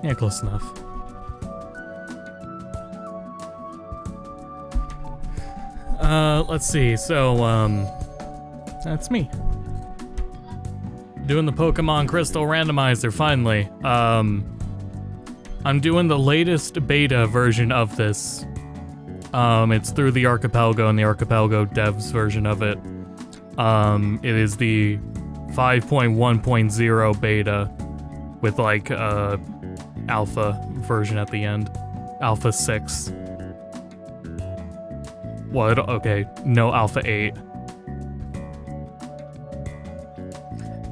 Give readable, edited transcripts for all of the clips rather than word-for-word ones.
Yeah, close enough. Let's see. So, that's me. Doing the Pokemon Crystal Randomizer, finally. I'm doing the latest beta version of this. It's through the Archipelago and the Archipelago devs version of it. It is the 5.1.0 beta with like alpha version at the end. Alpha 6. What? Okay, no Alpha 8.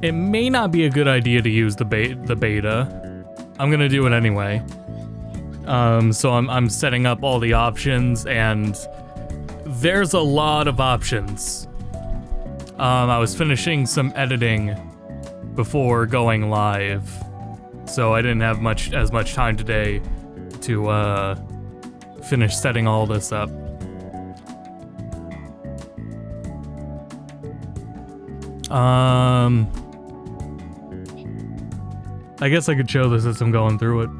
It may not be a good idea to use the beta. I'm gonna do it anyway. So I'm setting up all the options, and there's a lot of options. I was finishing some editing before going live, so I didn't have as much time today to finish setting all this up. I guess I could show this as I'm going through it.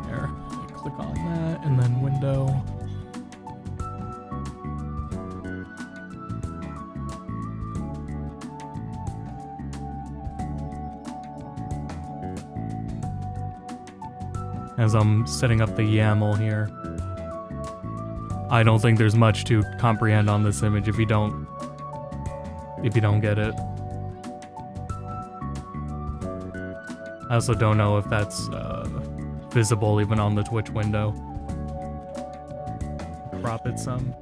There, click on that, and then window. As I'm setting up the YAML here. I don't think there's much to comprehend on this image if you don't get it. I also don't know if that's visible even on the Twitch window. Crop it some.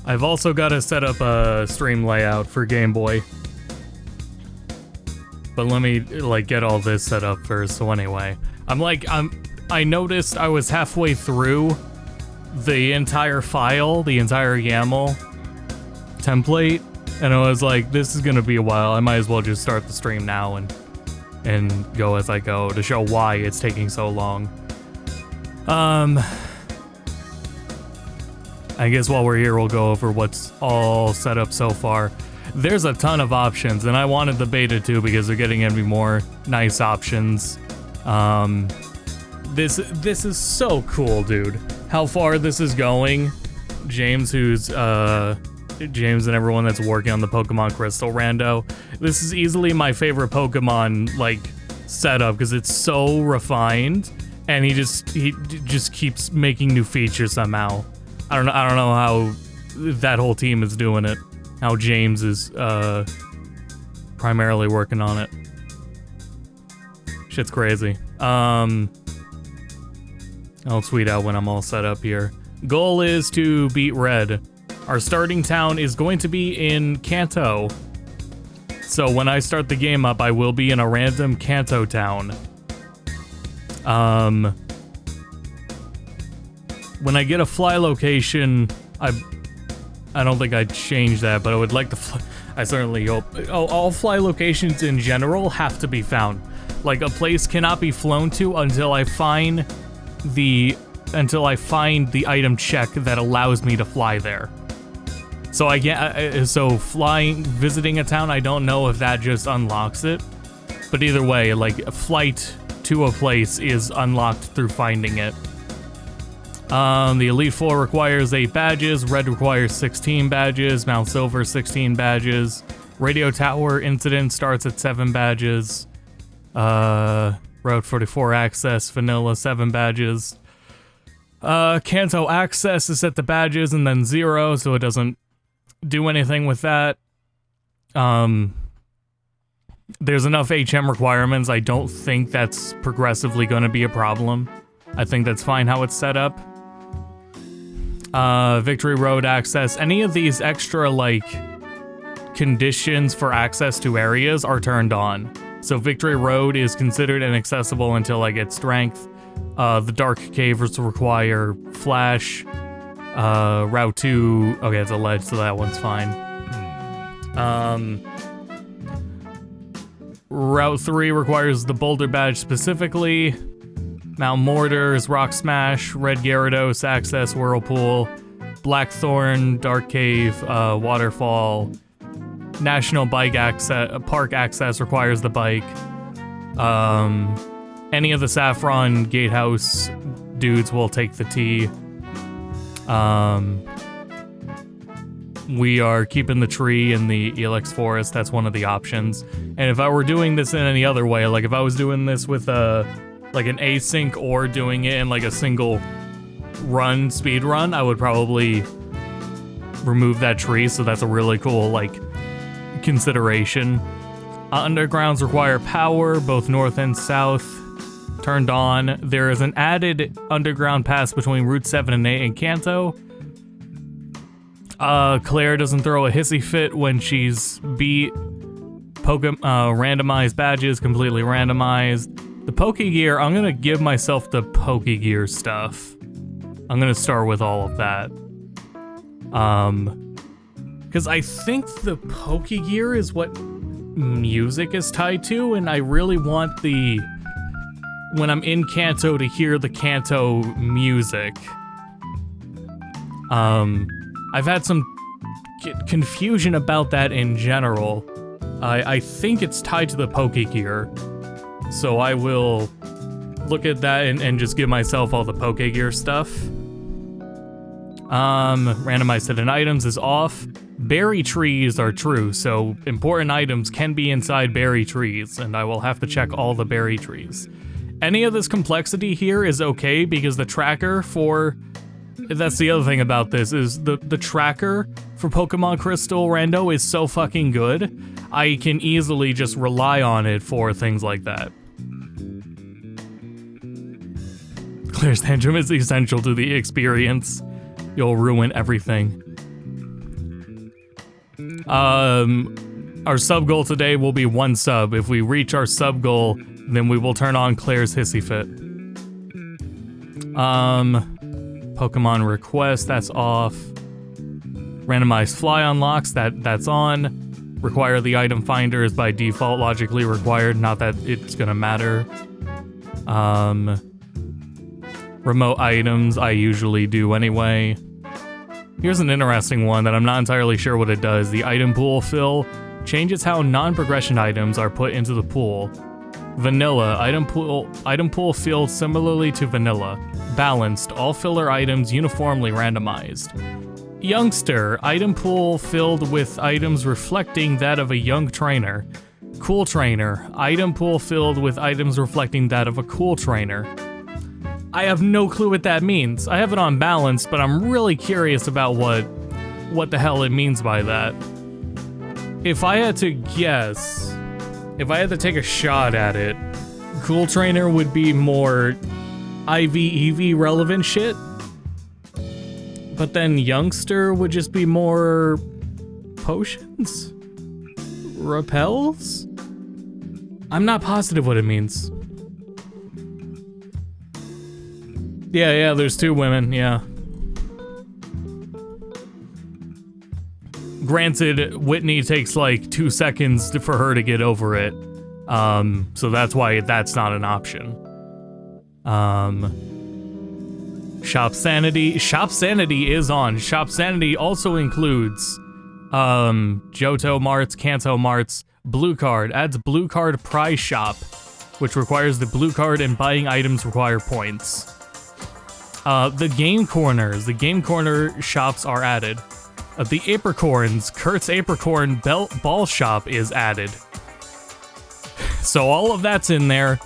I've also got to set up a stream layout for Game Boy. But let me like get all this set up first. So anyway, I noticed I was halfway through the entire file, the entire YAML template, and I was like, this is gonna be a while. I might as well just start the stream now and go as I go to show why it's taking so long. I guess while we're here, we'll go over what's all set up so far. There's a ton of options, and I wanted the beta too because they're getting me more nice options. This is so cool, dude. How far this is going. James and everyone that's working on the Pokemon Crystal Rando. This is easily my favorite Pokemon like setup because it's so refined, and he just keeps making new features somehow. I don't know how that whole team is doing it. How James is primarily working on it. Shit's crazy. I'll tweet out when I'm all set up here. Goal is to beat Red. Our starting town is going to be in Kanto. So when I start the game up, I will be in a random Kanto town. When I get a fly location, I don't think I'd change that, but I would like to fly. I certainly hope. All fly locations in general have to be found. Like, a place cannot be flown to until I find the item check that allows me to fly there. So visiting a town, I don't know if that just unlocks it. But either way, like, a flight to a place is unlocked through finding it. The Elite Four requires 8 badges, Red requires 16 badges, Mount Silver 16 badges, Radio Tower Incident starts at 7 badges, Route 44 Access, Vanilla 7 badges, Kanto Access is set to badges and then 0, so it doesn't do anything with that. There's enough HM requirements, I don't think that's progressively going to be a problem. I think that's fine how it's set up. Victory Road access, any of these extra, like, conditions for access to areas are turned on. So Victory Road is considered inaccessible until I get strength. The Dark Caves require Flash. Route 2, okay, it's a ledge, so that one's fine. Route 3 requires the Boulder Badge specifically. Mount Mortars, Rock Smash, Red Gyarados, Access, Whirlpool, Blackthorn, Dark Cave, Waterfall. National Bike Park Access requires the bike. Any of the Saffron Gatehouse dudes will take the T. We are keeping the tree in the Elix Forest. That's one of the options. And if I were doing this in any other way, like if I was doing this with like an async or doing it in like a single run, speed run, I would probably remove that tree. So that's a really cool like consideration. Undergrounds require power, both north and south. Turned on. There is an added underground pass between Route 7 and 8 in Kanto. Claire doesn't throw a hissy fit when she's beat. Randomized badges, completely randomized. The Pokegear, I'm gonna give myself the Pokegear stuff. I'm gonna start with all of that. Because I think the Pokegear is what music is tied to, and I really want when I'm in Kanto to hear the Kanto music. I've had some confusion about that in general. I think it's tied to the Pokegear, so I will look at that and just give myself all the Pokegear stuff. Randomized hidden items is off. Berry trees are true, so important items can be inside berry trees, and I will have to check all the berry trees. Any of this complexity here is okay because the tracker that's the other thing about this, is the tracker for Pokemon Crystal Rando is so fucking good, I can easily just rely on it for things like that. Claire's tantrum is essential to the experience. You'll ruin everything. Our sub goal today will be 1 sub. If we reach our sub goal, then we will turn on Claire's hissy fit. Pokemon request, that's off. Randomized fly unlocks, that's on. Require the item finder is by default logically required, not that it's gonna matter. Remote items I usually do anyway. Here's an interesting one that I'm not entirely sure what it does. The item pool fill changes how non-progression items are put into the pool. Vanilla, item pool filled similarly to vanilla. Balanced, all filler items uniformly randomized. Youngster, item pool filled with items reflecting that of a young trainer. Cool trainer, item pool filled with items reflecting that of a cool trainer. I have no clue what that means. I have it on balance, but I'm really curious about what the hell it means by that. If I had to guess, if I had to take a shot at it, Cool Trainer would be more IV-EV relevant shit. But then Youngster would just be more potions? Repels? I'm not positive what it means. Yeah, there's 2 women, yeah. Granted, Whitney takes like 2 seconds for her to get over it. So that's why that's not an option. Shop Sanity. Shop Sanity is on. Shop Sanity also includes Johto Marts, Kanto Marts, Blue Card. Adds Blue Card Prize Shop, which requires the blue card and buying items require points. The Game Corners. The Game Corner shops are added. The Apricorns. Kurt's Apricorn Ball Shop is added. So all of that's in there.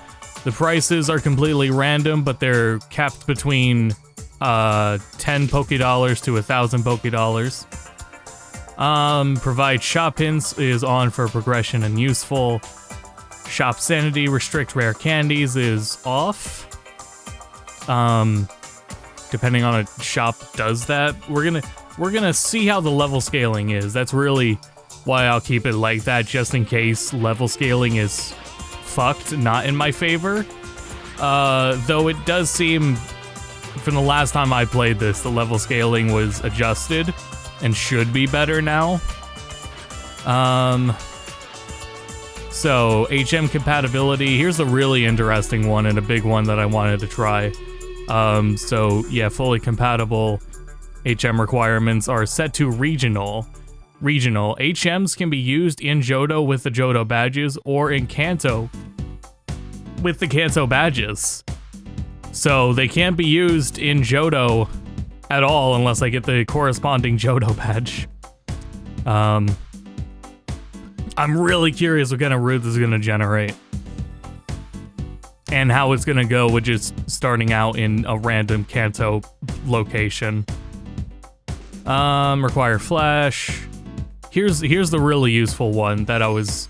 The prices are completely random, but they're capped between 10 Pokédollars to 1,000 Pokédollars. Provide shop hints is on for progression and useful. Shop Sanity, restrict rare candies is off. Depending on a shop does that. We're gonna see how the level scaling is. That's really why I'll keep it like that, just in case level scaling is fucked, not in my favor. Though it does seem from the last time I played this, the level scaling was adjusted and should be better now. So HM compatibility, here's a really interesting one and a big one that I wanted to try. So yeah, fully compatible HM requirements are set to regional. HMs can be used in Johto with the Johto badges or in Kanto with the Kanto badges. So they can't be used in Johto at all unless I get the corresponding Johto badge. I'm really curious what kind of route this is going to generate. And how it's going to go with just starting out in a random Kanto location. Require flash. Here's the really useful one that I was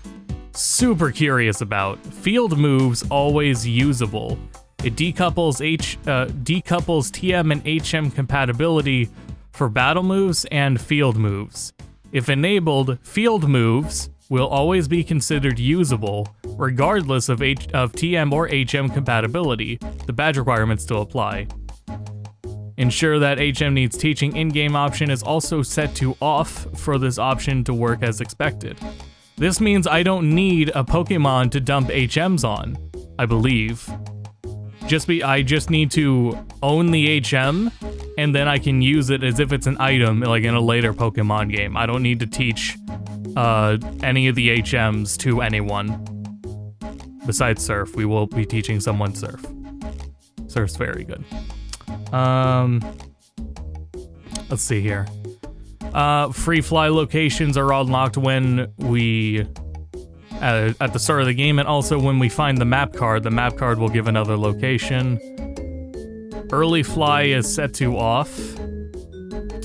super curious about. Field moves always usable. It decouples TM and HM compatibility for battle moves and field moves. If enabled, field moves will always be considered usable, regardless of TM or HM compatibility. The badge requirements still apply. Ensure that HM needs teaching in-game option is also set to off for this option to work as expected. This means I don't need a Pokemon to dump HMs on, I believe. I just need to own the HM, and then I can use it as if it's an item, like in a later Pokemon game. I don't need to teach any of the HMs to anyone. Besides Surf, we will be teaching someone Surf. Surf's very good. Let's see here. Free fly locations are unlocked when we at the start of the game, and also when we find the map card will give another location. Early fly is set to off.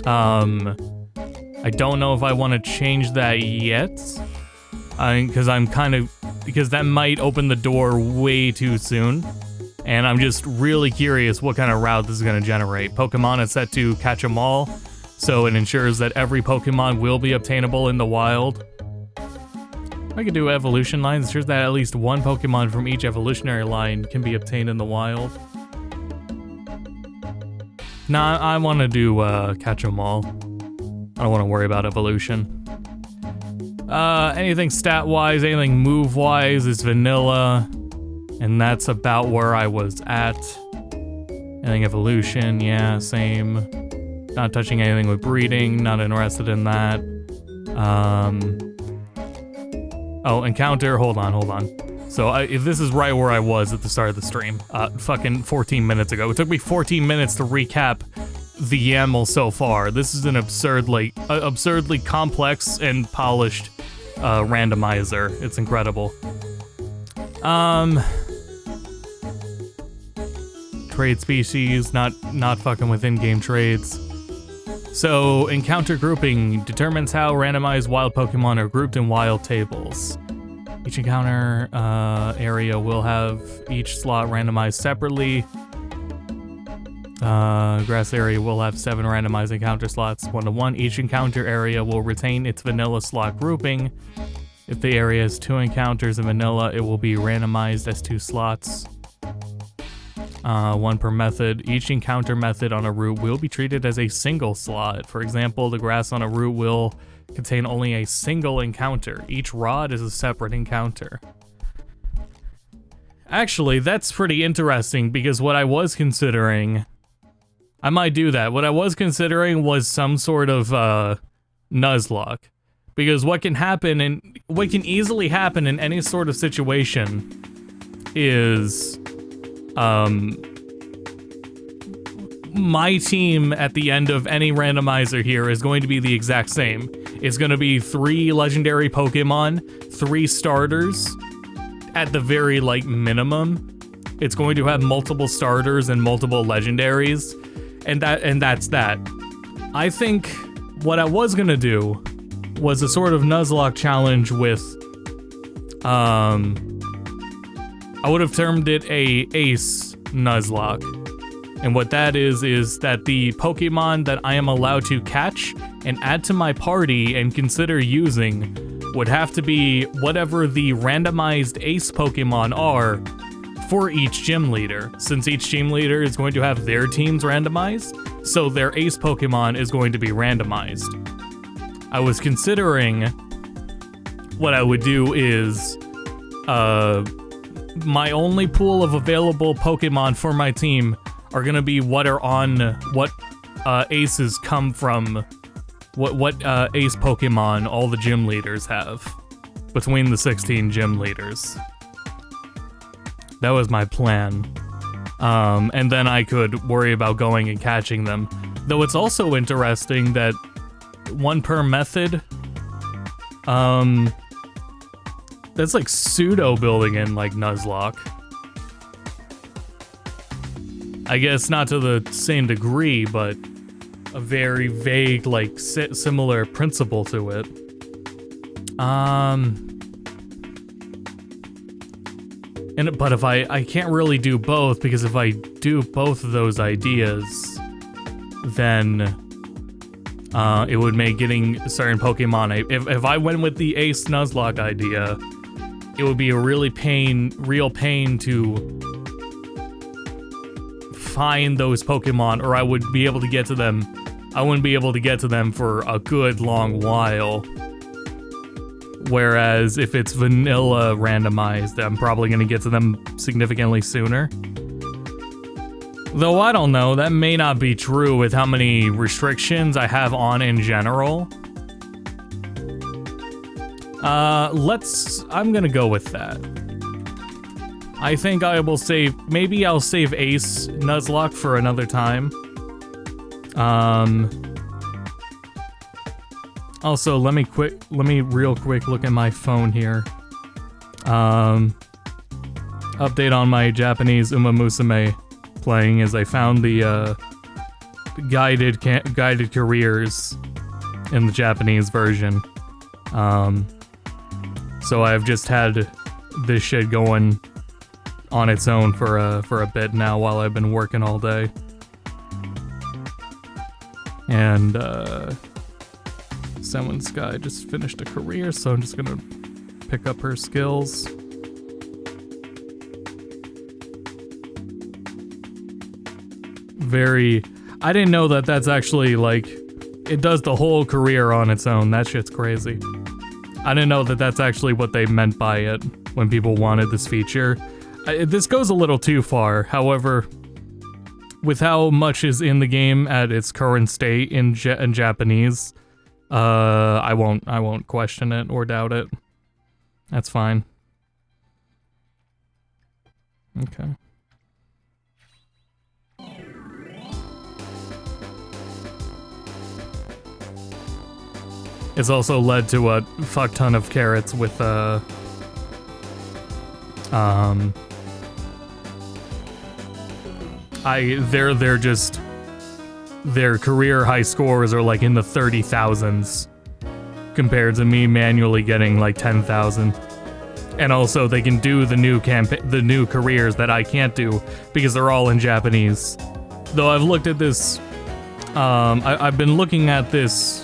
I don't know if I want to change that yet, because that might open the door way too soon, and I'm just really curious what kind of route this is going to generate. Pokemon is set to catch 'em all, so it ensures that every Pokemon will be obtainable in the wild. I could do evolution lines, ensures that at least one Pokemon from each evolutionary line can be obtained in the wild. Nah, I want to do catch 'em all. I don't want to worry about evolution. Anything stat-wise, anything move-wise is vanilla, and that's about where I was at. Anything evolution, yeah, same. Not touching anything with breeding, not interested in that. Oh, encounter, hold on. So if this is right where I was at the start of the stream, fucking 14 minutes ago. It took me 14 minutes to recap the YAML so far. This is an absurdly complex and polished randomizer. It's incredible. Trade species, not fucking with in-game trades. So, encounter grouping determines how randomized wild Pokemon are grouped in wild tables. Each encounter area will have each slot randomized separately. Grass area will have 7 randomized encounter slots, 1-to-1. Each encounter area will retain its vanilla slot grouping. If the area has 2 encounters in vanilla, it will be randomized as 2 slots. 1 per method. Each encounter method on a route will be treated as a single slot. For example, the grass on a route will contain only a single encounter. Each rod is a separate encounter. Actually, that's pretty interesting, because what I was considering, I might do that. What I was considering was some sort of Nuzlocke. Because what can easily happen in any sort of situation is my team at the end of any randomizer here is going to be the exact same. It's going to be 3 legendary Pokemon, 3 starters at the very minimum. It's going to have multiple starters and multiple legendaries, and that's that. I think what I was going to do was a sort of Nuzlocke challenge with I would have termed it a Ace Nuzlocke. And what that is that the Pokemon that I am allowed to catch and add to my party and consider using would have to be whatever the randomized Ace Pokemon are for each gym leader, since each gym leader is going to have their teams randomized, so their ace Pokemon is going to be randomized. I was considering what I would do is, my only pool of available Pokemon for my team are gonna be what aces come from, what ace Pokemon all the gym leaders have, between the 16 gym leaders. That was my plan. And then I could worry about going and catching them. Though it's also interesting that one per method, that's like pseudo building in like Nuzlocke. I guess not to the same degree, but a very vague, like similar principle to it. But if I can't really do both, because if I do both of those ideas, then it would make getting certain Pokemon. If I went with the Ace Nuzlocke idea, it would be a real pain to find those Pokemon, or I would be able to get to them. I wouldn't be able to get to them for a good long while. Whereas if it's vanilla randomized, I'm probably going to get to them significantly sooner. Though I don't know, that may not be true with how many restrictions I have on in general. I'm gonna go with that. I think I will save, maybe I'll save Ace Nuzlocke for another time. Also, let me real quick look at my phone here. Update on my Japanese Uma Musume playing, as I found the guided careers in the Japanese version. So I've just had this shit going on its own for a bit now while I've been working all day. And Senwin Sky just finished a career, so I'm just gonna pick up her skills. I didn't know that that's actually, like, it does the whole career on its own. That shit's crazy. I didn't know that that's actually what they meant by it when people wanted this feature. This goes a little too far. However, with how much is in the game at its current state in Japanese, I won't question it or doubt it. That's fine. Okay. It's also led to a fuck ton of carrots with their career high scores are like in the 30,000s compared to me manually getting like 10,000. And also they can do the new careers that I can't do because they're all in Japanese. Though I've looked at this, I've been looking at this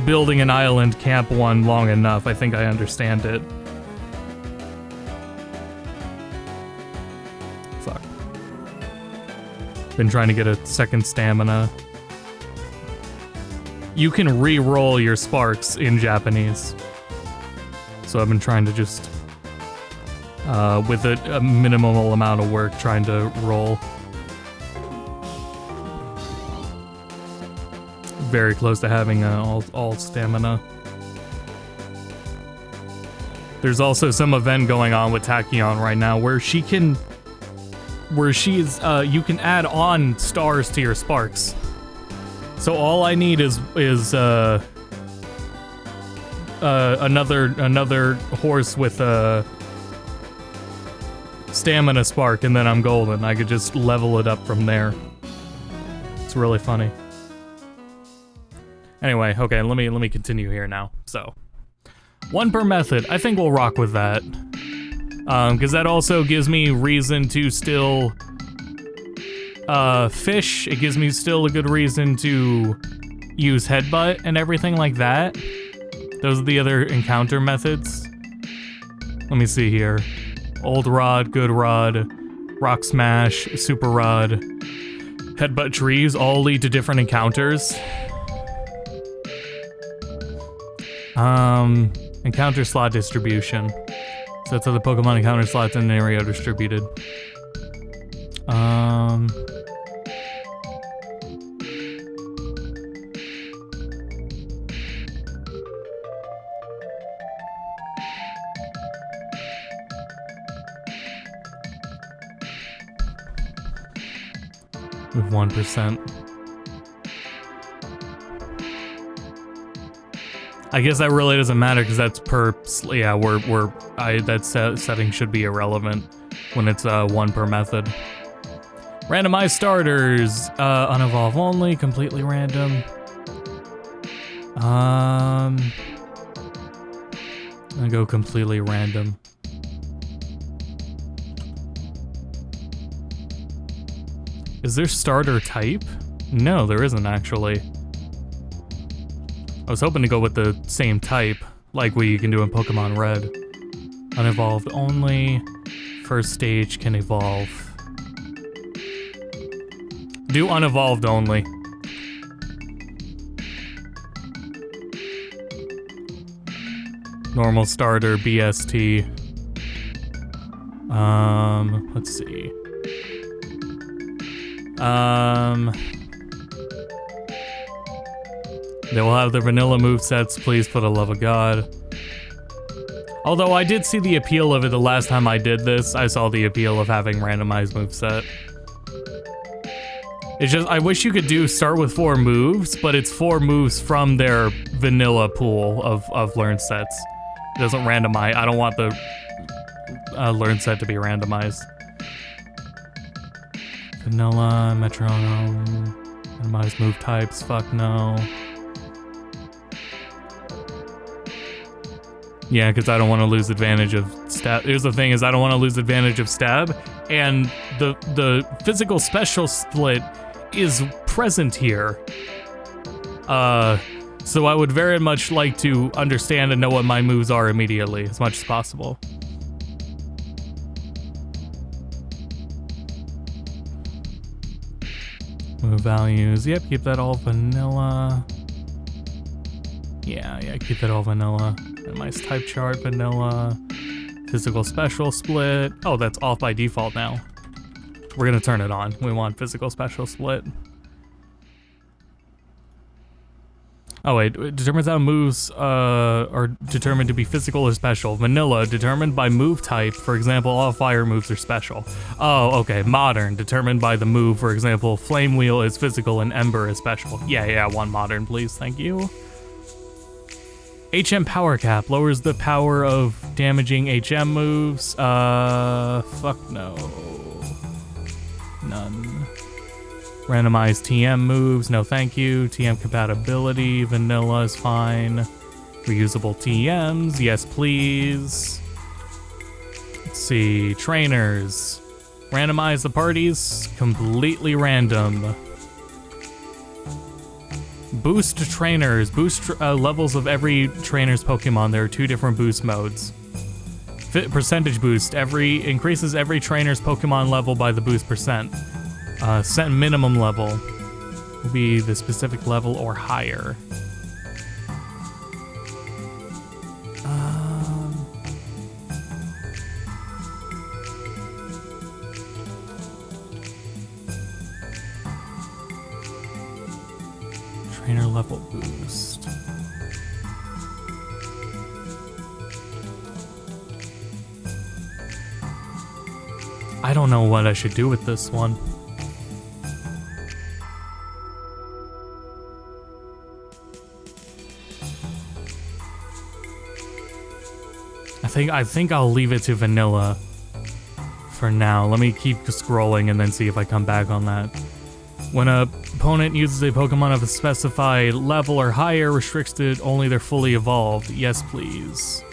building an island camp one long enough. I think I understand it. Fuck. Been trying to get a second stamina. You can re-roll your sparks in Japanese. So I've been trying to just, with a minimal amount of work, trying to roll. Very close to having all stamina. There's also some event going on with Tachyon right now where you can add on stars to your sparks. So all I need is another horse with a stamina spark, and then I'm golden. I could just level it up from there. It's really funny. Anyway, okay, let me continue here now. So, one per method. I think we'll rock with that. Because that also gives me reason to still fish. It gives me still a good reason to use headbutt and everything like that. Those are the other encounter methods. Let me see here. Old Rod, Good Rod, Rock Smash, Super Rod, Headbutt Trees all lead to different encounters. Encounter slot distribution. So that's how the Pokemon encounter slots in an area are distributed. With 1%. I guess that really doesn't matter because that's per. Yeah, that setting should be irrelevant when it's 1 per method. Randomized starters, unevolve only, completely random. I'm gonna go completely random. Is there starter type? No, there isn't actually. I was hoping to go with the same type, like what you can do in Pokemon Red. Unevolved only. First stage can evolve. Do unevolved only. Normal starter, BST. Let's see. They will have the vanilla movesets, please, for the love of God. Although I did see the appeal of it the last time I did this. I saw the appeal of having randomized moveset. It's just, I wish you could start with 4 moves, but it's 4 moves from their vanilla pool of learn sets. It doesn't randomize. I don't want the learn set to be randomized. Vanilla, metronome, randomized move types, fuck no. Yeah, because I don't want to lose advantage of stab. Here's the thing is I don't want to lose advantage of stab, and the physical special split is present here. So I would very much like to understand and know what my moves are immediately, as much as possible. Move values, yep, keep that all vanilla. Yeah, keep that all vanilla. Randomized type chart, vanilla. Physical special split. Oh, that's off by default now. We're gonna turn it on. We want physical special split. Oh wait, it determines how moves are determined to be physical or special. Vanilla, determined by move type. For example, all fire moves are special. Oh, okay. Modern, determined by the move. For example, Flame Wheel is physical and Ember is special. Yeah, one modern, please. Thank you. HM Power Cap lowers the power of damaging HM moves. Fuck no. None. Randomized TM moves, no thank you. TM compatibility, vanilla is fine. Reusable TMs, yes please. Let's see, trainers. Randomize the parties, completely random. Boost trainers, boost levels of every trainer's Pokemon. There are 2 different boost modes. Percentage boost, increases every trainer's Pokemon level by the boost percent. Set minimum level will be the specific level or higher. Trainer level boost. I don't know what I should do with this one. I think I'll leave it to vanilla for now. Let me keep scrolling and then see if I come back on that. When a opponent uses a Pokemon of a specified level or higher, restricts to only their fully evolved. Yes, please.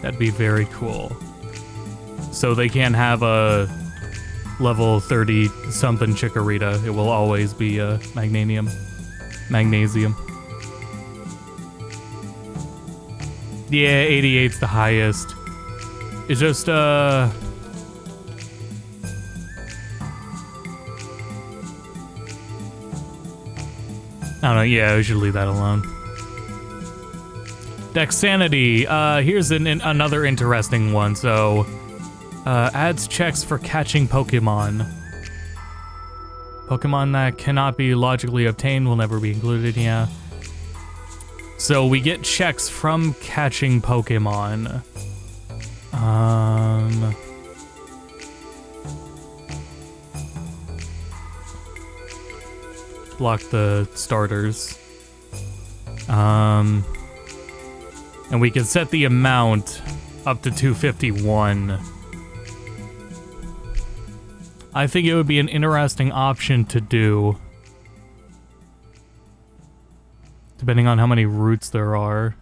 That'd be very cool. So they can't have a level 30 something Chikorita. It will always be Magnesium. Yeah, 88's the highest. It's just I don't know, yeah, we should leave that alone. Dexanity, here's another interesting one. So, adds checks for catching Pokemon. Pokemon that cannot be logically obtained will never be included, yeah. So we get checks from catching Pokemon. Block the starters. And we can set the amount up to 251. I think it would be an interesting option to do, depending on how many routes there are.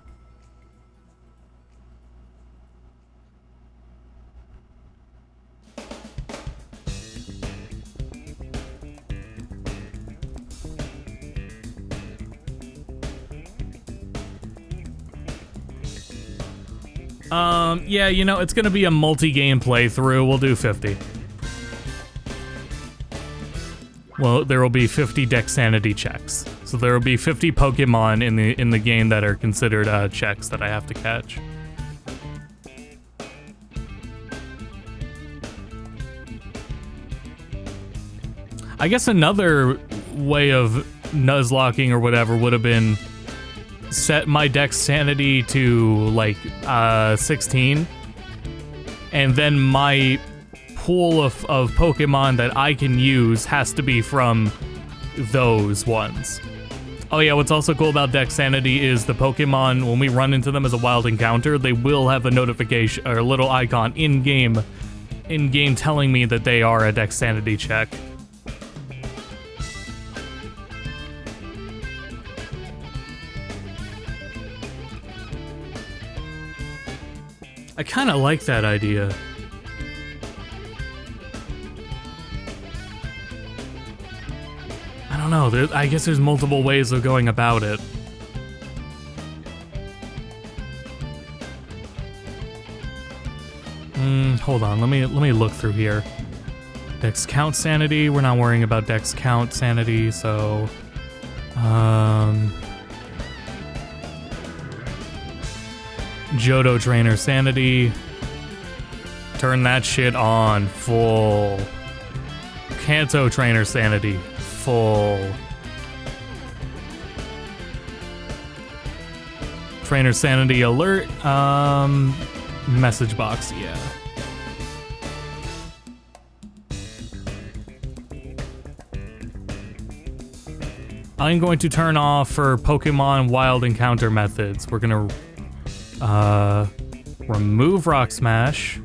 Yeah, you know, it's gonna be a multi-game playthrough. We'll do 50. Well, there will be 50 Dexanity checks. So there will be 50 Pokemon in the game that are considered checks that I have to catch. I guess another way of nuzlocking or whatever would have been set my Dexanity to like 16, and then my pool of Pokemon that I can use has to be from those ones. Oh yeah, what's also cool about Dexanity is the Pokemon, when we run into them as a wild encounter, they will have a notification or a little icon in game telling me that they are a Dexanity check. I kind of like that idea. I don't know, I guess there's multiple ways of going about it. Hold on, let me look through here. Dex count sanity, we're not worrying about Dex count sanity, so Johto trainer sanity. Turn that shit on full. Kanto trainer sanity full. Trainer sanity alert. Message box, yeah. I'm going to turn off for Pokemon wild encounter methods. We're gonna remove Rock Smash.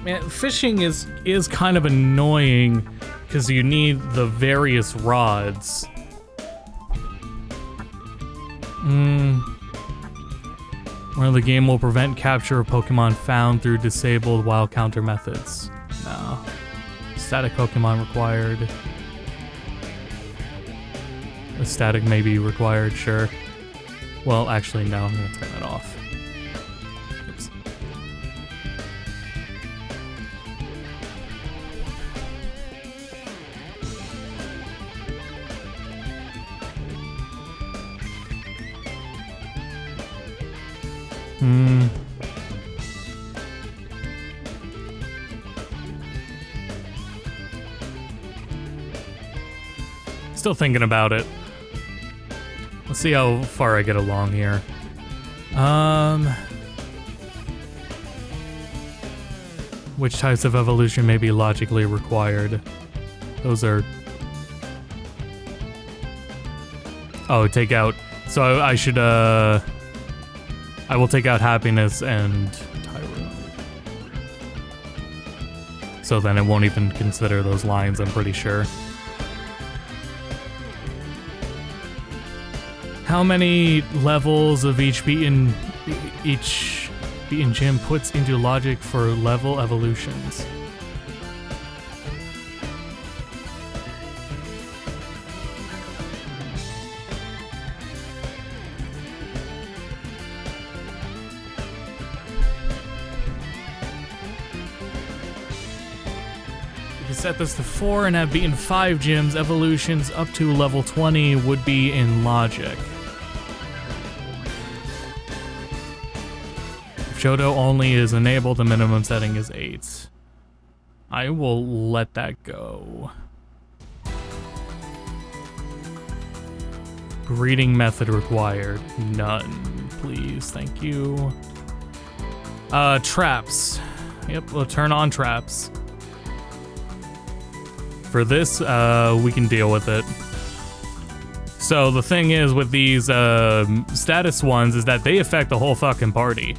Man, fishing is kind of annoying because you need the various rods. Where the game will prevent capture of Pokemon found through disabled wild counter methods. No. Static Pokemon required. A static may be required, sure. Well, actually, no, I'm gonna turn that off. Oops. Still thinking about it. Let's see how far I get along here. Which types of evolution may be logically required? Those are... Oh, take out... So I should, I will take out happiness and Tyro. So then it won't even consider those lines, I'm pretty sure. How many levels of each beaten gym puts into logic for level evolutions? Set this to 4 and have beaten 5 gyms, evolutions up to level 20 would be in logic. If Johto only is enabled, the minimum setting is 8. I will let that go. Breeding method required. None, please. Thank you. Traps. Yep, we'll turn on traps. For this, we can deal with it. So the thing is with these status ones is that they affect the whole fucking party.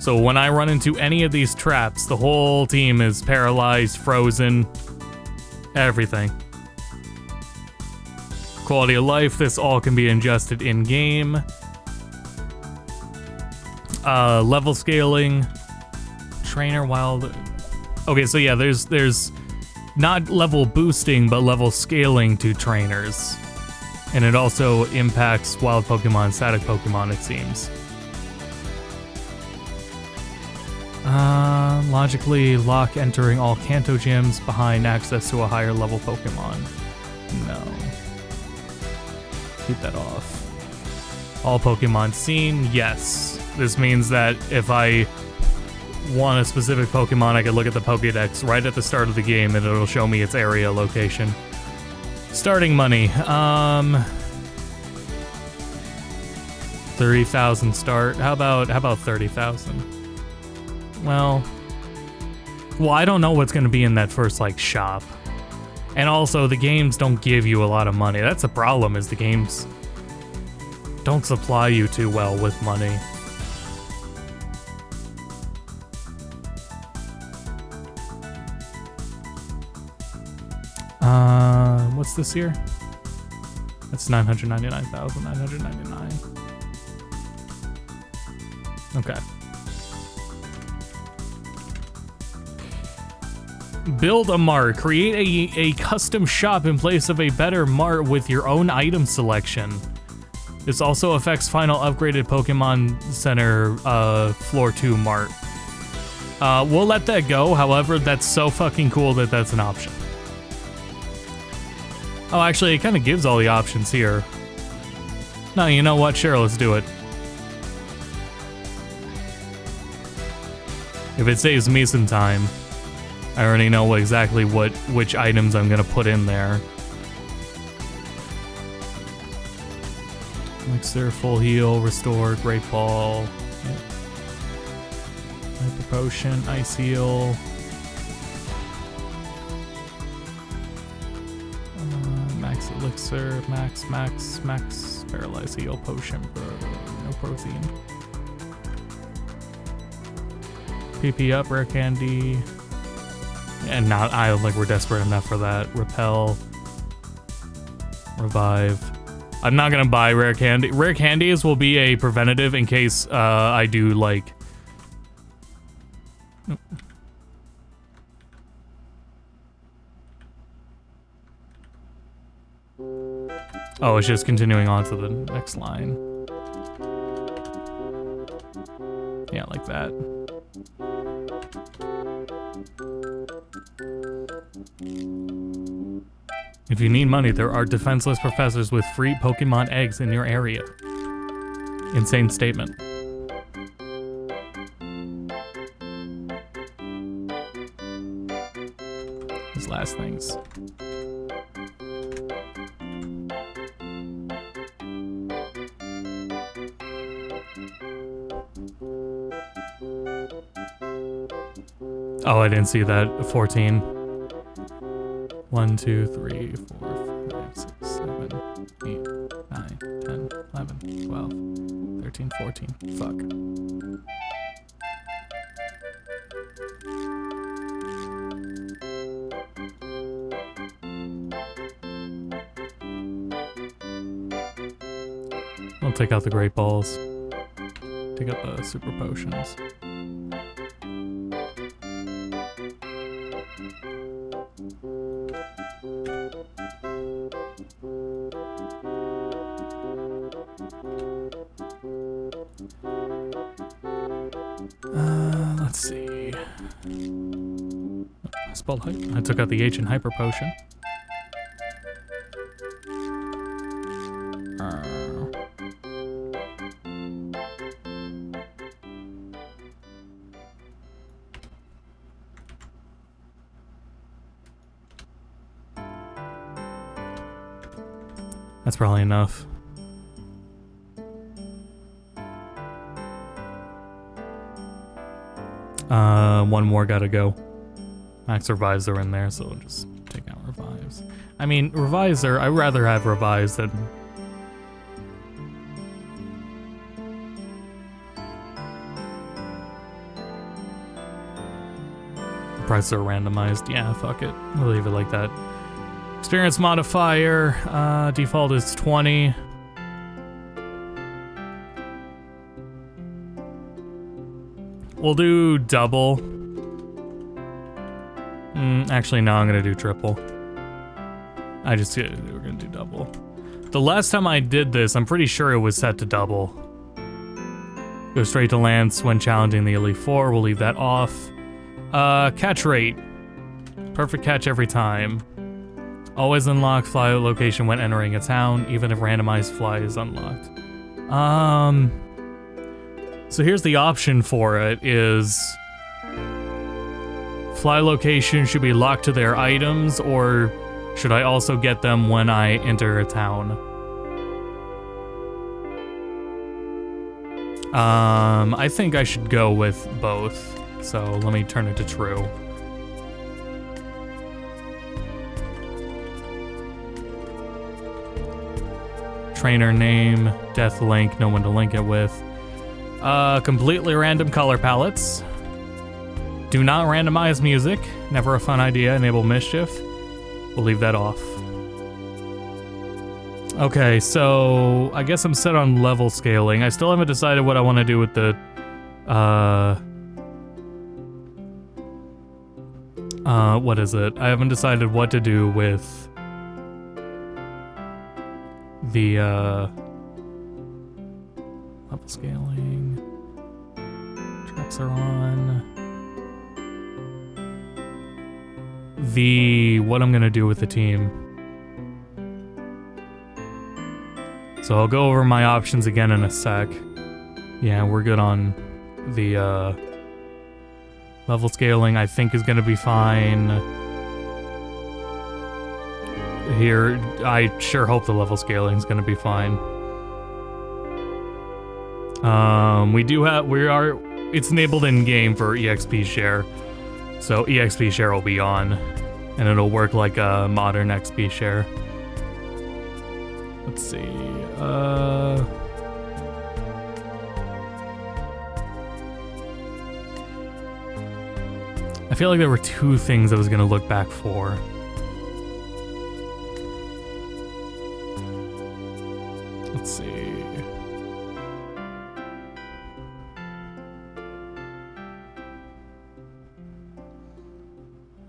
So when I run into any of these traps, the whole team is paralyzed, frozen, everything. Quality of life, this all can be adjusted in-game. Level scaling. Trainer wild. Okay, so yeah, there's not level boosting, but level scaling to trainers. And it also impacts wild Pokemon, static Pokemon, it seems. Logically, lock entering all Kanto gyms behind access to a higher level Pokemon. No. Keep that off. All Pokemon seen, yes. This means that if I want a specific Pokemon, I can look at the Pokédex right at the start of the game and it'll show me its area location. Starting money. 30,000 start. How about 30,000? Well, I don't know what's gonna be in that first like shop. And also the games don't give you a lot of money. That's the problem, is the games don't supply you too well with money. What's this here? That's 999,999. Okay. Build a mart. Create a custom shop in place of a better mart with your own item selection. This also affects final upgraded Pokemon Center Floor 2 mart. We'll let that go. However, that's so fucking cool that that's an option. Oh, actually, it kind of gives all the options here. No, you know what? Sure, let's do it. If it saves me some time, I already know exactly which items I'm gonna put in there. Elixir, full heal, restore, great ball. Yep. Hyper potion, ice heal. Max elixir, max, paralyze heal, potion, no protein. PP up, rare candy. And not, I don't think we're desperate enough for that. Repel. Revive. I'm not gonna buy rare candy. Rare candies will be a preventative in case I do like... Oh, it's just continuing on to the next line. Yeah, like that. If you need money, there are defenseless professors with free Pokemon eggs in your area. Insane statement. These last things. Oh, I didn't see that. 14. 1, 2, 3, 4, 5, 6, 7, 8, 9, 10, 11, 12, 13, 14. Fuck. I'll take out the Great Balls. Take out the Super Potions. Let's see. I spelled hype. I took out the H in Hyper Potion. That's probably enough. One more gotta go. Max revives are in there, so we'll just take out revives. I mean, revives are, I'd rather have revives than... The prices are randomized. Yeah, fuck it. We'll leave it like that. Experience modifier, default is 20. We'll do double. Actually, no, I'm gonna do triple. We're gonna do double. The last time I did this, I'm pretty sure it was set to double. Go straight to Lance when challenging the Elite Four, we'll leave that off. Catch rate. Perfect catch every time. Always unlock fly location when entering a town, even if randomized fly is unlocked. So here's the option for it is fly location should be locked to their items, or should I also get them when I enter a town? I think I should go with both. So let me turn it to true. Trainer name, death link, no one to link it with. Completely random color palettes. Do not randomize music. Never a fun idea. Enable mischief. We'll leave that off. Okay, so I guess I'm set on level scaling. I still haven't decided what I want to do with the what is it? I haven't decided what to do with the level scaling. Traps are on. What I'm gonna do with the team. So I'll go over my options again in a sec. Yeah, we're good on the level scaling. I think is gonna be fine. Here, I sure hope the level scaling is gonna be fine. It's enabled in game for EXP share. So EXP share will be on, and it'll work like a modern XP share. Let's see, I feel like there were two things I was gonna look back for. Let's see.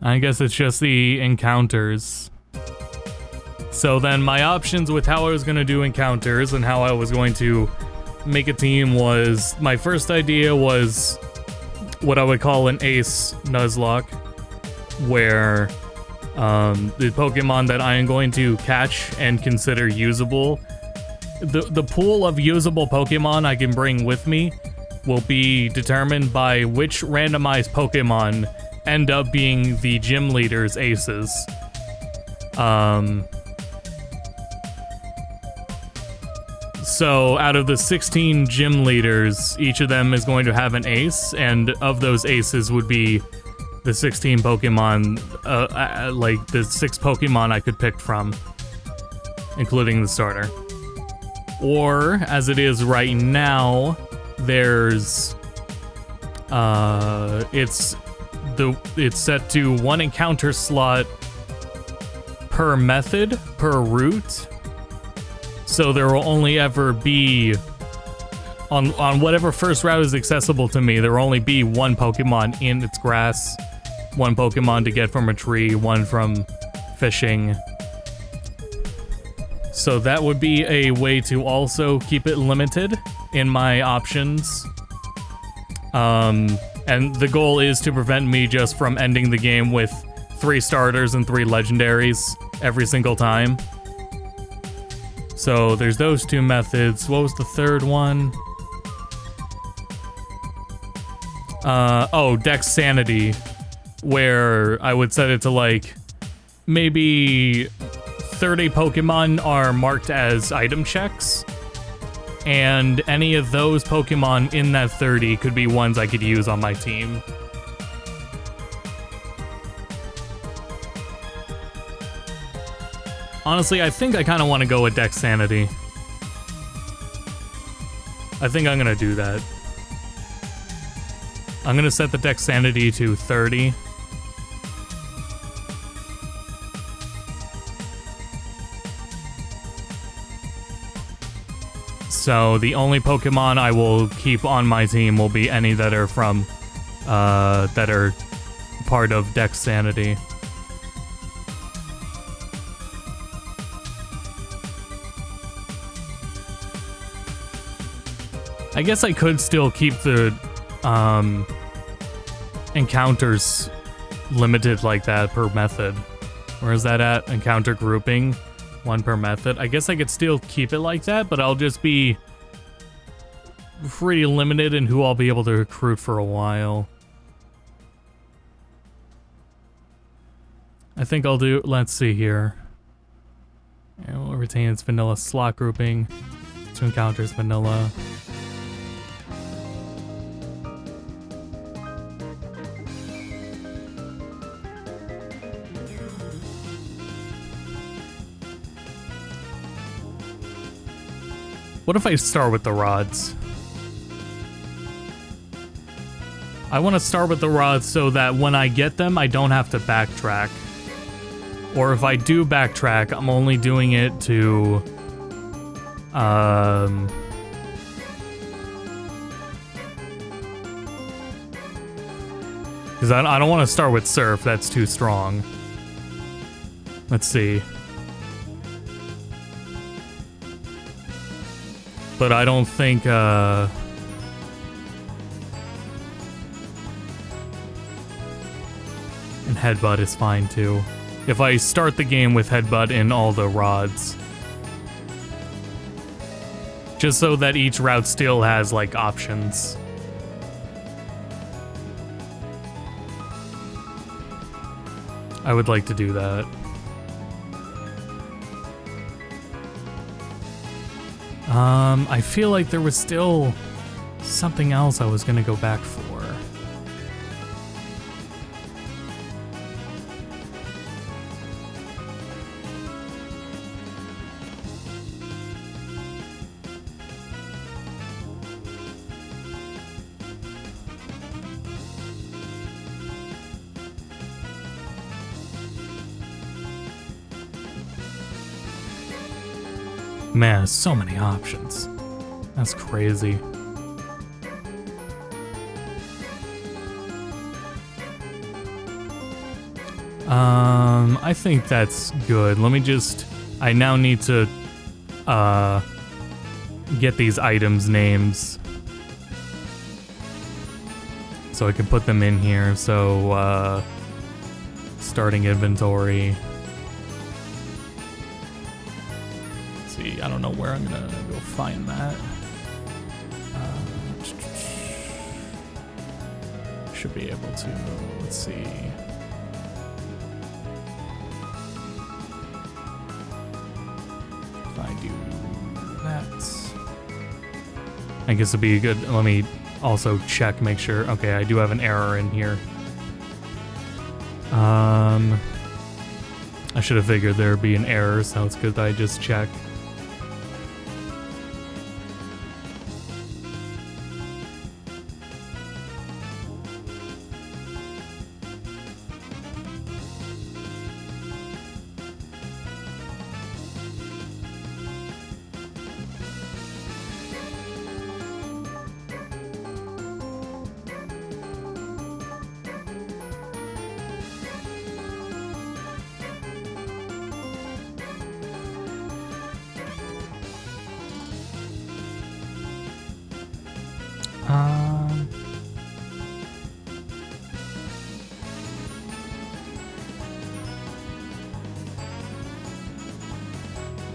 I guess it's just the encounters. So then my options with how I was going to do encounters and how I was going to make a team was, my first idea was what I would call an ace Nuzlocke, where the Pokemon that I am going to catch and consider usable, the pool of usable Pokemon I can bring with me will be determined by which randomized Pokemon end up being the gym leader's aces. So out of the 16 gym leaders, each of them is going to have an ace, and of those aces would be the 16 Pokemon, like the 6 Pokemon I could pick from, including the starter. Or, as it is right now, there's, it's set to 1 encounter slot per method, per route. So there will only ever be, on whatever first route is accessible to me, there will only be one Pokemon in its grass, one Pokemon to get from a tree, one from fishing. So that would be a way to also keep it limited in my options. And the goal is to prevent me just from ending the game with 3 starters and 3 legendaries every single time. So there's those 2 methods. What was the third one? Dex Sanity, where I would set it to like maybe 30 Pokemon are marked as item checks, and any of those Pokemon in that 30 could be ones I could use on my team. Honestly, I think I kind of want to go with Dex Sanity. I think I'm going to do that. I'm going to set the Dex Sanity to 30. So the only Pokemon I will keep on my team will be any that are from, that are part of Dex Sanity. I guess I could still keep the encounters limited like that per method. Where is that at? Encounter grouping, 1 per method. I guess I could still keep it like that, but I'll just be pretty limited in who I'll be able to recruit for a while. I think I'll do, let's see here. It will retain its vanilla slot grouping. 2 encounters vanilla. What if I start with the rods? I want to start with the rods so that when I get them, I don't have to backtrack. Or if I do backtrack, I'm only doing it to... Because I don't want to start with Surf, that's too strong. Let's see. But I don't think, and Headbutt is fine too. If I start the game with Headbutt in all the rods. Just so that each route still has, like, options. I would like to do that. I feel like there was still something else I was gonna go back for. Man, so many options. That's crazy. I think that's good. Let me just... I now need to, get these items' names. So I can put them in here. So, starting inventory. I don't know where I'm gonna go find that. Should be able to. Let's see. If I do that, I guess it'd be good. Let me also check, make sure. Okay, I do have an error in here. I should have figured there'd be an error, so it's good that I just check.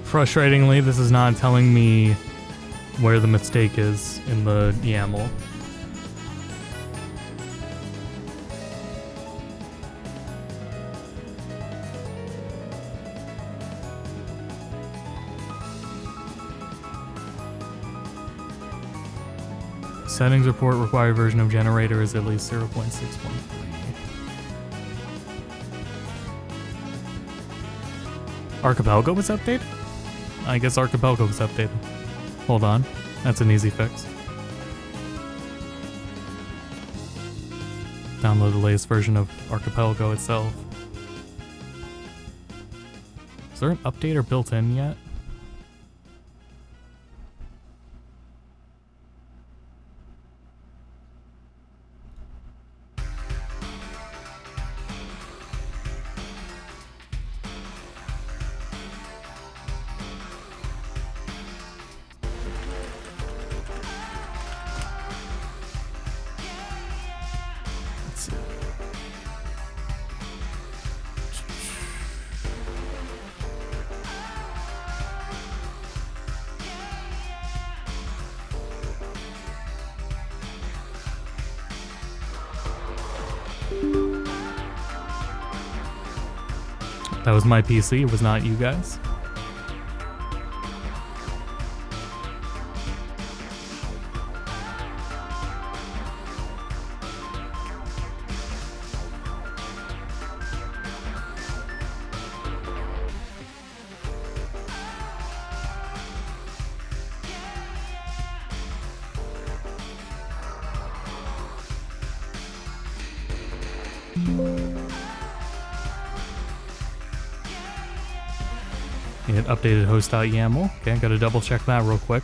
Frustratingly, this is not telling me where the mistake is in the YAML. Settings report required version of generator is at least 0.6.3. Archipelago was updated? I guess Archipelago was updated. Hold on. That's an easy fix. Download the latest version of Archipelago itself. Is there an updater built in yet? That was my PC, it was not you guys. It updated host.yaml. Okay, I gotta double check that real quick.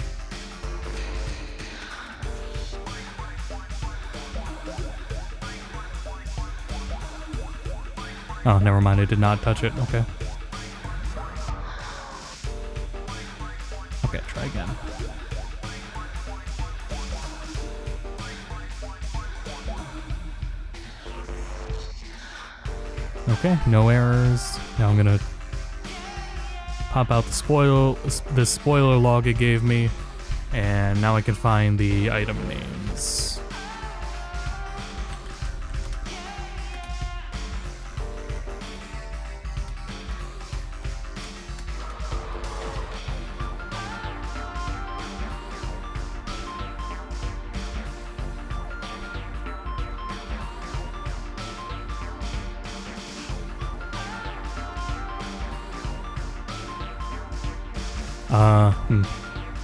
Oh, never mind, I did not touch it. Okay. Okay, try again. Okay, no errors. Now I'm gonna pop out the spoiler log it gave me, and now I can find the item names.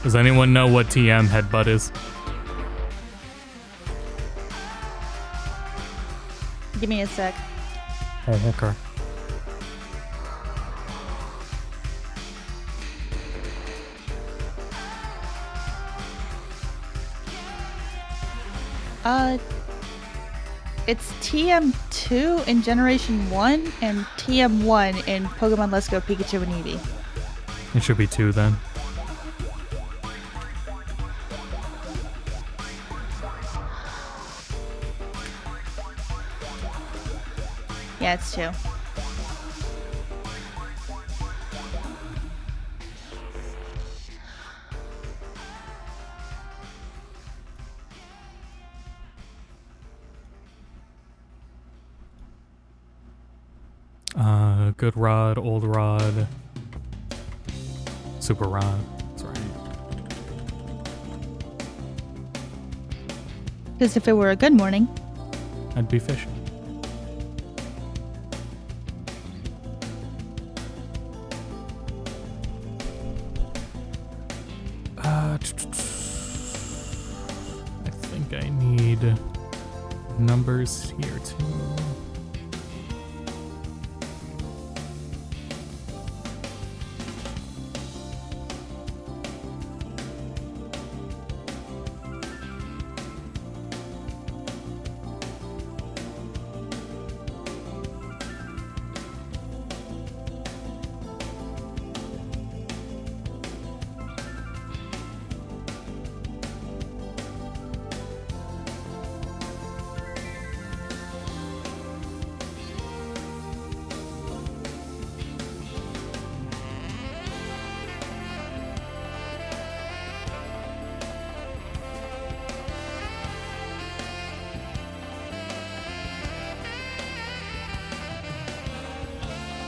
Does anyone know what TM headbutt is? Give me a sec. Oh, okay. It's TM2 in Generation 1 and TM1 in Pokemon Let's Go Pikachu and Eevee. It should be 2 then. Yeah, it's 2. Good Rod, Old Rod, Super Rod. That's right. Because if it were a good morning, I'd be fishing. I think I need numbers here too.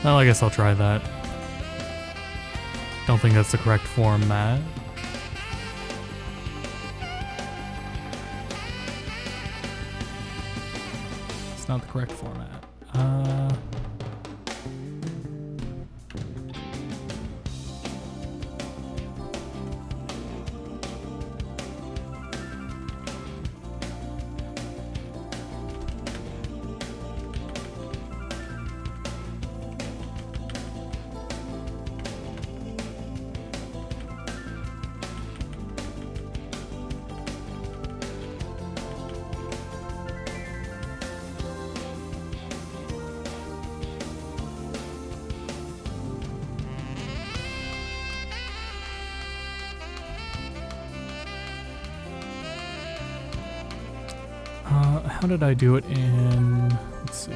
Well, I guess I'll try that. Don't think that's the correct format. It's not the correct format. How did I do it in, let's see.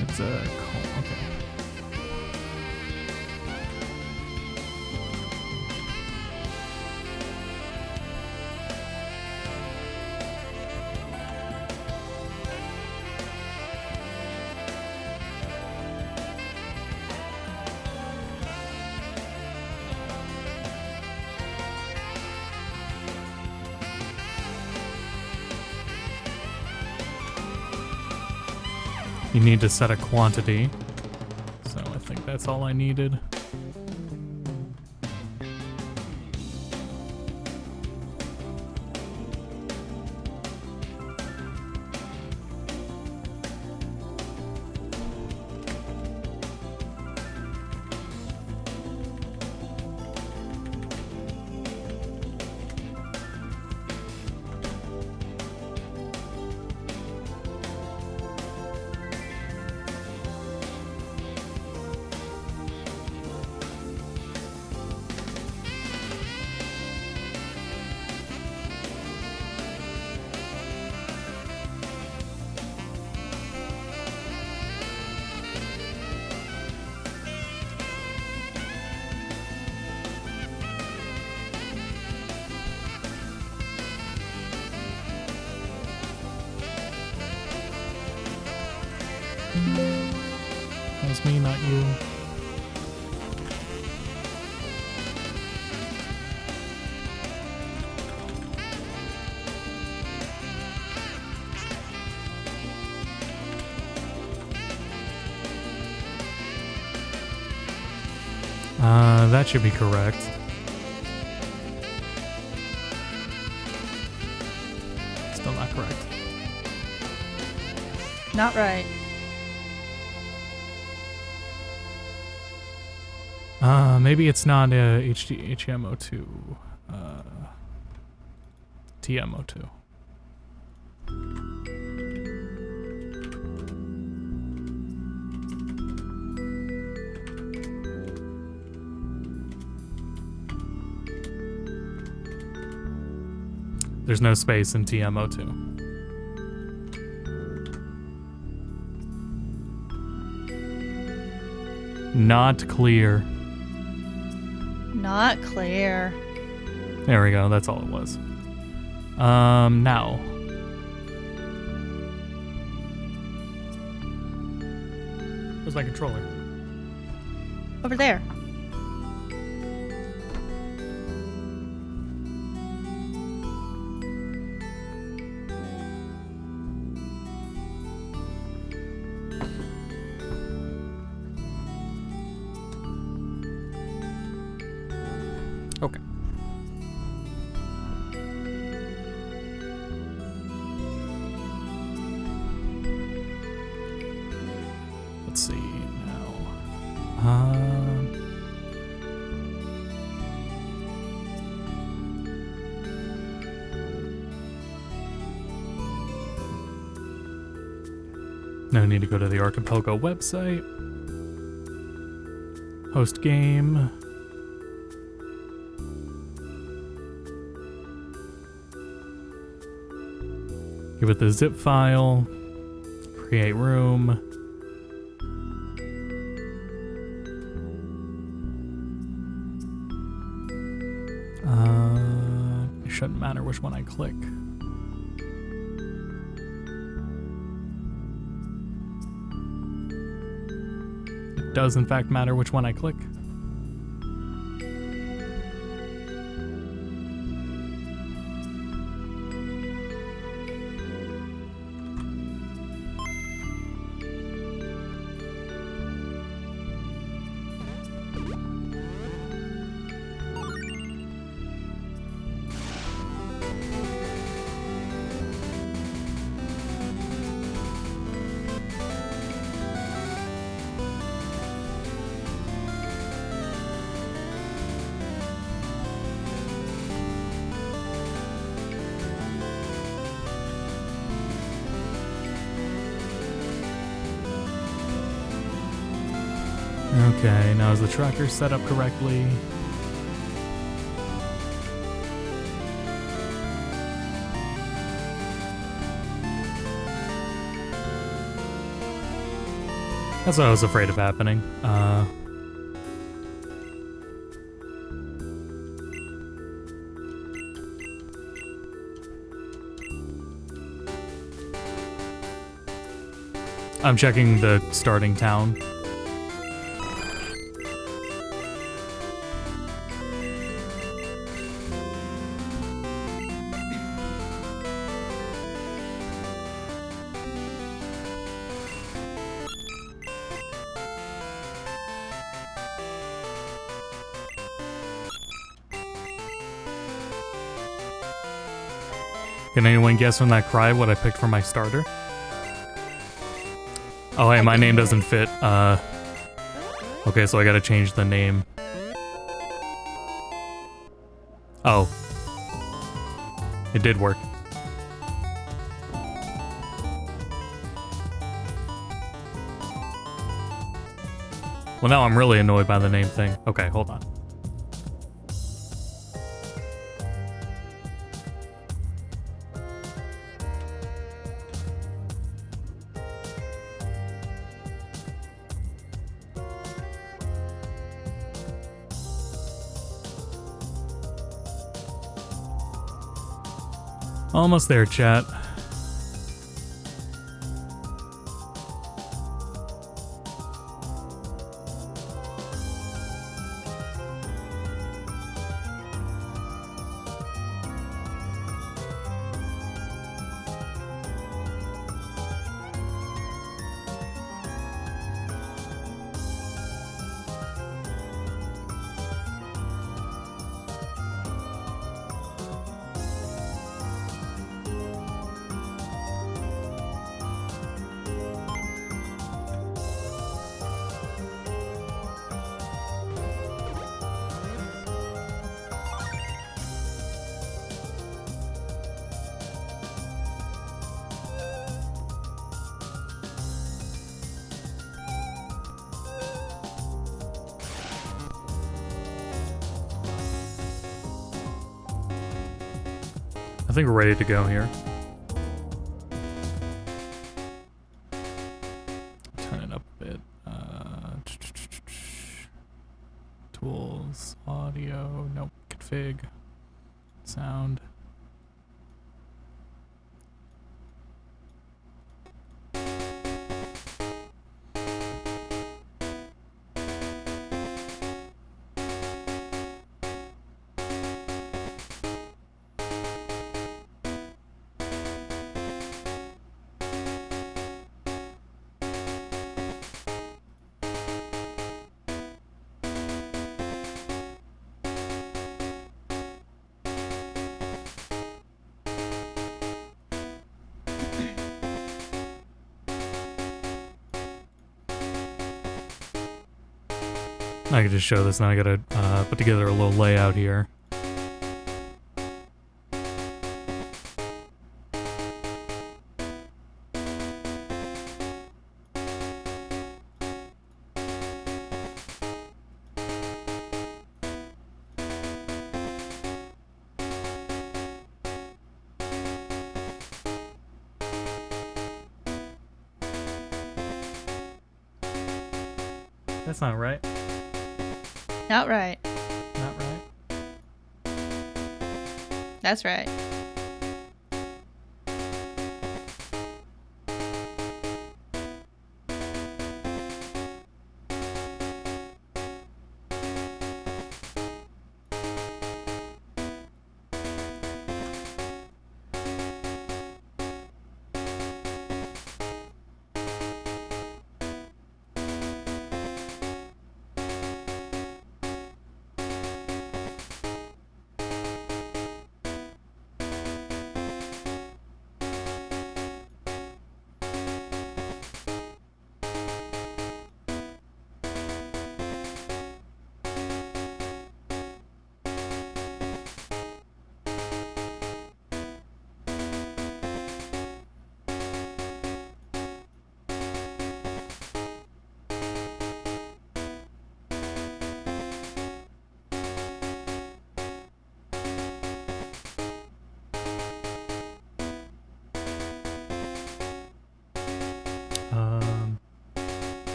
It's a call, okay. You need to set a quantity, so I think that's all I needed. That was me, not you. That should be correct. Still not correct. Not right. Maybe it's not HMO2. TMO2. There's no space in TMO2. Not clear. Not clear. There we go, that's all it was. Now. Where's my controller? Over there. Okay. Let's see now. Now I need to go to the Archipelago website. Host game. Give it the zip file, create room. It shouldn't matter which one I click. It does in fact matter which one I click. Okay, now is the tracker set up correctly? That's what I was afraid of happening. I'm checking the starting town. Can anyone guess from that cry what I picked for my starter? Oh, hey, my name doesn't fit. Okay, so I gotta change the name. Oh. It did work. Well, now I'm really annoyed by the name thing. Okay, hold on. Almost there, chat. I think we're ready to go here. Turn it up a bit. Tools, audio, nope, config, sound. I could just show this, now I gotta put together a little layout here. That's not right. Not right. Not right. That's right.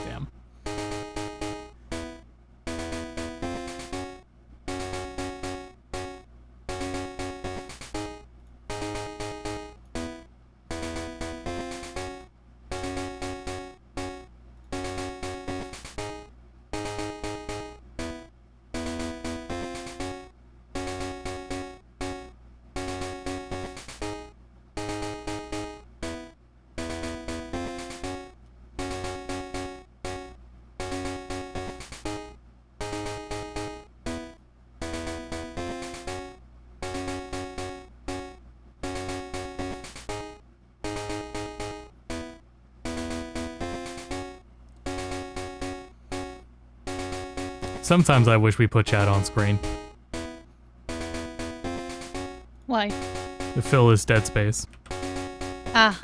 Damn. Sometimes I wish we put chat on screen Why? to fill this dead space. Ah.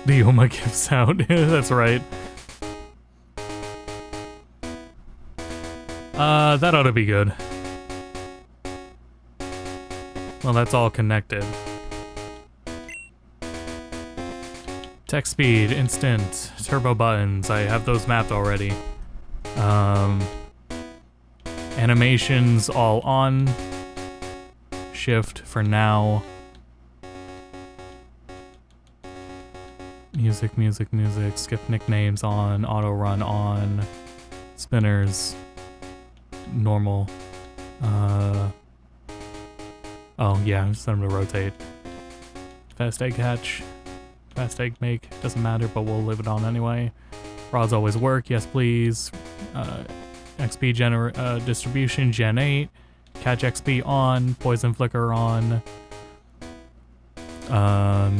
The Yoma gives out. That's right. That ought to be good. Well, that's all connected. Text speed, instant, turbo buttons. I have those mapped already. Animations all on. Shift for now. Music, music, music. Skip nicknames on. Auto run on. Spinners. Normal. Oh yeah, just set them to rotate. Fast egg hatch. Fast egg make. Doesn't matter, but we'll leave it on anyway. Rods always work. Yes, please. XP distribution. Gen 8. Catch XP on. Poison flicker on.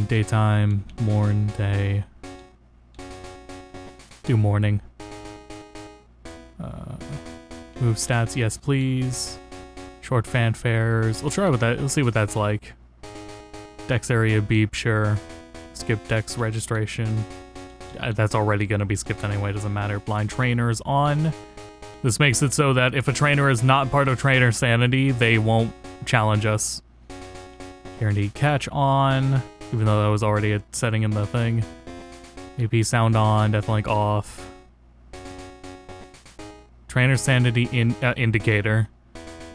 Daytime, morn, day. Do morning. Move stats, yes please. Short fanfares. We'll try with that. We'll see what that's like. Dex area beep, sure. Skip dex registration. That's already gonna be skipped anyway, doesn't matter. Blind trainers on. This makes it so that if a trainer is not part of trainer sanity, they won't challenge us. Guaranteed catch on, even though that was already a setting in the thing. AP sound on, death link off. Trainer sanity indicator.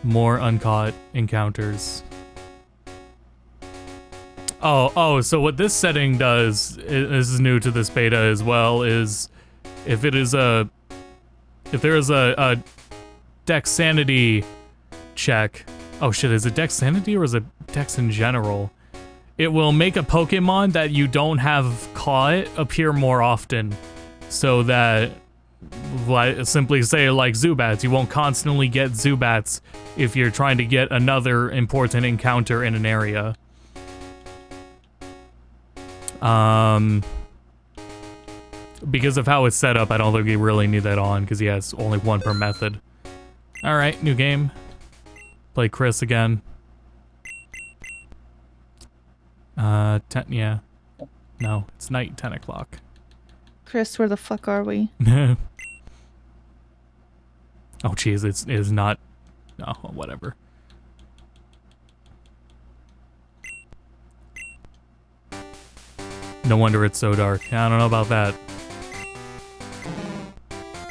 More uncaught encounters. Oh, so what this setting does, this is new to this beta as well, is if there is a dex sanity check. Oh shit, is it dex sanity or is it dex in general? It will make a Pokemon that you don't have caught appear more often. so that, simply say like Zubats, you won't constantly get Zubats if you're trying to get another important encounter in an area. Because of how it's set up, I don't think you really need that on, because he has only one per method. Alright, new game. Play Chris again. 10, yeah. No, it's night, 10 o'clock. Chris, where the fuck are we? Oh, jeez, it is not... Oh, whatever. No wonder it's so dark. I don't know about that.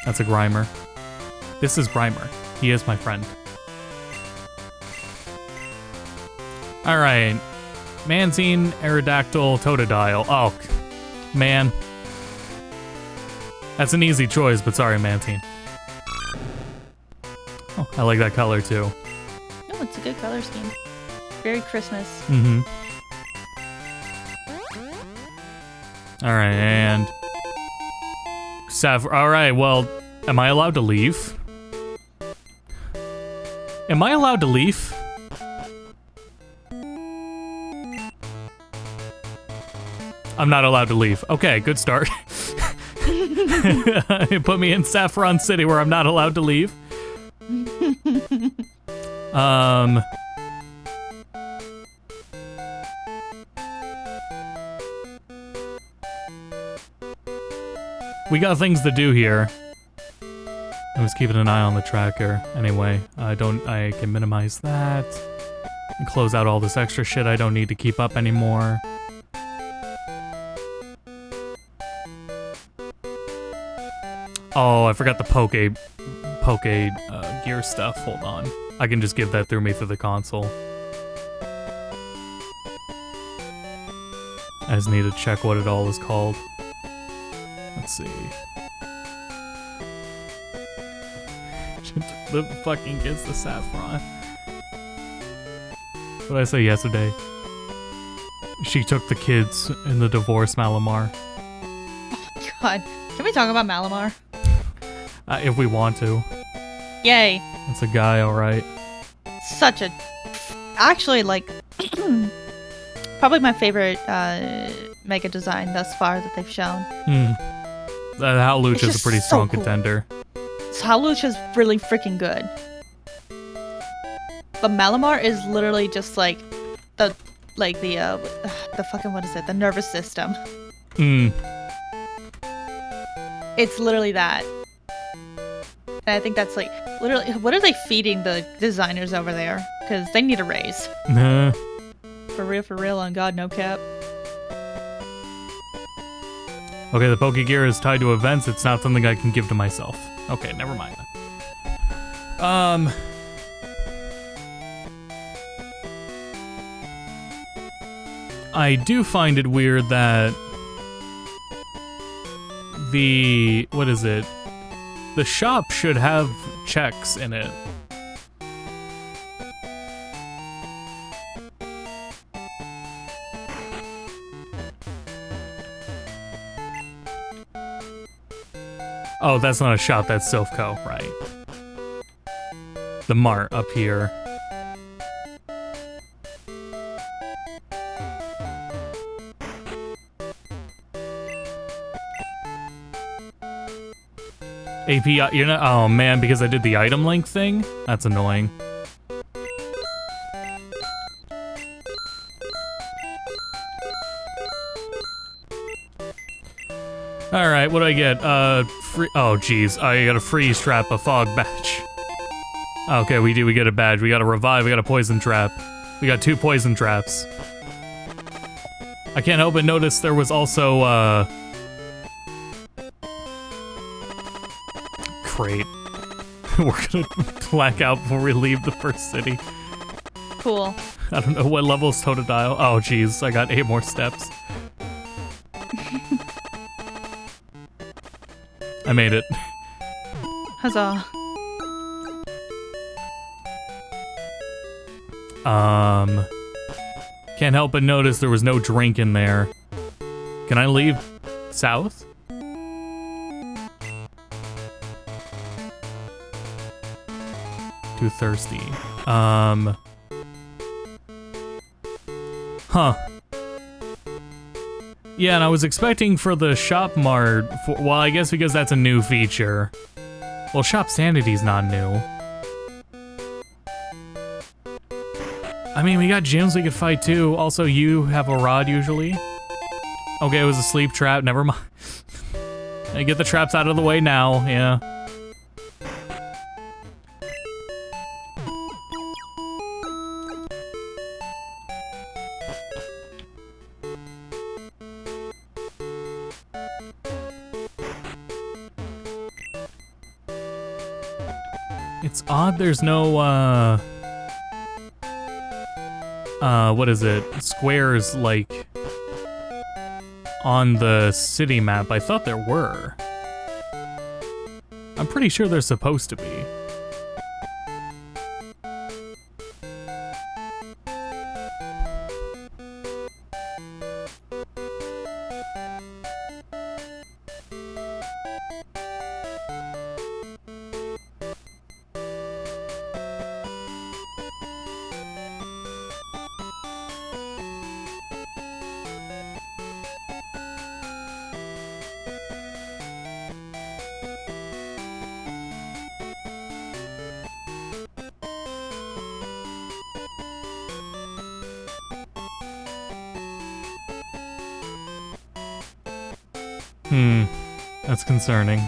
That's a Grimer. This is Grimer. He is my friend. Alright. Mantine, Aerodactyl, Totodile. Oh, man. That's an easy choice, but sorry, Mantine. Oh, I like that color, too. Oh, it's a good color scheme. Very Christmas. Mm-hmm. Alright, and... Alright, well, am I allowed to leave? Am I allowed to leave? I'm not allowed to leave. Okay, good start. Put me in Saffron City where I'm not allowed to leave. We got things to do here. I was keeping an eye on the tracker. Anyway, I can minimize that. And close out all this extra shit I don't need to keep up anymore. Oh, I forgot the Poke gear stuff. Hold on. I can just give that through the console. I just need to check what it all is called. Let's see. The fucking gets the Saffron. What did I say yesterday? She took the kids in the divorce, Malamar. Oh, God. Can we talk about Malamar? If we want to. Yay. It's a guy, alright. Such a... Actually, like... probably my favorite Mega design thus far that they've shown. Howlucha is a pretty so strong cool. contender. Howlucha is really freaking good. But Malamar is literally just like the fucking, what is it? The nervous system. It's literally that. And I think that's like, literally, what are they feeding the designers over there? Because they need a raise. For real, on God, no cap. Okay, the Pokegear is tied to events. It's not something I can give to myself. Okay, never mind then. I do find it weird that what is it? The shop should have checks in it. Oh, that's not a shop, that's Silphco, right. The mart up here. API, you're not, oh man, because I did the item link thing? That's annoying. Alright, what do I get? Free, oh geez, I got a freeze trap, a fog badge. Okay, we get a badge, we got a revive, we got a poison trap. We got 2 poison traps. I can't help but notice there was also, Great. We're gonna black out before we leave the first city. Cool. I don't know what level is Totodile. Oh geez, I got 8 more steps. I made it. Huzzah. Can't help but notice there was no drink in there. Can I leave south? too thirsty. Huh. Yeah, and I was expecting for the Shop Mart, well, I guess because that's a new feature. Well, Shop Sanity's not new. I mean, we got gyms we could fight too. Also, you have a rod usually. Okay, it was a sleep trap, never mind. I get the traps out of the way now, yeah. It's odd there's no, what is it? Squares, like, on the city map. I thought there were. I'm pretty sure there's supposed to be. That's concerning.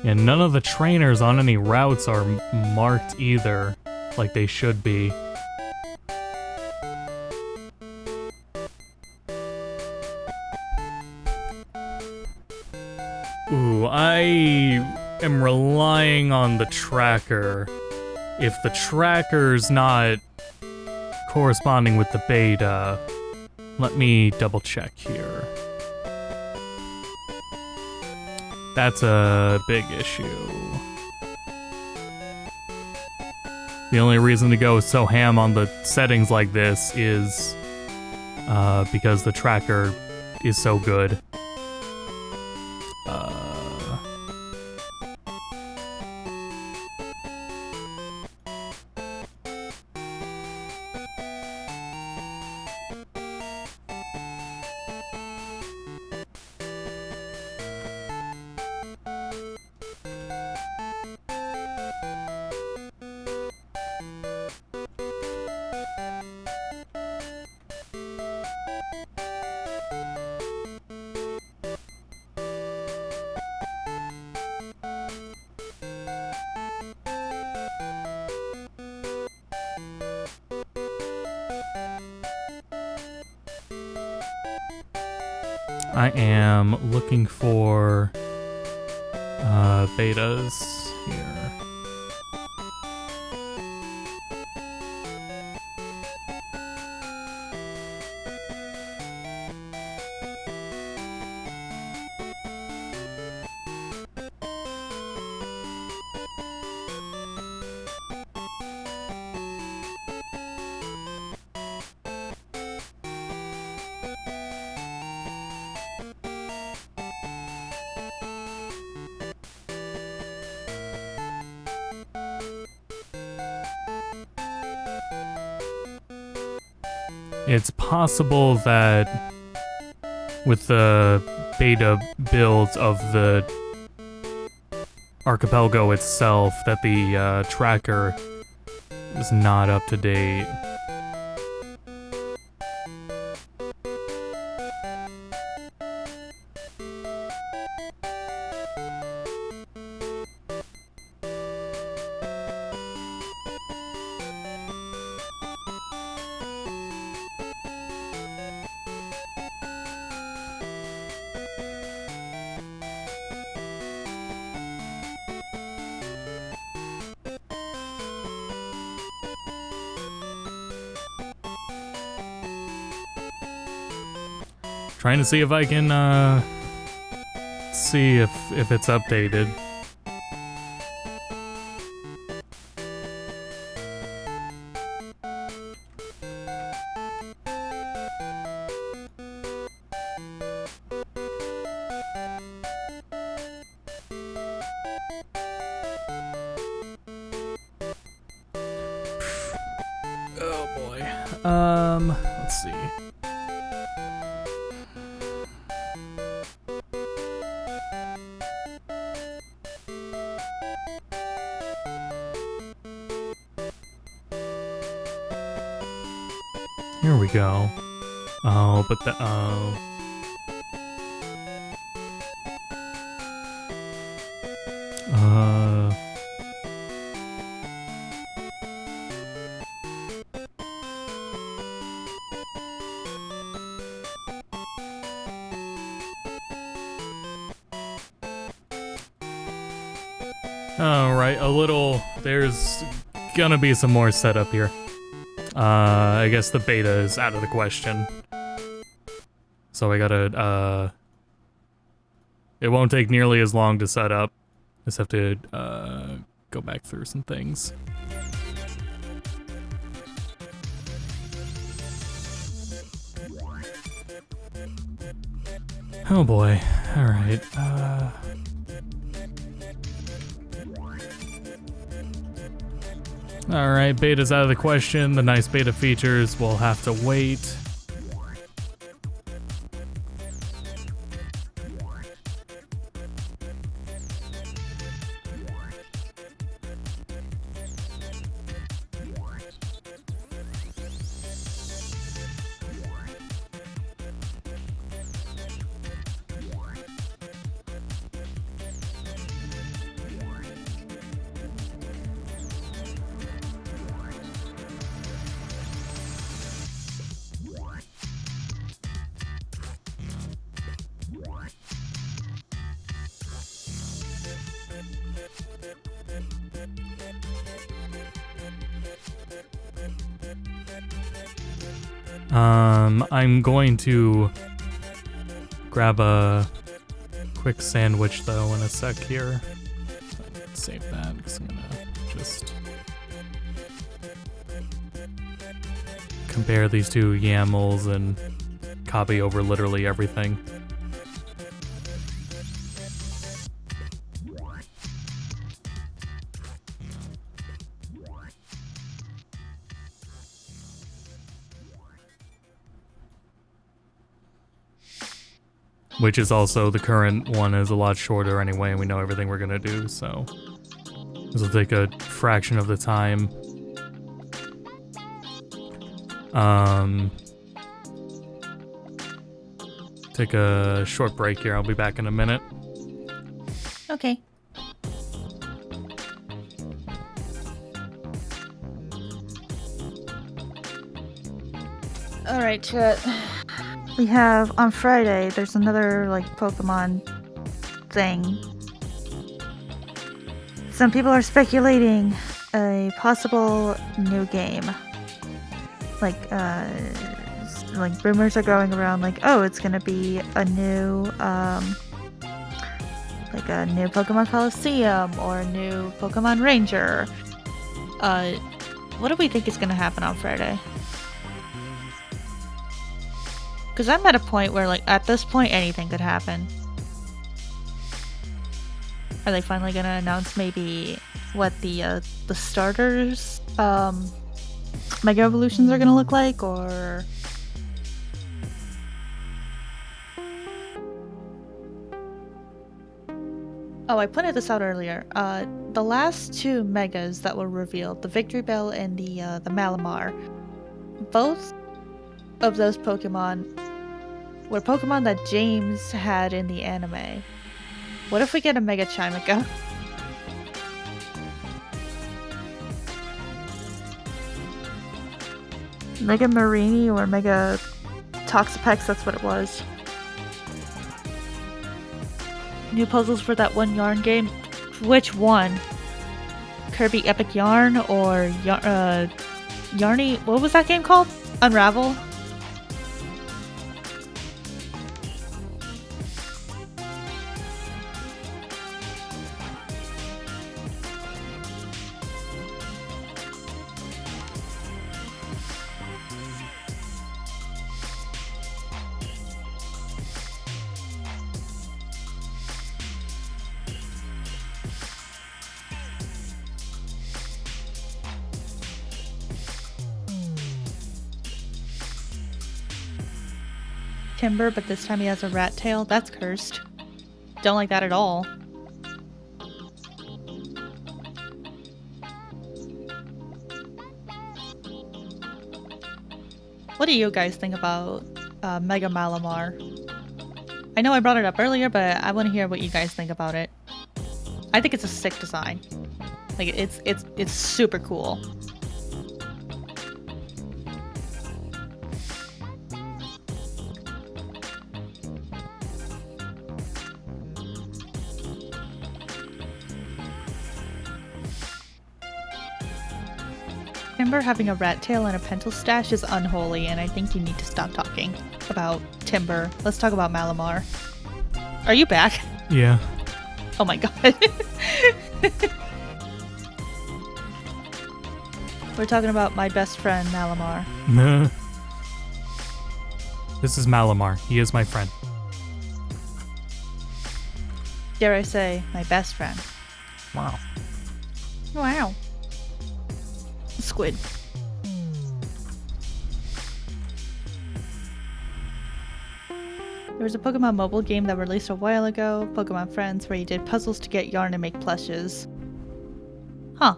And none of the trainers on any routes are marked either, like they should be. Ooh, I am relying on the tracker. If the tracker's not corresponding with the beta, let me double check here. That's a big issue. The only reason to go so ham on the settings like this is because the tracker is so good. I am looking for betas here. It's possible that with the beta builds of the archipelago itself, that the tracker is not up to date. Trying to see if I can, see if it's updated. Let's see. Here we go. Oh, but the Alright, there's gonna be some more setup here. I guess the beta is out of the question. So I gotta, it won't take nearly as long to set up. Just have to, go back through some things. Oh boy, alright, Alright, beta's out of the question. The nice beta features will have to wait. I'm going to grab a quick sandwich though in a sec here. Save that because I'm gonna just compare these two YAMLs and copy over literally everything. Which is also, the current one is a lot shorter anyway, and we know everything we're gonna do, so this will take a fraction of the time. Take a short break here, I'll be back in a minute. Okay. Alright, chat. We have, on Friday, there's another, like, Pokemon thing. Some people are speculating a possible new game. Like rumors are going around, like, oh, it's gonna be a new, like a new Pokemon Coliseum, or a new Pokemon Ranger. What do we think is gonna happen on Friday? Because I'm at a point where, like, at this point, anything could happen. Are they finally gonna announce maybe what the starters, Mega Evolutions are gonna look like, or... Oh, I pointed this out earlier. The last two Megas that were revealed, the Victory Bell and the Malamar, both of those Pokemon were Pokemon that James had in the anime. What if we get a Mega Chimica? Mega Marini or Mega Toxapex, that's what it was. New puzzles for that one Yarn game. Which one? Kirby Epic Yarn or Yarny? What was that game called? Unravel? Timber, but this time he has a rat tail. That's cursed. Don't like that at all. What do you guys think about Mega Malamar? I know I brought it up earlier, but I want to hear what you guys think about it. I think it's a sick design. Like it's super cool. Timber having a rat tail and a pencil stash is unholy, and I think you need to stop talking about Timber. Let's talk about Malamar. Are you back? Yeah. Oh my god. We're talking about my best friend, Malamar. This is Malamar. He is my friend. Dare I say, my best friend. Wow. Wow. Squid. There was a Pokemon mobile game that released a while ago, Pokemon Friends, where you did puzzles to get yarn and make plushes. Huh.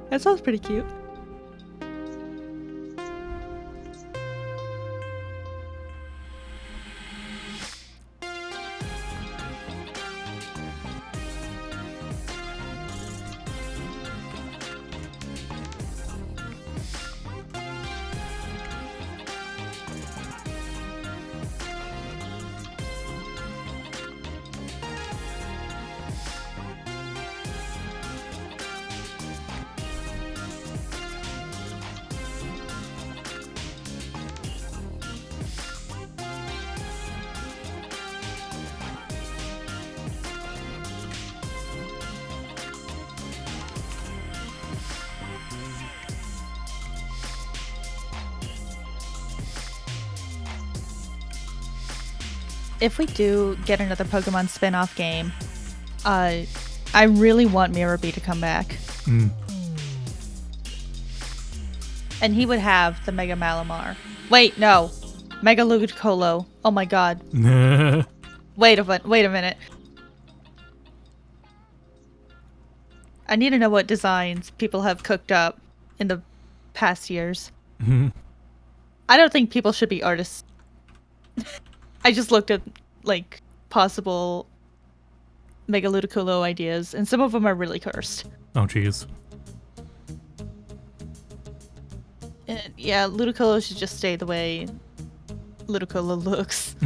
That sounds pretty cute. If we do get another Pokemon spin-off game, I really want Mirabee to come back. And he would have the Mega Malamar. Wait, no. Mega Ludicolo. Oh my god. Wait a minute. I need to know what designs people have cooked up in the past years. I don't think people should be artists. I just looked at, like, possible Mega Ludicolo ideas, and some of them are really cursed. Oh, jeez. Yeah, Ludicolo should just stay the way Ludicolo looks.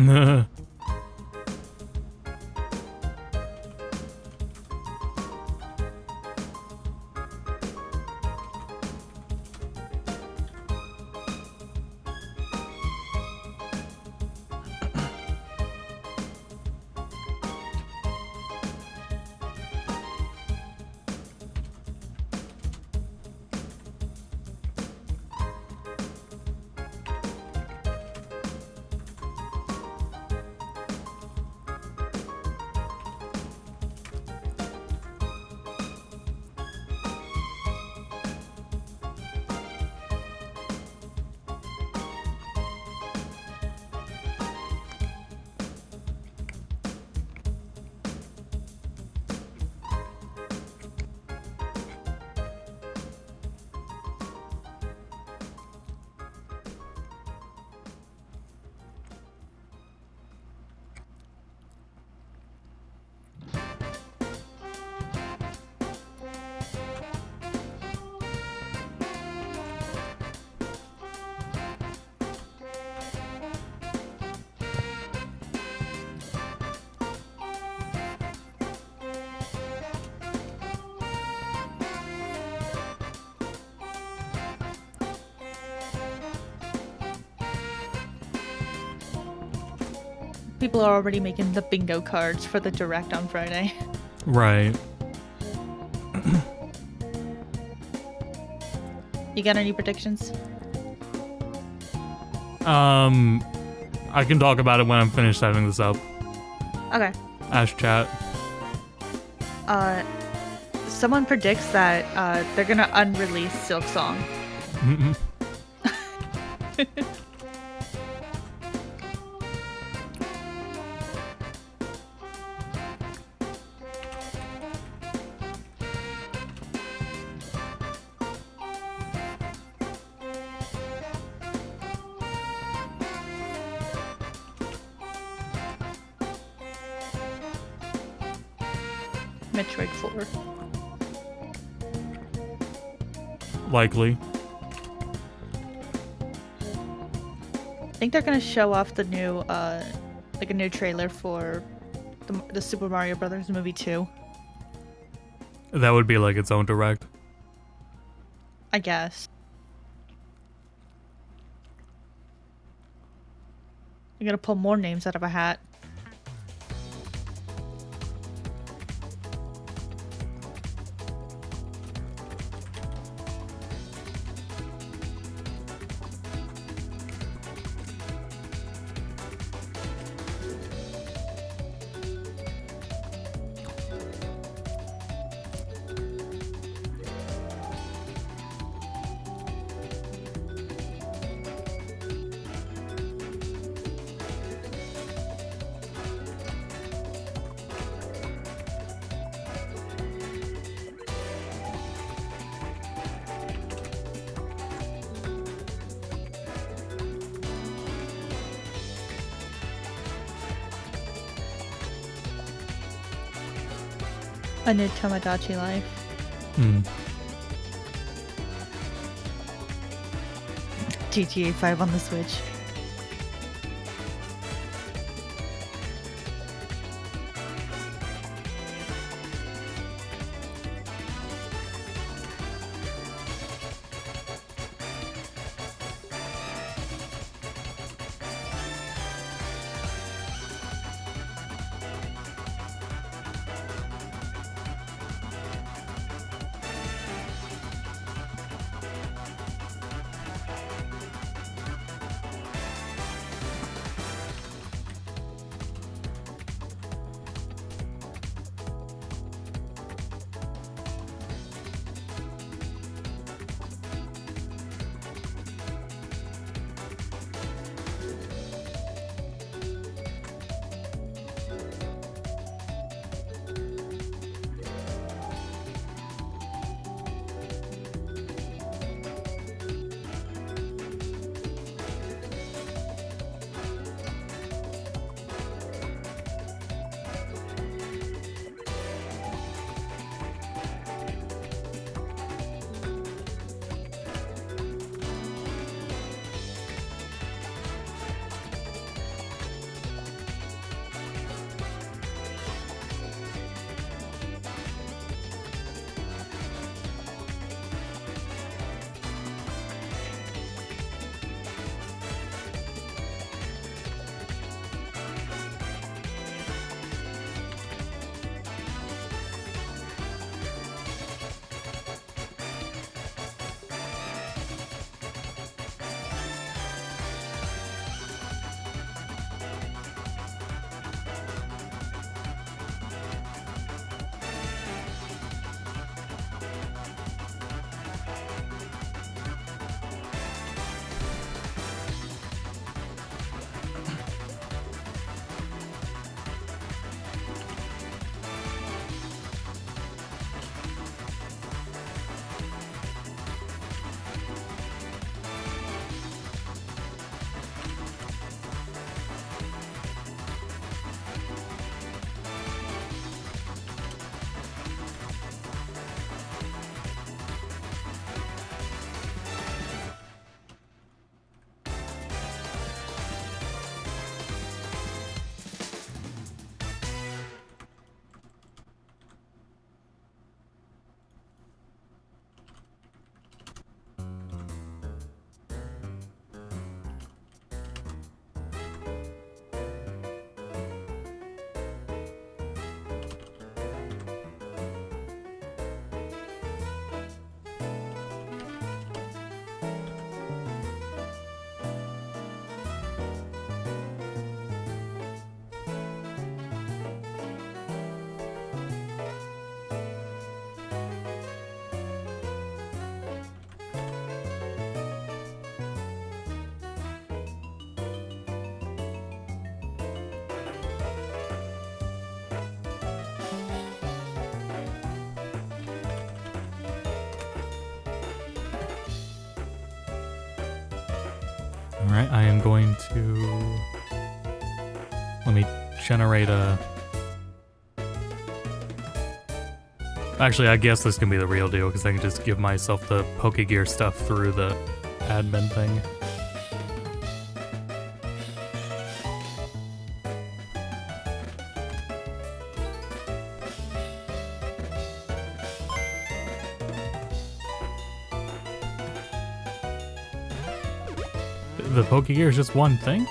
People are already making the bingo cards for the direct on Friday. Right. You got any predictions? I can talk about it when I'm finished setting this up. Okay. Ash chat. Someone predicts that they're gonna unrelease Silk Song. Metroid 4. Likely. I think they're gonna show off the new, like a new trailer for the Super Mario Brothers movie 2. That would be like its own direct. I guess. You gotta pull more names out of a hat. A new Tamagotchi life. GTA 5 on the Switch. Alright, I am going to... Let me generate a... Actually, I guess this can be the real deal because I can just give myself the Pokegear stuff through the admin thing. The Pokegear is just one thing?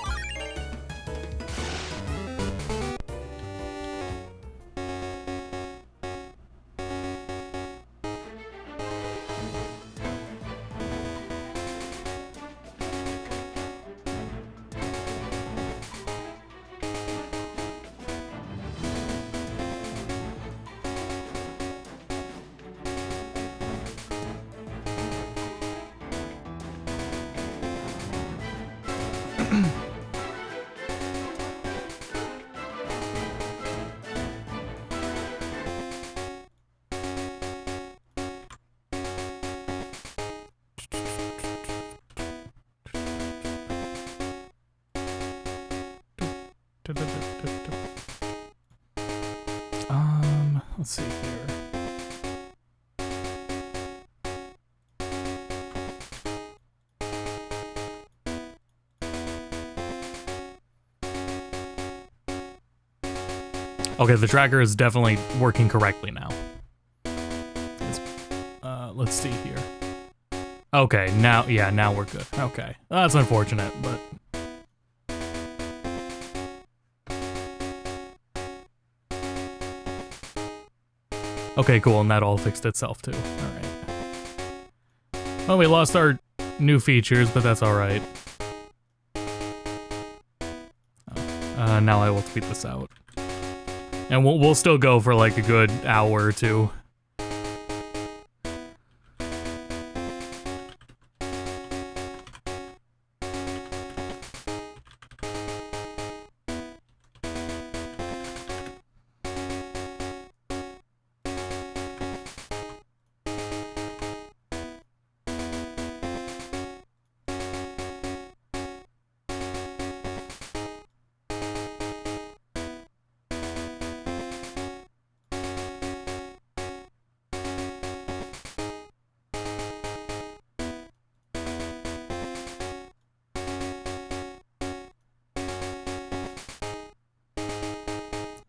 Let's see here. Okay, the tracker is definitely working correctly now. Let's see here. Okay, now we're good. Okay, that's unfortunate, but... Okay, cool, and that all fixed itself too. Alright. Well, we lost our new features, but that's alright. Now I will tweet this out. And we'll still go for like a good hour or two.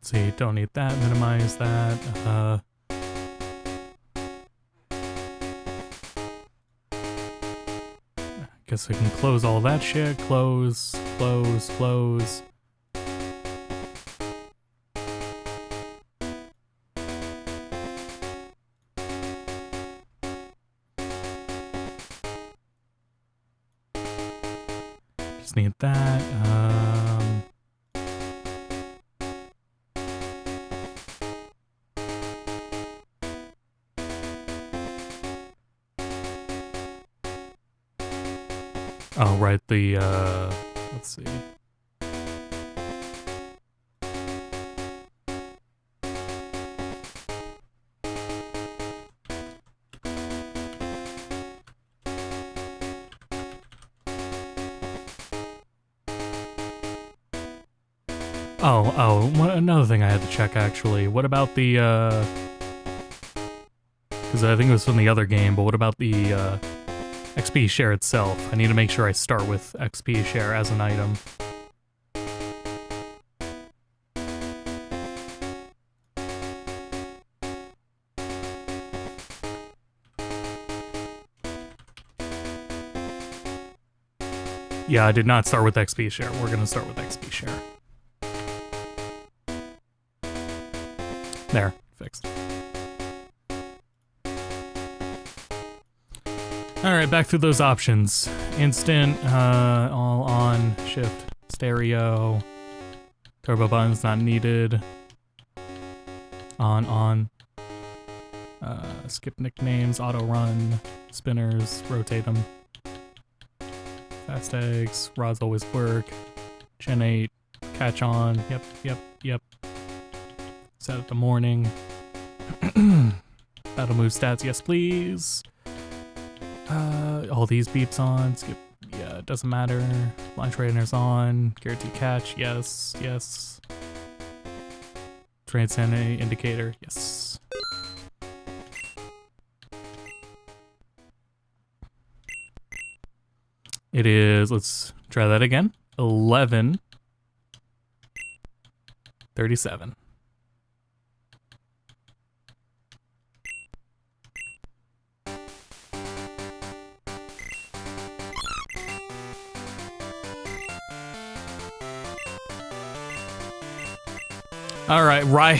See, don't need that, minimize that, guess I can close all that shit, close. Just need that, oh, right, the, let's see. Another thing I had to check, actually. What about the, because I think it was from the other game, but what about the, XP share itself? I need to make sure I start with XP share as an item. Yeah, I did not start with XP share. We're gonna start with XP share. There, fixed. Alright, back through those options. Instant, all on, shift, stereo, turbo buttons not needed, on, skip nicknames, auto run, spinners, rotate them, fast eggs, rods always work, Gen 8, catch on, yep, set it to morning, battle move stats, yes please. All these beeps on, skip, yeah, it doesn't matter. Launch rainer's on, guaranteed catch, yes. Transcend indicator, yes. It is, let's try that again. 11:37. All right, right.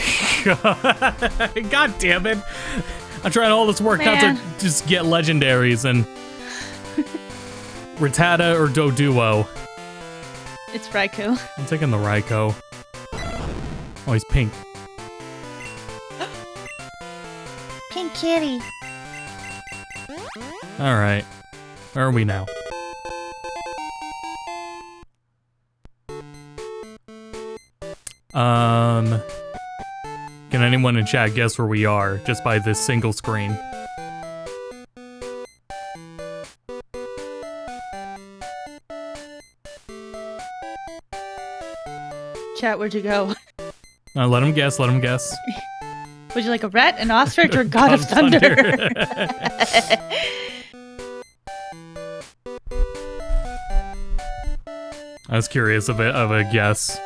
God damn it. I'm trying all this work out to just get legendaries and Rattata or Doduo. It's Raikou. I'm taking the Raikou. Oh, he's pink. Pink kitty. All right. Where are we now? Can anyone in chat guess where we are just by this single screen? Chat, where'd you go? Let him guess, let him guess. Would you like a rat, an ostrich, or God of Thunder? I was curious of a guess.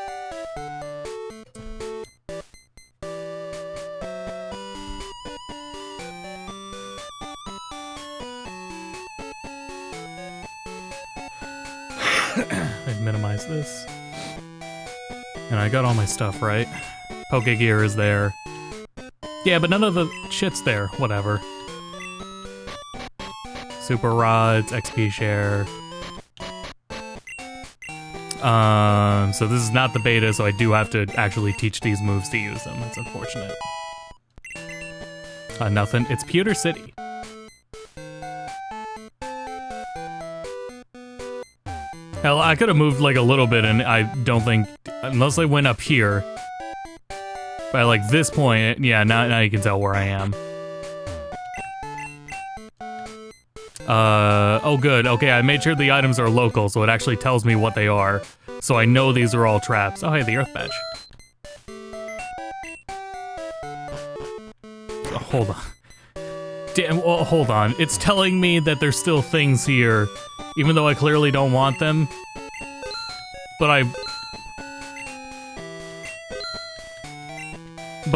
I'd minimize this. And I got all my stuff, right? Pokegear is there. Yeah, but none of the shit's there. Whatever. Super Rods, XP Share. So this is not the beta, so I do have to actually teach these moves to use them. That's unfortunate. Nothing. It's Pewter City. Hell, I could have moved like a little bit, and I don't think, unless I went up here. By like this point, yeah, now you can tell where I am. Oh good, okay, I made sure the items are local, so it actually tells me what they are. So I know these are all traps. Oh hey, the Earth Badge. Oh, hold on. Damn, well, hold on. It's telling me that there's still things here, even though I clearly don't want them. But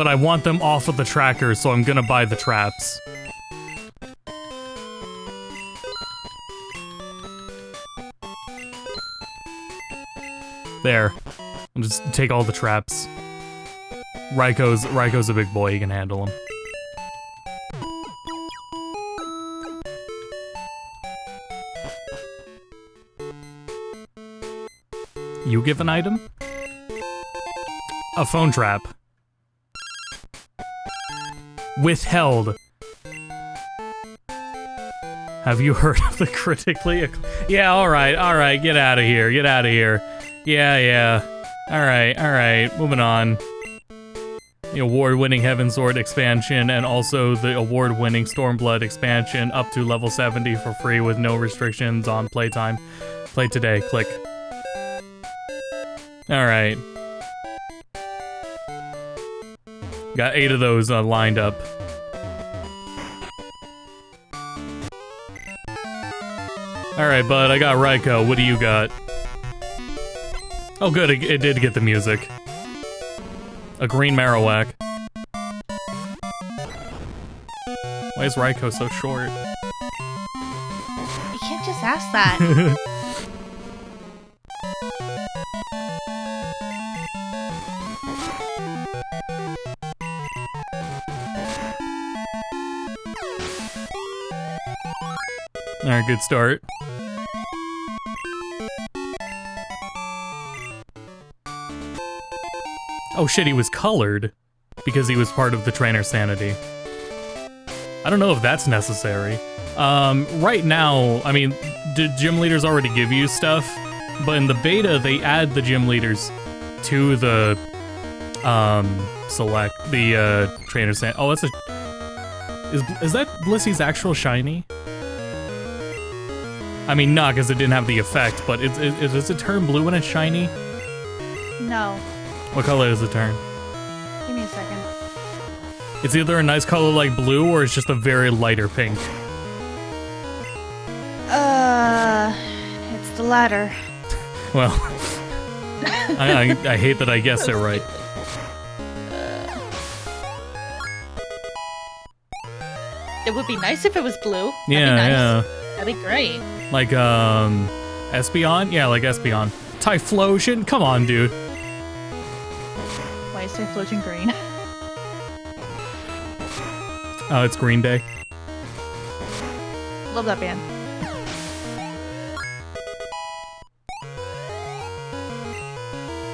I want them off of the tracker, so I'm gonna buy the traps. There. I'll just take all the traps. Raikou's a big boy, he can handle them. You give an item? A phone trap. Withheld. Have you heard of the critically Yeah, alright, get out of here, get out of here. Yeah. Alright, moving on. The award-winning Heaven Sword expansion and also the award-winning Stormblood expansion up to level 70 for free with no restrictions on playtime. Play today, click. Alright. Got 8 of those lined up. Alright, bud, I got Raikou. What do you got? Oh good, it did get the music. A green Marowak. Why is Raikou so short? You can't just ask that. Alright, good start. Oh shit, he was colored because he was part of the trainer sanity. I don't know if that's necessary. Right now, I mean, gym leaders already give you stuff, but in the beta, they add the gym leaders to the, trainer sanity. Oh, that's a... Is that Blissey's actual shiny? I mean, not because it didn't have the effect, but does it turn blue when it's shiny? No. What color does it turn? Give me a second. It's either a nice color like blue or it's just a very lighter pink. It's ladder. Well, I hate that I guessed it right. It would be nice if it was blue. Yeah, yeah. That'd be great. Like, Espeon? Yeah, like Espeon. Typhlosion? Come on, dude. Why is Typhlosion green? Oh, it's Green Day. Love that band.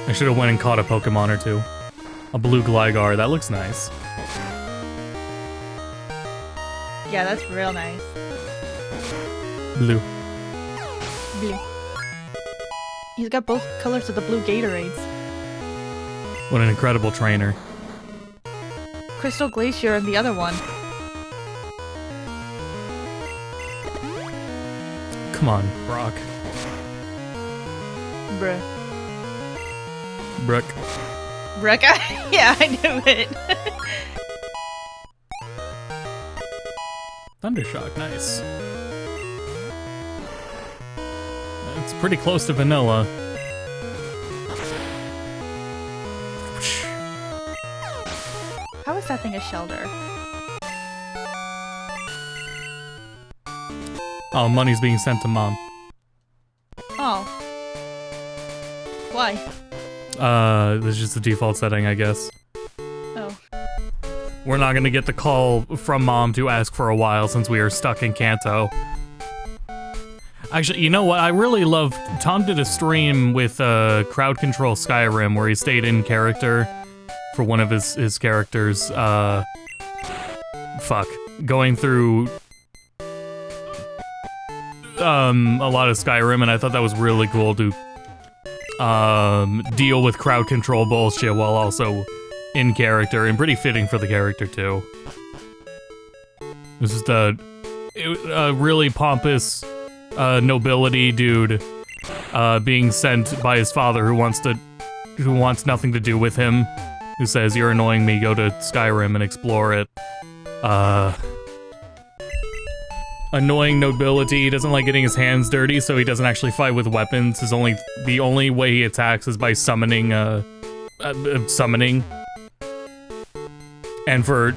I should have went and caught a Pokemon or two. A blue Gligar, that looks nice. Yeah, that's real nice. Blue. Blue. He's got both colors of the blue Gatorades. What an incredible trainer. Crystal Glacier and the other one. Come on, Brock. Bruh. Brook. Brook? Yeah, I knew it. Thundershock, nice. It's pretty close to vanilla. How is that thing a shelter? Oh, money's being sent to Mom. Oh. Why? This is just the default setting, I guess. Oh. We're not gonna get the call from Mom to ask for a while since we are stuck in Kanto. Actually, you know what? I really love... Tom did a stream with Crowd Control Skyrim where he stayed in character for one of his characters. Fuck. Going through... a lot of Skyrim, and I thought that was really cool to deal with crowd control bullshit while also in character, and pretty fitting for the character too. This is a really pompous nobility dude being sent by his father who wants nothing to do with him, who says, "You're annoying me, go to Skyrim and explore it." Annoying nobility, doesn't like getting his hands dirty, so he doesn't actually fight with weapons. The only way he attacks is by summoning, And for,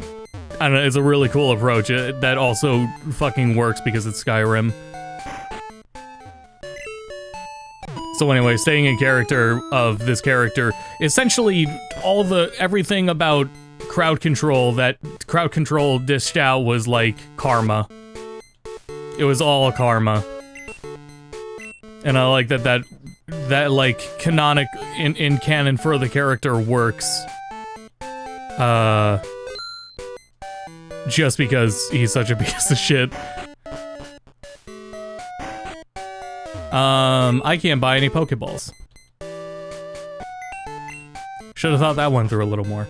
I don't know, it's a really cool approach. That also fucking works because it's Skyrim. So anyway, staying in character of this character, essentially everything about crowd control that crowd control dished out was like karma. It was all karma. And I like that like canonic in canon for the character works. Just because he's such a piece of shit. I can't buy any Pokeballs. Should have thought that one through a little more.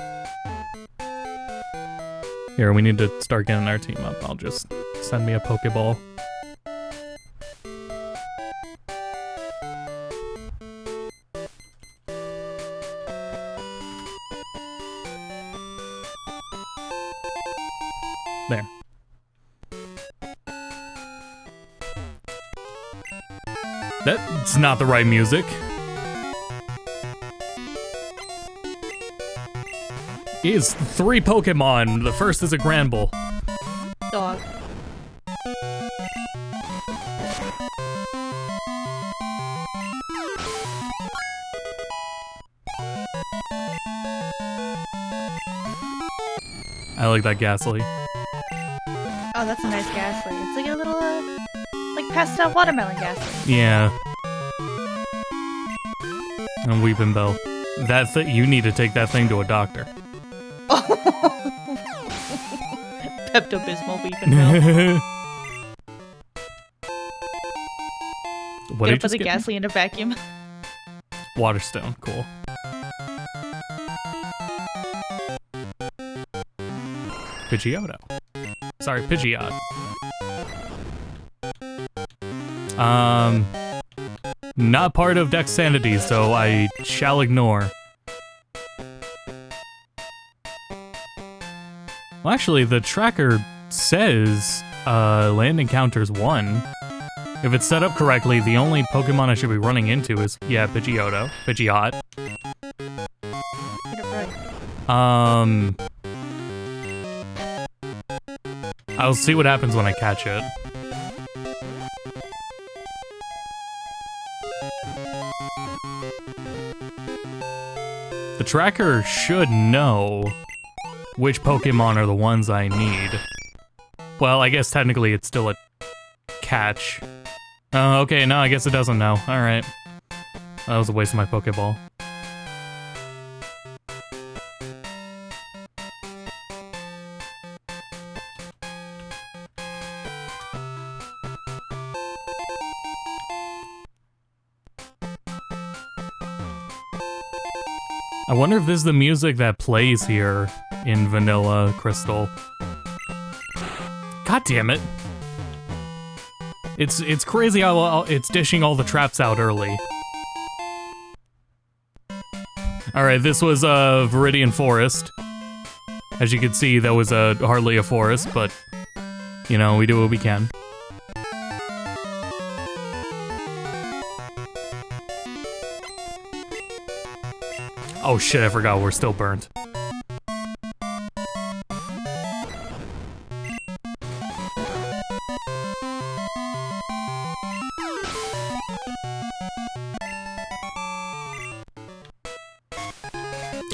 Here, we need to start getting our team up. I'll just send me a Pokeball. There. That's not the right music. He has 3 Pokemon. The first is a Granbull. Dog. I like that Ghastly. Oh, that's a nice Ghastly. It's like a little, like pastel watermelon Ghastly. Yeah. And Weeping Bell. That thing, you need to take that thing to a doctor. Pepto-Bismol Weeping Bell. What Gonna put the Ghastly in a vacuum. Waterstone, cool. Pidgeotto. Sorry, Pidgeot. Not part of Dex Sanity, so I shall ignore. Well, actually, the tracker says, land encounters 1. If it's set up correctly, the only Pokemon I should be running into is, yeah, Pidgeotto. Pidgeot. Get it right. I'll see what happens when I catch it. The tracker should know which Pokemon are the ones I need. Well, I guess technically it's still a catch. Oh, okay, no, I guess it doesn't know. Alright. That was a waste of my Pokeball. I wonder if this is the music that plays here in Vanilla Crystal. God damn it. It's crazy how it's dishing all the traps out early. Alright, this was Viridian Forest. As you can see, that was hardly a forest, but, you know, we do what we can. Oh shit, I forgot we're still burnt.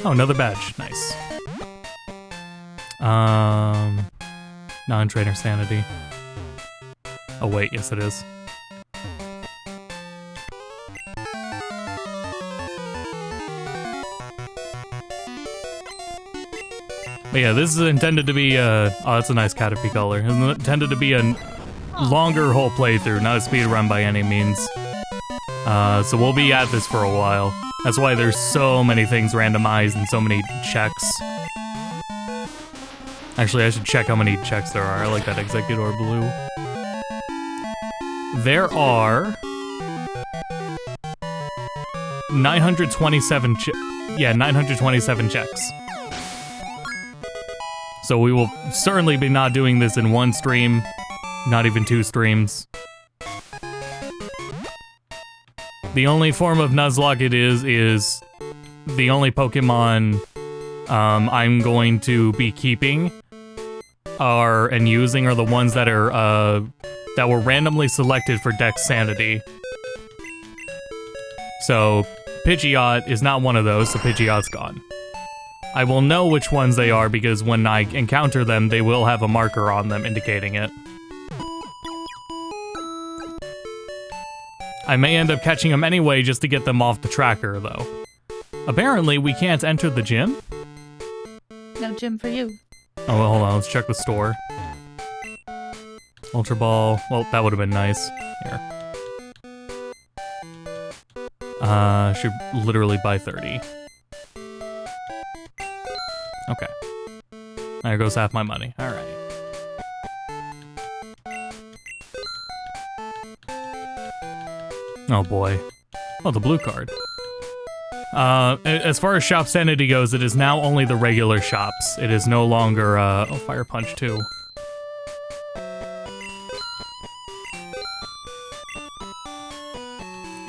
Oh, another badge. Nice. Non-trainer sanity. Oh wait, yes it is. But yeah, this is intended to be oh, that's a nice Caterpie color. It's intended to be a longer whole playthrough, not a speed run by any means. So we'll be at this for a while. That's why there's so many things randomized and so many checks. Actually, I should check how many checks there are. I like that Executor Blue. There are 927 927 checks. So we will certainly be not doing this in one stream, not even 2 streams. The only form of Nuzlocke it is the only Pokemon I'm going to be keeping and using are the ones that are that were randomly selected for Dex Sanity. So Pidgeot is not one of those, so Pidgeot's gone. I will know which ones they are because when I encounter them, they will have a marker on them indicating it. I may end up catching them anyway just to get them off the tracker, though. Apparently, we can't enter the gym? No gym for you. Oh, well, hold on, let's check the store. Ultra Ball, well, that would have been nice. Here. Should literally buy 30. Okay. There goes half my money, alright. Oh boy. Oh, the blue card. As far as shop sanity goes, it is now only the regular shops. It is no longer, oh, Fire Punch too.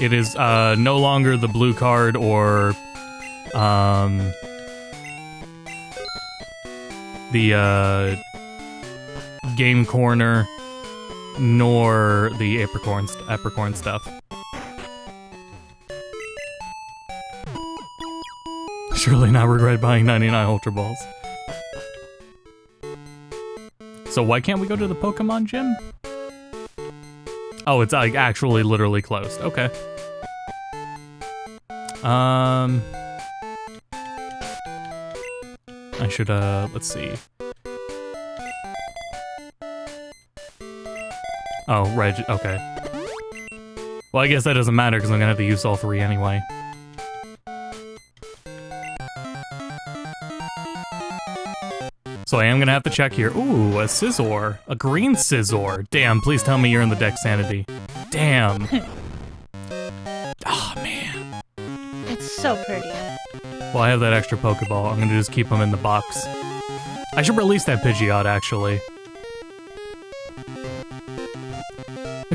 It is, no longer the blue card or, the, Game Corner, nor the Apricorn stuff. Surely not regret buying 99 Ultra Balls. So why can't we go to the Pokemon gym? Oh, it's like actually literally closed. Okay. I should, let's see. Oh, right, okay. Well, I guess that doesn't matter because I'm gonna have to use all 3 anyway. So I am gonna have to check here. Ooh, a Scizor. A green Scizor. Damn, please tell me you're in the Dex Sanity. Damn. Oh, man. It's so pretty. Well, I have that extra Pokeball. I'm gonna just keep them in the box. I should release that Pidgeot, actually.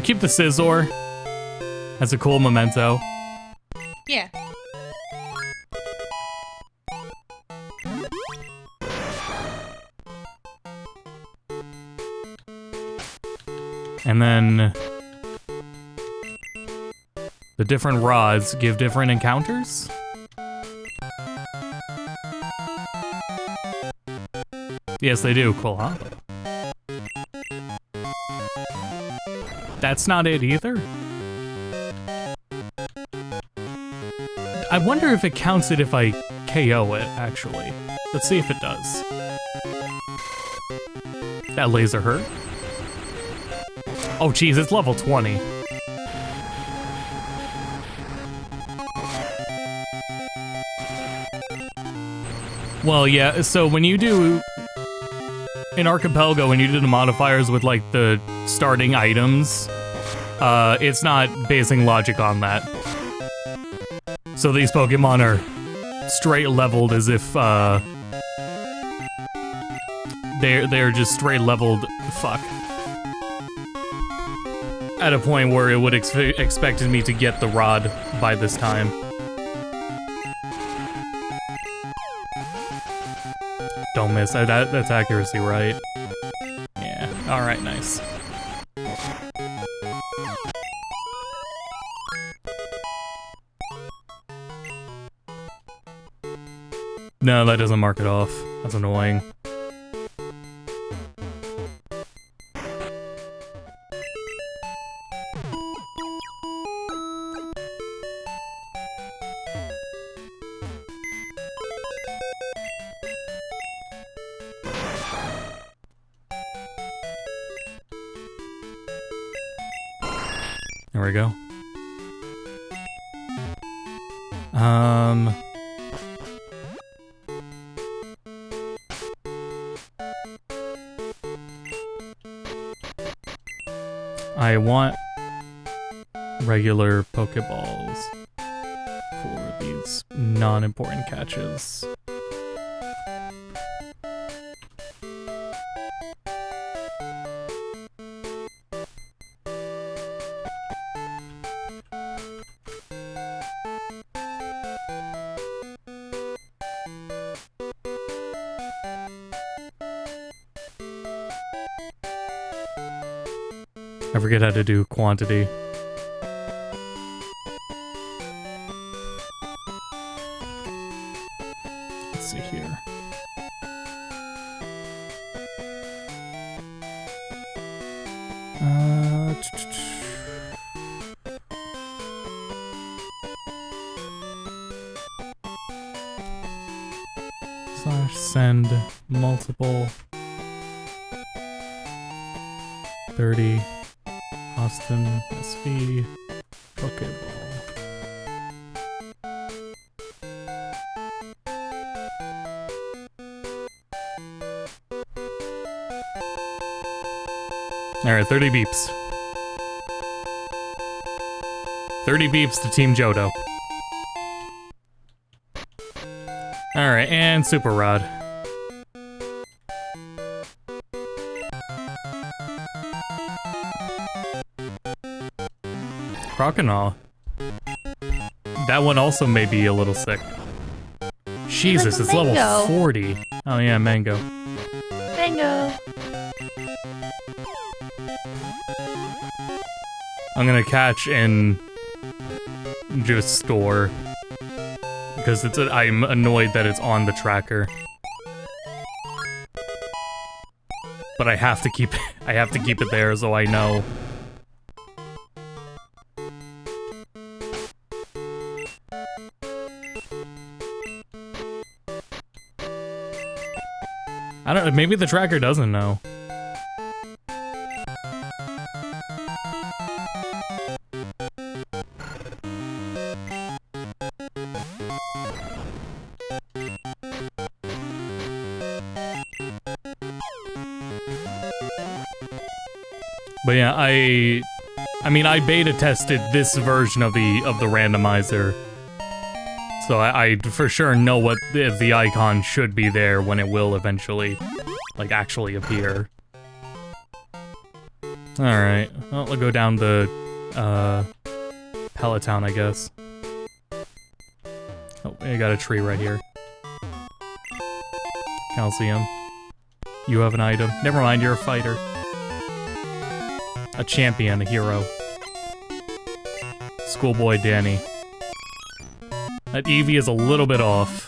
keep the Scizor as a cool memento. Yeah. And then the different rods give different encounters? Yes, they do. Cool, huh? That's not it either? I wonder if it counts it if I KO it, actually. Let's see if it does. That laser hurt. Oh, geez, it's level 20. Well, yeah, so when you do... In Archipelago, when you do the modifiers with, like, the starting items, it's not basing logic on that. So these Pokemon are straight leveled as if, they're just straight leveled... Fuck. At a point where it would expected me to get the rod by this time. Don't miss. That's accuracy, right? Yeah. Alright, nice. No, that doesn't mark it off. That's annoying. There we go. I want regular Pokeballs for these non-important catches. I forget how to do quantity. Let's see here. Slash send multiple 30 Austin SV Pokeball. Alright, 30 beeps. 30 beeps to Team Johto. Alright, and Super Rod. Croconaw. That one also may be a little sick. Jesus, it's level 40. Oh yeah, Mango. Mango. I'm gonna catch and just store. Because I'm annoyed that it's on the tracker. But I have to keep it there so I know. I don't know, maybe the tracker doesn't know. But yeah, I mean, I beta tested this version of the randomizer. So I for sure know what the icon should be there when it will eventually, like, actually appear. Alright, well, we'll go down to, Peloton, I guess. Oh, I got a tree right here. Calcium. You have an item. Never mind, you're a fighter. A champion, a hero. Schoolboy Danny. That Eevee is a little bit off.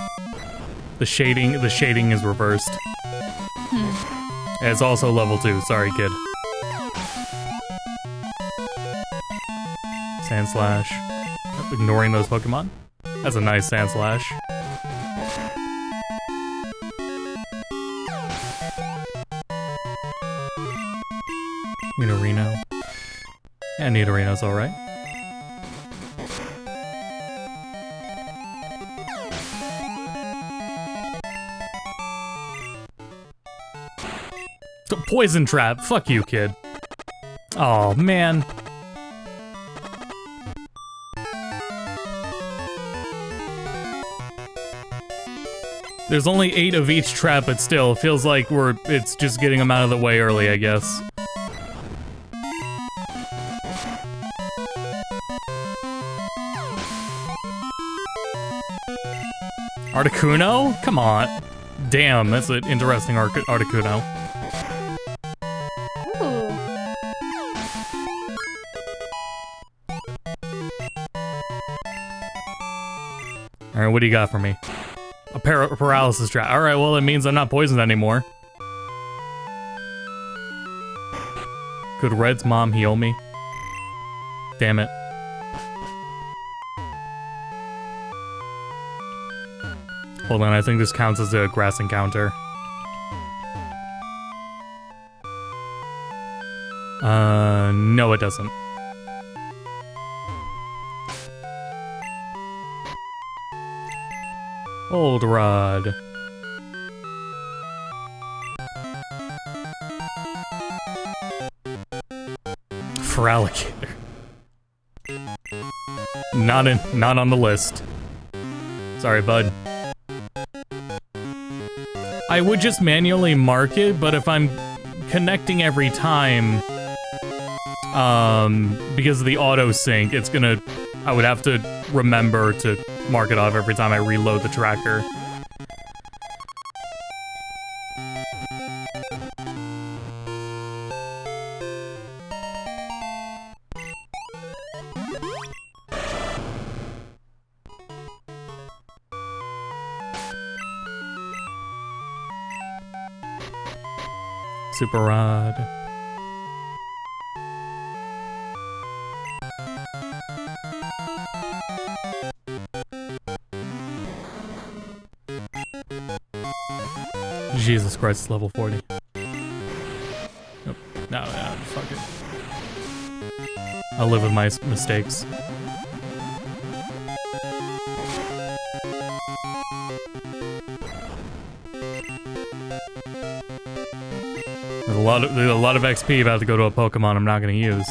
The shading is reversed. And it's also level 2, sorry kid. Sand Slash. Ignoring those Pokemon. That's a nice Sand Slash. Nidorino. Yeah, Nidorino's alright. Poison Trap. Fuck you, kid. Oh man. There's only 8 of each trap, but still, it feels like it's just getting them out of the way early, I guess. Articuno? Come on. Damn, that's an interesting Articuno. Alright, what do you got for me? A paralysis trap. Alright, well, it means I'm not poisoned anymore. Could Red's mom heal me? Damn it. Hold on, I think this counts as a grass encounter. No it doesn't. Old Rod. For alligator. Not on the list. Sorry, bud. I would just manually mark it, but if I'm connecting every time, because of the auto sync, it's gonna, I would have to remember to mark it off every time I reload the tracker. Super Rod. Jesus Christ, it's level 40. Nope. No, fuck it. I'll live with my mistakes. There's a lot of XP about to go to a Pokemon I'm not gonna use.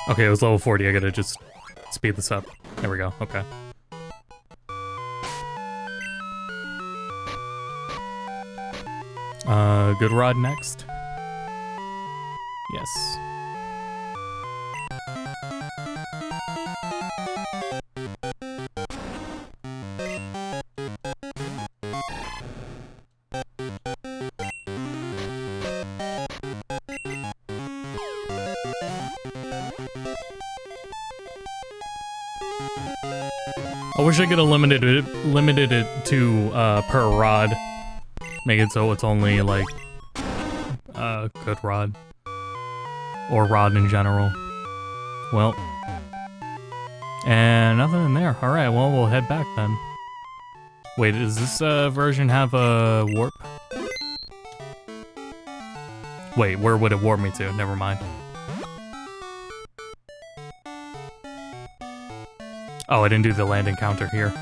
Okay, it was level 40, I gotta just speed this up. There we go, okay. Good Rod next. Yes. I wish I could have limited it to per rod. Make it so it's only like good rod. Or rod in general. Well. And nothing in there. Alright, well we'll head back then. Wait, does this version have a warp? Wait, where would it warp me to? Never mind. Oh, I didn't do the land encounter here.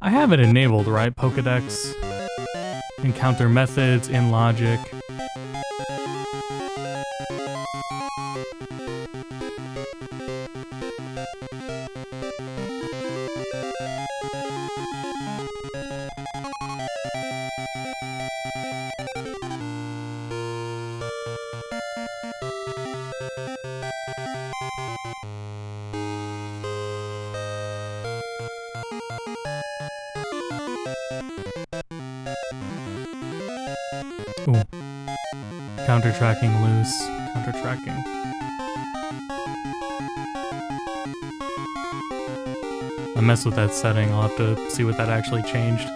I have it enabled, right? Pokedex. Encounter methods in logic. Ooh. Counter tracking loose. Counter tracking. I messed with that setting. I'll have to see what that actually changed.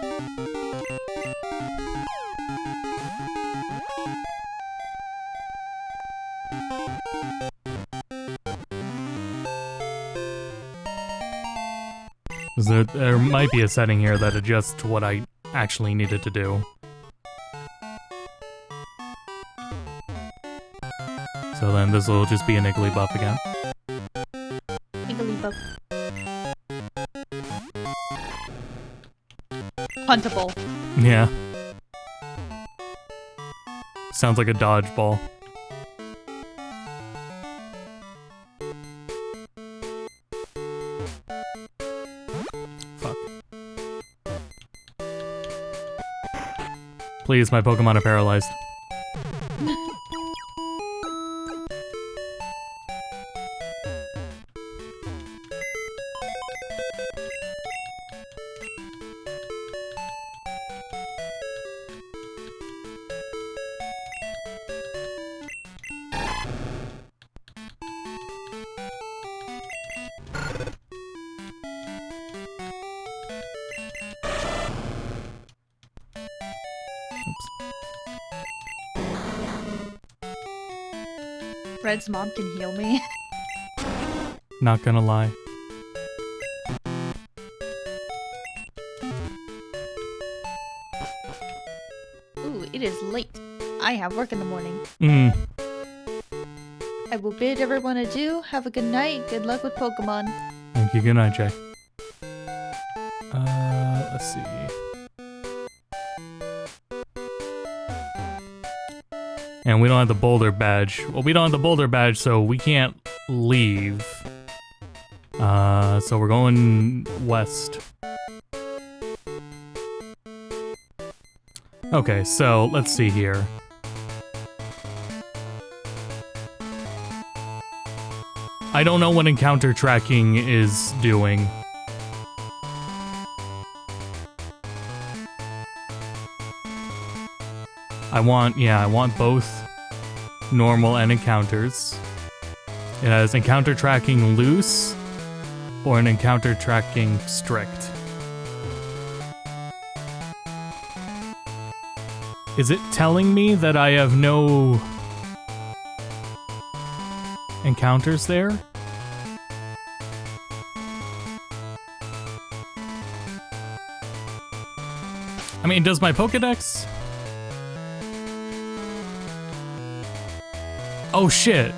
There might be a setting here that adjusts to what I actually needed to do. So then this will just be an Igglybuff again. Igglybuff. Huntable. Yeah. Sounds like a dodgeball. Fuck. Please, my Pokemon are paralyzed. Red's mom can heal me. Not gonna lie. Ooh, it is late. I have work in the morning. I will bid everyone adieu. Have a good night. Good luck with Pokemon. Thank you. Good night, Jay. Let's see. And we don't have the boulder badge. Well, we don't have the boulder badge, so we can't leave. So we're going west. Okay, so let's see here. I don't know what encounter tracking is doing. I want both normal and encounters. It has encounter tracking loose or an encounter tracking strict. Is it telling me that I have no encounters there? I mean, does my Pokédex? Oh shit.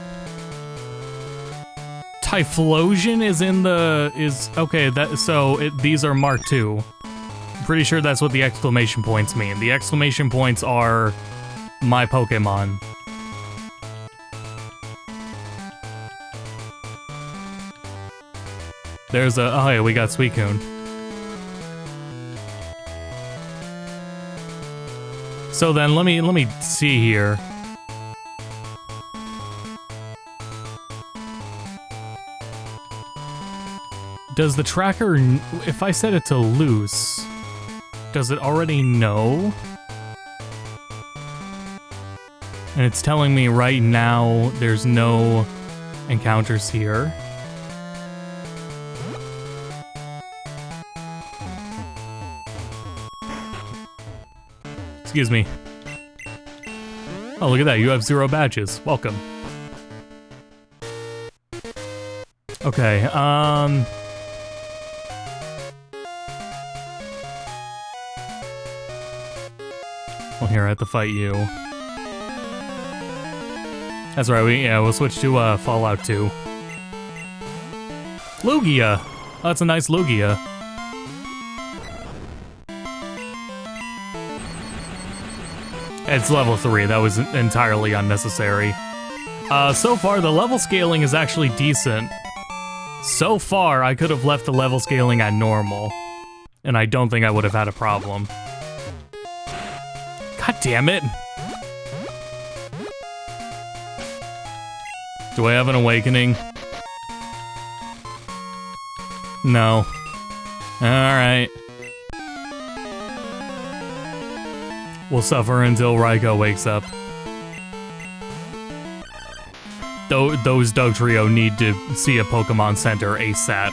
Typhlosion is in the okay, these are Mark II. I'm pretty sure that's what the exclamation points mean. The exclamation points are my Pokemon. There's a oh yeah, we got Suicune. So then let me see here. Does the tracker, if I set it to loose, does it already know? And it's telling me right now there's no encounters here. Excuse me. Oh, look at that. You have 0 badges. Welcome. Okay, well, here, I have to fight you. That's right, we'll switch to Fallout 2. Lugia! Oh, that's a nice Lugia. It's level 3. That was entirely unnecessary. So far, the level scaling is actually decent. So far, I could have left the level scaling at normal, and I don't think I would have had a problem. God damn it! Do I have an awakening? No. Alright. We'll suffer until Raikou wakes up. Those Dugtrio need to see a Pokemon Center ASAP.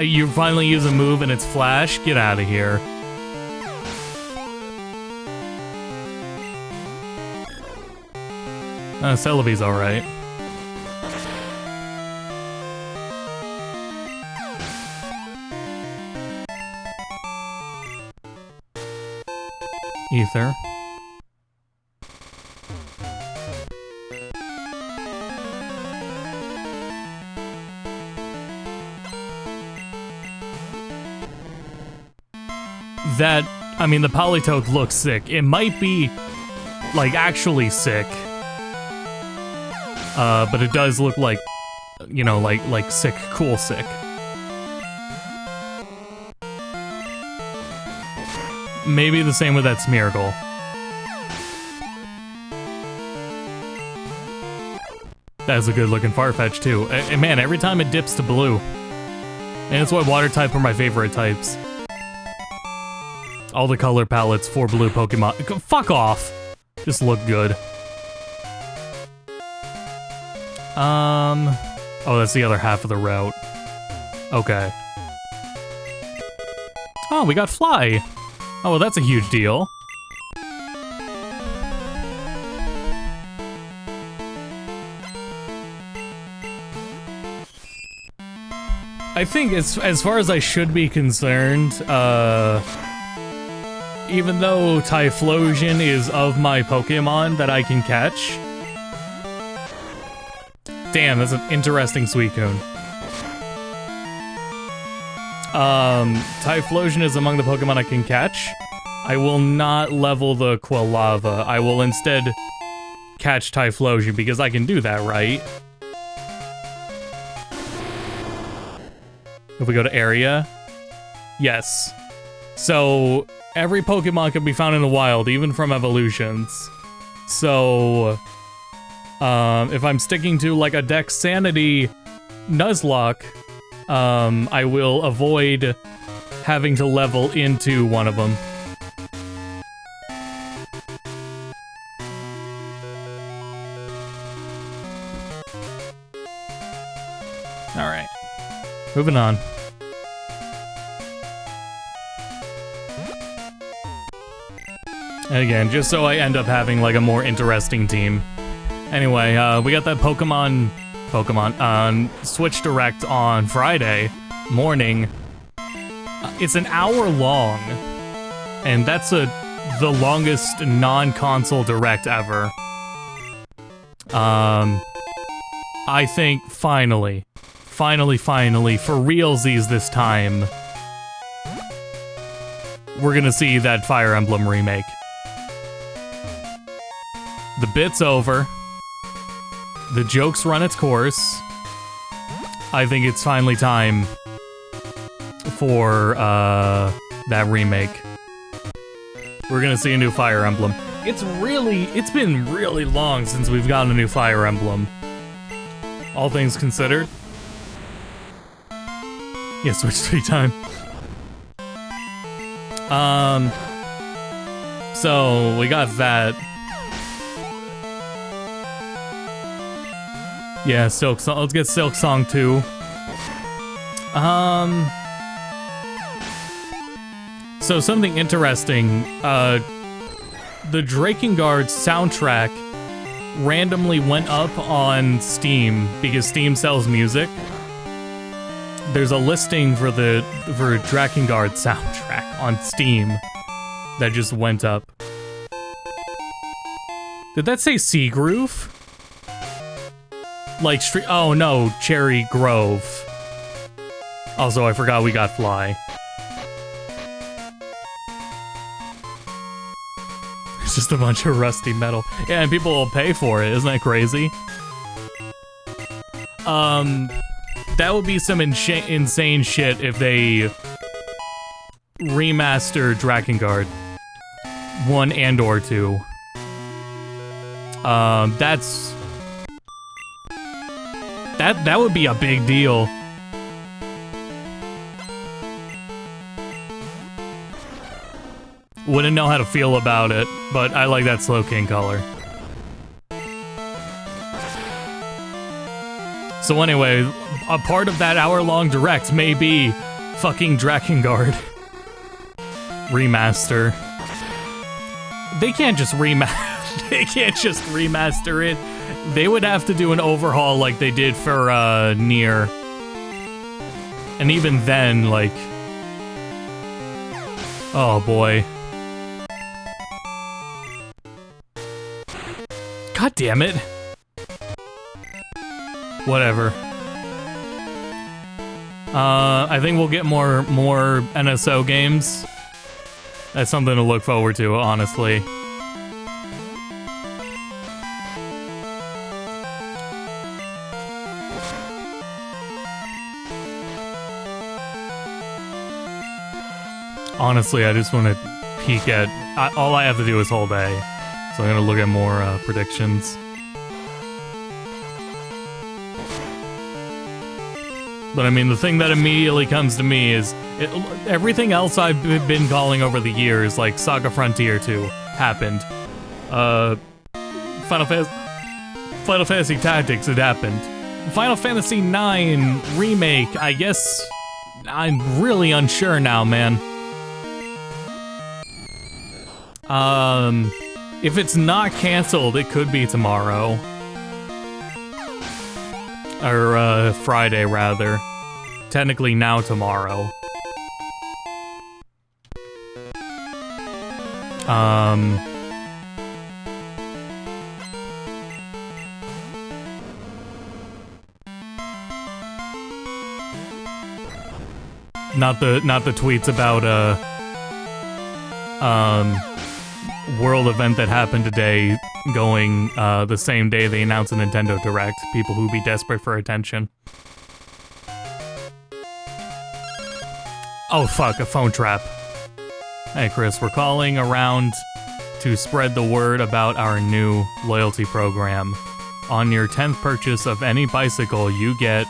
You finally use a move and it's Flash? Get out of here. Celebi's alright. Ether. The Politoed looks sick. It might be, like, actually sick. But it does look like, you know, like sick, cool sick. Maybe the same with that Smeargle. That's a good looking Farfetch too. And man, every time it dips to blue. And that's why water type are my favorite types. All the color palettes for blue Pokemon. Fuck off! Just look good. Oh, that's the other half of the route. Okay. Oh, we got Fly. Oh, well, that's a huge deal. I think as far as I should be concerned, even though Typhlosion is of my Pokemon that I can catch. Damn, that's an interesting Suicune. Typhlosion is among the Pokemon I can catch. I will not level the Quilava. I will instead catch Typhlosion because I can do that, right? If we go to area, yes. So every Pokemon can be found in the wild, even from evolutions. So if I'm sticking to like a Dex Sanity Nuzlocke, I will avoid having to level into one of them. Alright. Moving on. And again, just so I end up having like a more interesting team. Anyway, we got that Pokemon Switch Direct on Friday morning. It's an hour long, and that's the longest non-console Direct ever. I think finally, for realsies this time, we're gonna see that Fire Emblem remake. The bit's over. The joke's run its course. I think it's finally time for that remake. We're gonna see a new Fire Emblem. It's been really long since we've gotten a new Fire Emblem. All things considered. Yeah, Switch 3 time. So we got that. Yeah, Silk Song. Let's get Silk Song 2. So something interesting. The Drakengard soundtrack randomly went up on Steam because Steam sells music. There's a listing for Drakengard soundtrack on Steam that just went up. Did that say Sea Groove? Like street? Oh no, Cherry Grove. Also, I forgot we got Fly. It's just a bunch of rusty metal. Yeah, and people will pay for it. Isn't that crazy? That would be some insane shit if they remaster Drakengard 1 and or 2. That would be a big deal. Wouldn't know how to feel about it, but I like that Slowking color. So anyway, a part of that hour-long direct may be fucking Drakengard remaster. They can't just They can't just remaster it. They would have to do an overhaul like they did for Nier. And even then, like, oh boy. God damn it. Whatever. I think we'll get more NSO games. That's something to look forward to, honestly. Honestly, I just want to peek at... all I have to do is hold A. So I'm going to look at more predictions. But I mean, the thing that immediately comes to me is... everything else I've been calling over the years, like Saga Frontier 2, happened. Final Fantasy Tactics, it happened. Final Fantasy 9 Remake, I guess... I'm really unsure now, man. If it's not canceled, it could be tomorrow. Or, Friday, rather. Technically now tomorrow. Not the tweets about, world event that happened today going the same day they announced a Nintendo Direct. People who be desperate for attention. Oh fuck, a phone trap. Hey Chris, we're calling around to spread the word about our new loyalty program. On your 10th purchase of any bicycle, you get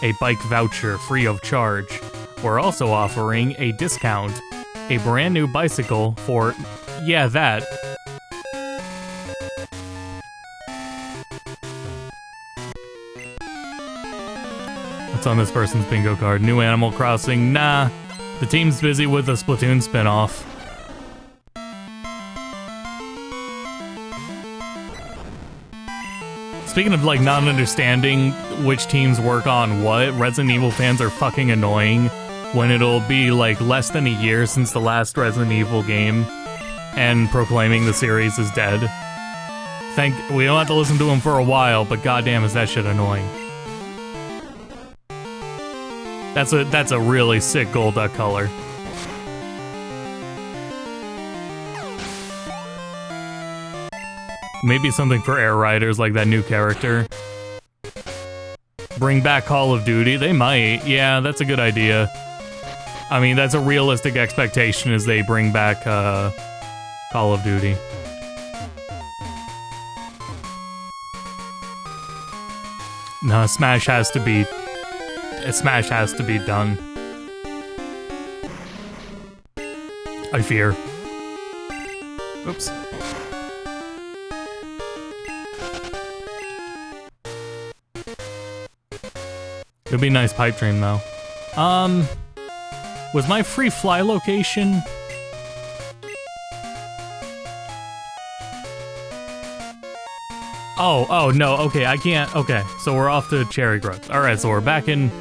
a bike voucher free of charge. We're also offering a discount. A brand new bicycle for... yeah, that. What's on this person's bingo card? New Animal Crossing? Nah. The team's busy with a Splatoon spin-off. Speaking of, like, not understanding which teams work on what, Resident Evil fans are fucking annoying when it'll be, like, less than a year since the last Resident Evil game and proclaiming the series is dead. We don't have to listen to him for a while, but goddamn is that shit annoying. That's a really sick Golduck color. Maybe something for Air Riders, like that new character. Bring back Call of Duty? They might. Yeah, that's a good idea. I mean, that's a realistic expectation as they bring back Call of Duty. No, Smash has to be done. I fear. Oops. It'd be a nice pipe dream though. Was my free fly location? Oh, no, okay, I can't, okay, so we're off to Cherry Grove. Alright, so we're back in,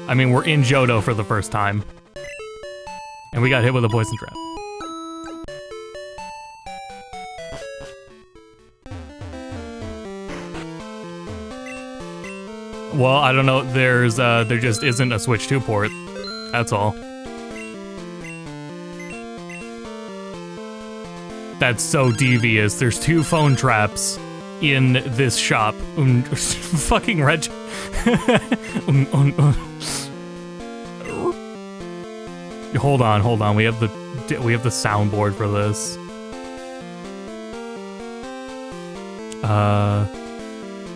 I mean, we're in Johto for the first time. And we got hit with a poison trap. Well, I don't know. There just isn't a Switch 2 port. That's all. That's so devious. There's 2 phone traps in this shop. Fucking Reg. Hold on. We have the soundboard for this.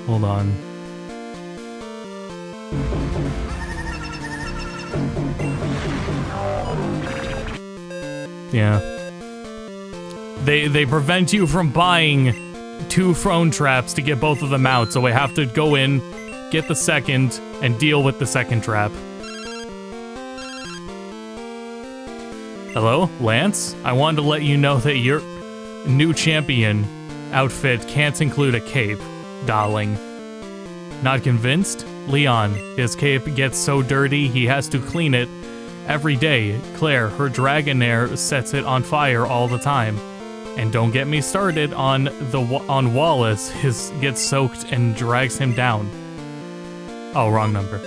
Hold on. Yeah. They prevent you from buying 2 phone traps to get both of them out, so we have to go in, get the second, and deal with the second trap. Hello, Lance? I wanted to let you know that your new champion outfit can't include a cape, darling. Not convinced? Leon, his cape gets so dirty he has to clean it every day. Claire, her Dragonair sets it on fire all the time. And don't get me started on Wallace. His gets soaked and drags him down. Oh, wrong number.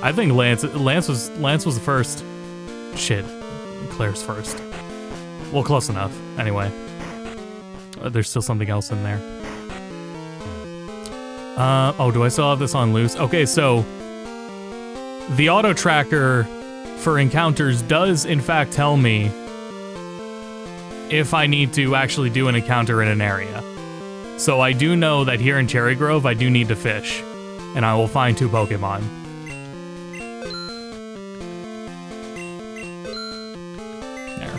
I think Lance was the first. Shit, Claire's first. Well, close enough. Anyway, there's still something else in there. Oh, do I still have this on loose? Okay, so the auto tracker for encounters does in fact tell me if I need to actually do an encounter in an area. So I do know that here in Cherry Grove I do need to fish, and I will find 2 Pokemon. There.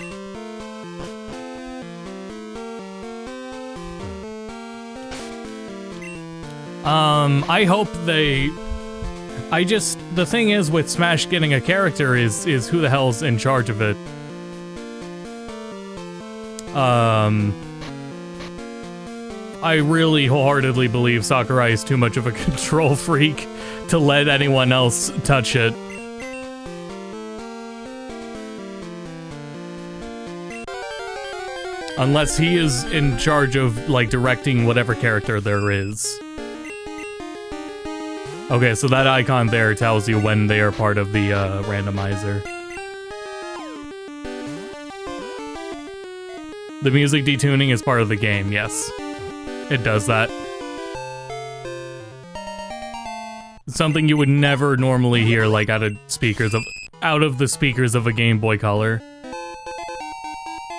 I hope they... the thing is with Smash getting a character is who the hell's in charge of it. I really wholeheartedly believe Sakurai is too much of a control freak to let anyone else touch it. Unless he is in charge of, like, directing whatever character there is. Okay, so that icon there tells you when they are part of the randomizer. The music detuning is part of the game, yes. It does that. Something you would never normally hear, like, out of the speakers of a Game Boy Color.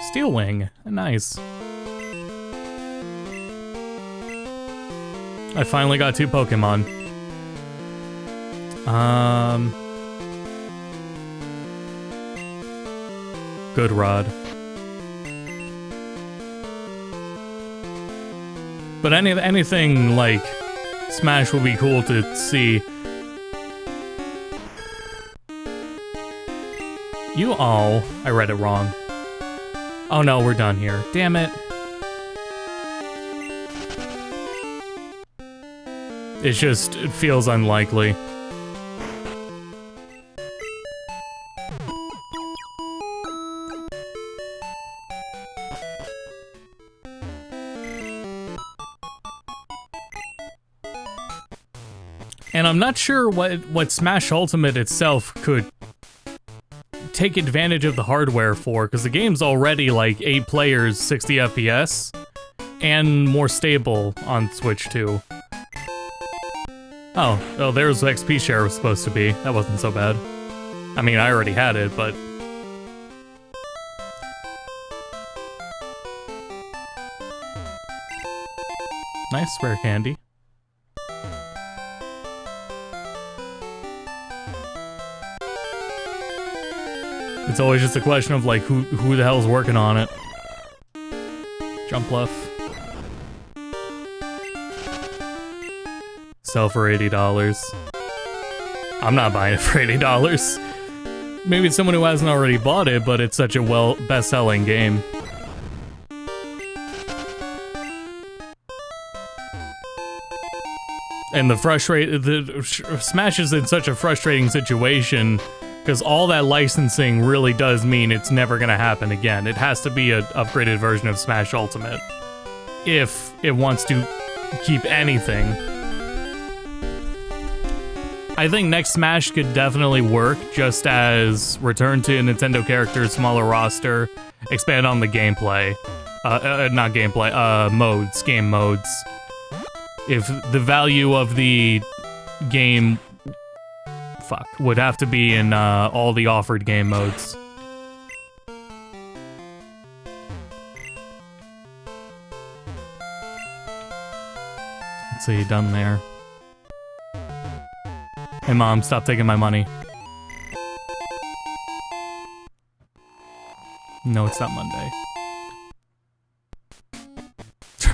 Steel Wing, nice. I finally got 2 Pokemon. Good Rod. But anything like Smash would be cool to see. Oh, I read it wrong. Oh no, we're done here. Damn it. It feels unlikely. And I'm not sure what Smash Ultimate itself could take advantage of the hardware for, because the game's already like 8 players, 60 FPS, and more stable on Switch 2. Oh, there's what XP share was supposed to be. That wasn't so bad. I mean, I already had it, but... Nice rare candy. It's always just a question of, like, who the hell's working on it. Jump left. Sell for $80. I'm not buying it for $80. Maybe it's someone who hasn't already bought it, but it's such a best-selling game. And Smash is in such a frustrating situation, because all that licensing really does mean it's never gonna happen again. It has to be an upgraded version of Smash Ultimate if it wants to keep anything. I think next Smash could definitely work just as return to Nintendo characters, smaller roster, expand on the gameplay. Not gameplay, modes, game modes. If the value of the game, would have to be in all the offered game modes. Let's see, done there. Hey mom, stop taking my money. No, it's not Monday.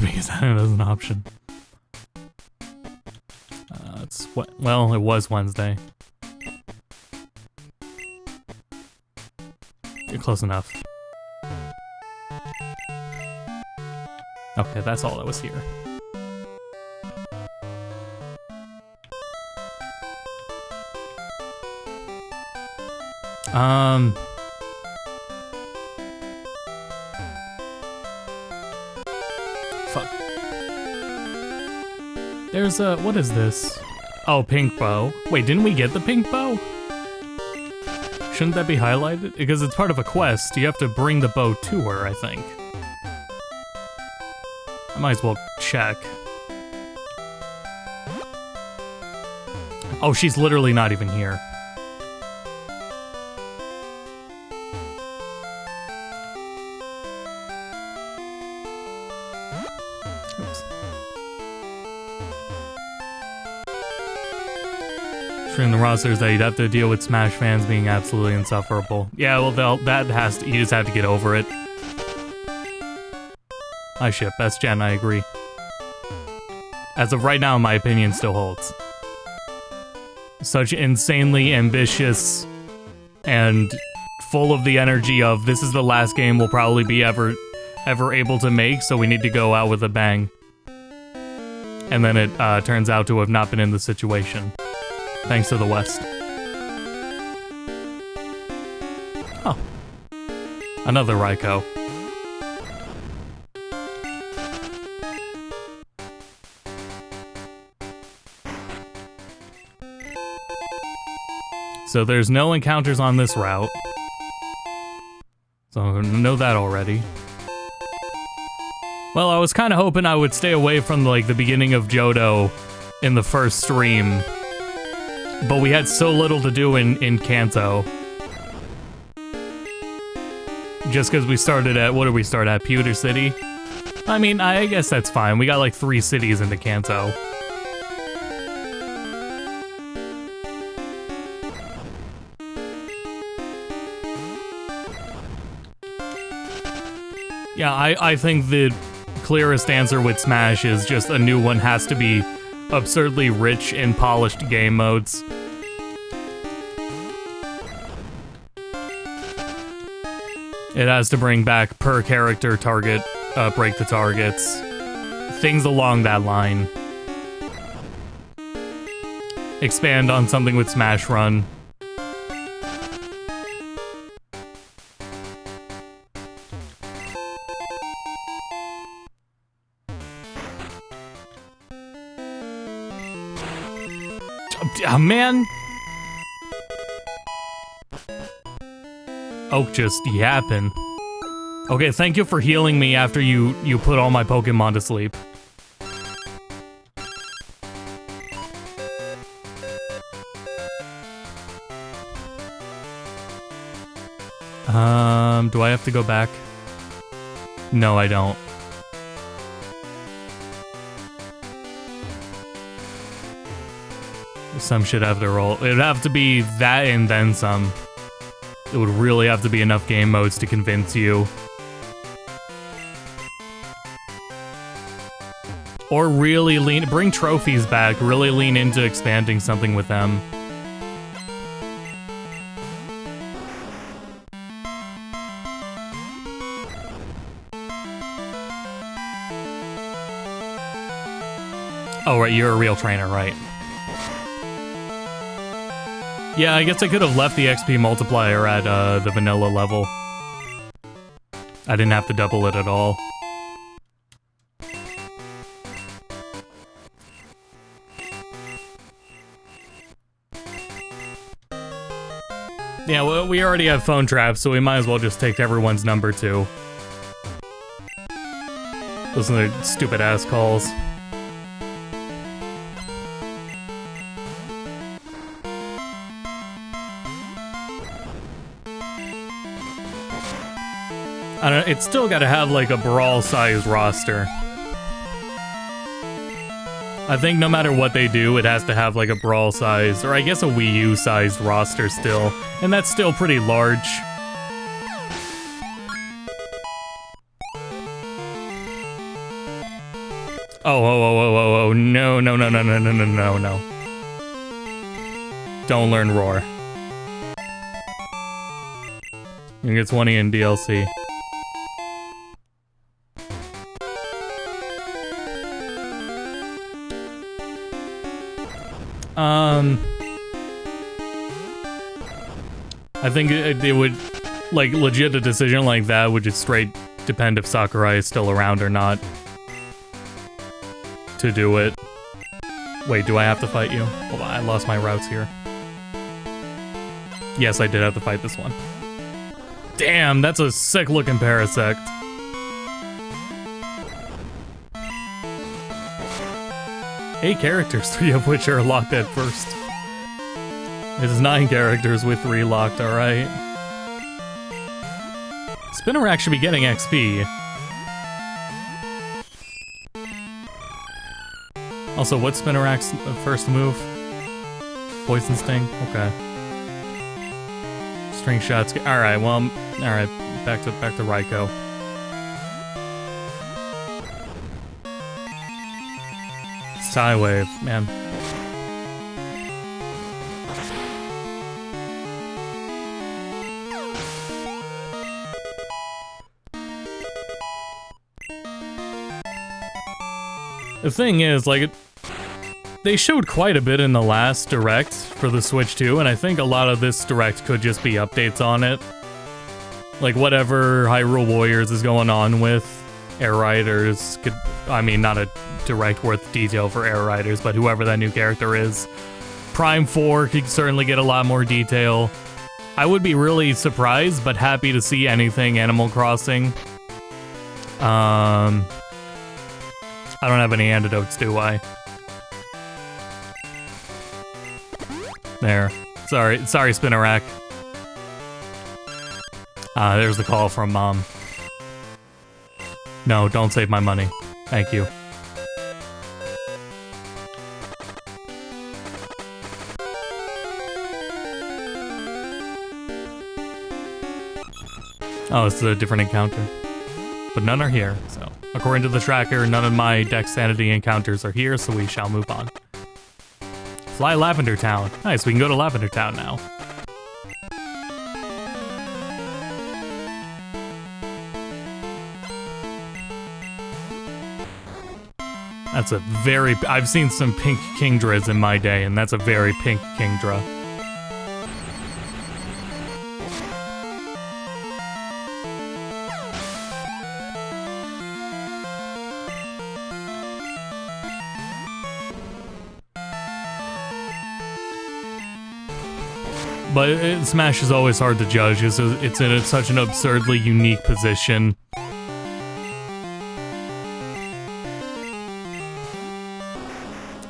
Because that is an option. It's what? Well, it was Wednesday. You're close enough. Okay, that's all that was here. Fuck. There's a, what is this? Oh, pink bow. Wait, didn't we get the pink bow? Shouldn't that be highlighted? Because it's part of a quest. You have to bring the bow to her, I think. I might as well check. Oh, she's literally not even here. In the rosters that you'd have to deal with Smash fans being absolutely insufferable. Yeah, well, you just have to get over it. I ship, best gen, I agree. As of right now, my opinion still holds. Such insanely ambitious and full of the energy of this is the last game we'll probably be ever able to make, so we need to go out with a bang. And then it turns out to have not been in the situation. Thanks to the West. Oh. Another Raikou. So there's no encounters on this route. So I know that already. Well, I was kind of hoping I would stay away from like the beginning of Johto in the first stream. But we had so little to do in Kanto. Just because we started at, what did we start at? Pewter City? I mean, I guess that's fine. We got like 3 cities into Kanto. Yeah, I think the clearest answer with Smash is just a new one has to be absurdly rich in polished game modes. It has to bring back per character target, break the targets, things along that line. Expand on something with Smash Run. Oh, man! Oak just yapping. Okay, thank you for healing me after you put all my Pokemon to sleep. Do I have to go back? No, I don't. Some should have to roll. It'd have to be that and then some. It would really have to be enough game modes to convince you. Or really bring trophies back, really lean into expanding something with them. Oh, right, you're a real trainer, right. Yeah, I guess I could have left the XP multiplier at the vanilla level. I didn't have to double it at all. Yeah, well, we already have phone traps, so we might as well just take everyone's number too. Those are the stupid ass calls. I don't know, it's still gotta have like a brawl size roster. I think no matter what they do, it has to have like a brawl size, or I guess a Wii U sized roster still, and that's still pretty large. Oh, no. Don't learn Roar. You get 20 in DLC. I think it would, like, legit a decision like that would just straight depend if Sakurai is still around or not to do it. Wait, do I have to fight you? Hold on, I lost my routes here. Yes, I did have to fight this one. Damn, that's a sick looking Parasect. 8 characters, 3 of which are locked at first. It is 9 characters with 3 locked, alright. Spinnerack should be getting XP. Also, what's Spinnerack's first move? Poison Sting? Okay. String shots. Alright, well, alright, back to Raikou. Psywave, man. The thing is, like, they showed quite a bit in the last Direct for the Switch 2, and I think a lot of this Direct could just be updates on it. Like, whatever Hyrule Warriors is going on with, Air Riders could, I mean, not a Direct worth detail for Air Riders, but whoever that new character is. Prime 4 could certainly get a lot more detail. I would be really surprised, but happy to see anything Animal Crossing. I don't have any antidotes, do I? There. Sorry, Spinnerack. There's the call from Mom. No, don't save my money. Thank you. Oh, it's a different encounter. But none are here, so. According to the tracker, none of my Dex Sanity encounters are here, so we shall move on. Fly Lavender Town. Nice, we can go to Lavender Town now. That's a very... I've seen some pink Kingdras in my day, and that's a very pink Kingdra. But Smash is always hard to judge. It's in such an absurdly unique position.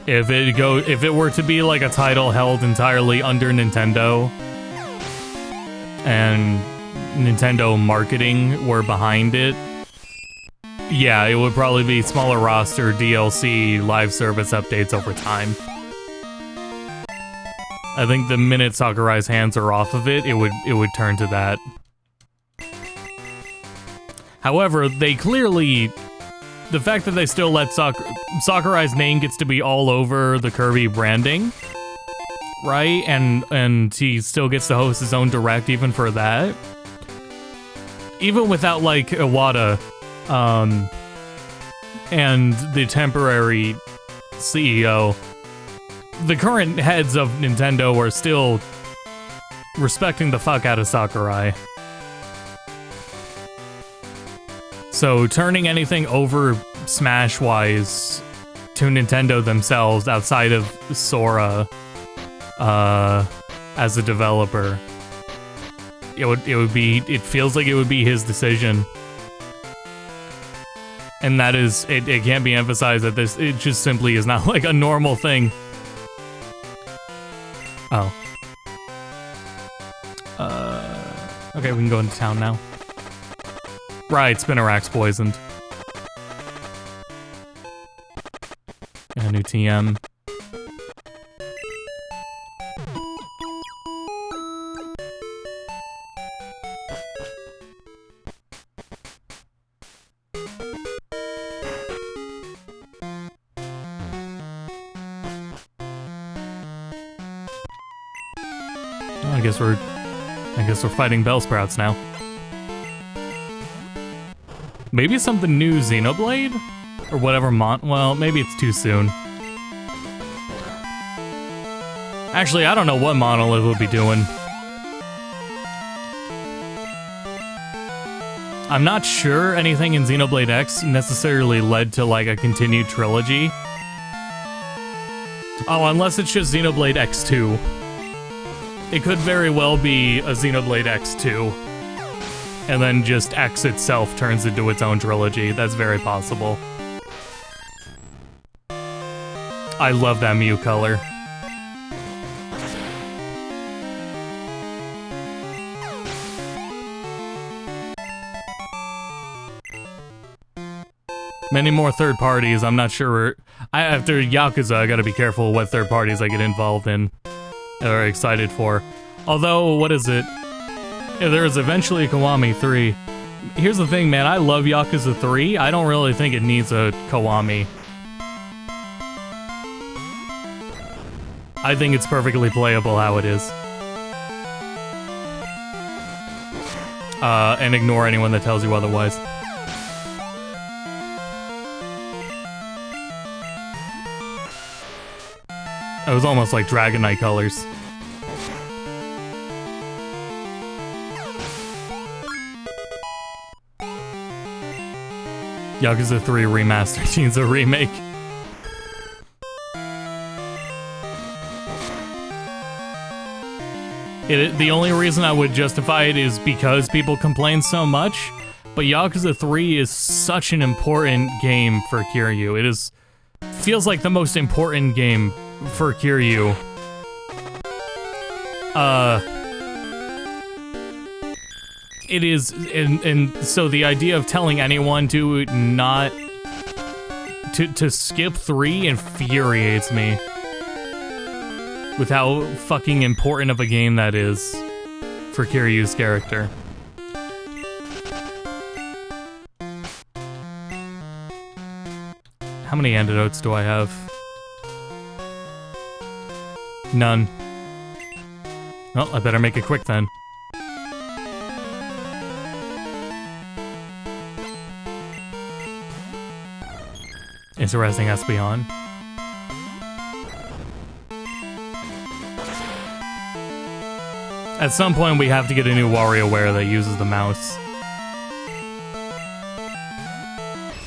If it were to be like a title held entirely under Nintendo, and Nintendo marketing were behind it, yeah, it would probably be smaller roster, DLC, live service updates over time. I think the minute Sakurai's hands are off of it, it would turn to that. However, they clearly... The fact that they still let Sakurai's name gets to be all over the Kirby branding, right? And he still gets to host his own Direct even for that. Even without, like, Iwata, and the temporary CEO... The current heads of Nintendo are still respecting the fuck out of Sakurai. So turning anything over Smash-wise to Nintendo themselves outside of Sora as a developer it feels like it would be his decision. And that is, it can't be emphasized that it just simply is not like a normal thing. Oh. Okay, we can go into town now. Right, Spinarak's poisoned. And a new TM. I guess we're fighting Bellsprouts now. Maybe something new Xenoblade? Or whatever well, maybe it's too soon. Actually, I don't know what Monolith will be doing. I'm not sure anything in Xenoblade X necessarily led to like a continued trilogy. Oh, unless it's just Xenoblade X2. It could very well be a Xenoblade X2. And then just X itself turns into its own trilogy. That's very possible. I love that Mew color. Many more third parties, I'm not sure. After Yakuza, I gotta be careful what third parties I get involved in or excited for. Although, what is it? Yeah, there is eventually a Kiwami 3. Here's the thing, man, I love Yakuza 3. I don't really think it needs a Kiwami. I think it's perfectly playable how it is. And ignore anyone that tells you otherwise. It was almost like Dragon Knight colors. Yakuza 3 Remastered needs a remake. The only reason I would justify it is because people complain so much, but Yakuza 3 is such an important game for Kiryu. Feels like the most important game for Kiryu. It is, and so the idea of telling anyone to not to skip 3 infuriates me. With how fucking important of a game that is for Kiryu's character. How many antidotes do I have? None. Well, I better make it quick then. Interesting Espeon. At some point, we have to get a new WarioWare that uses the mouse.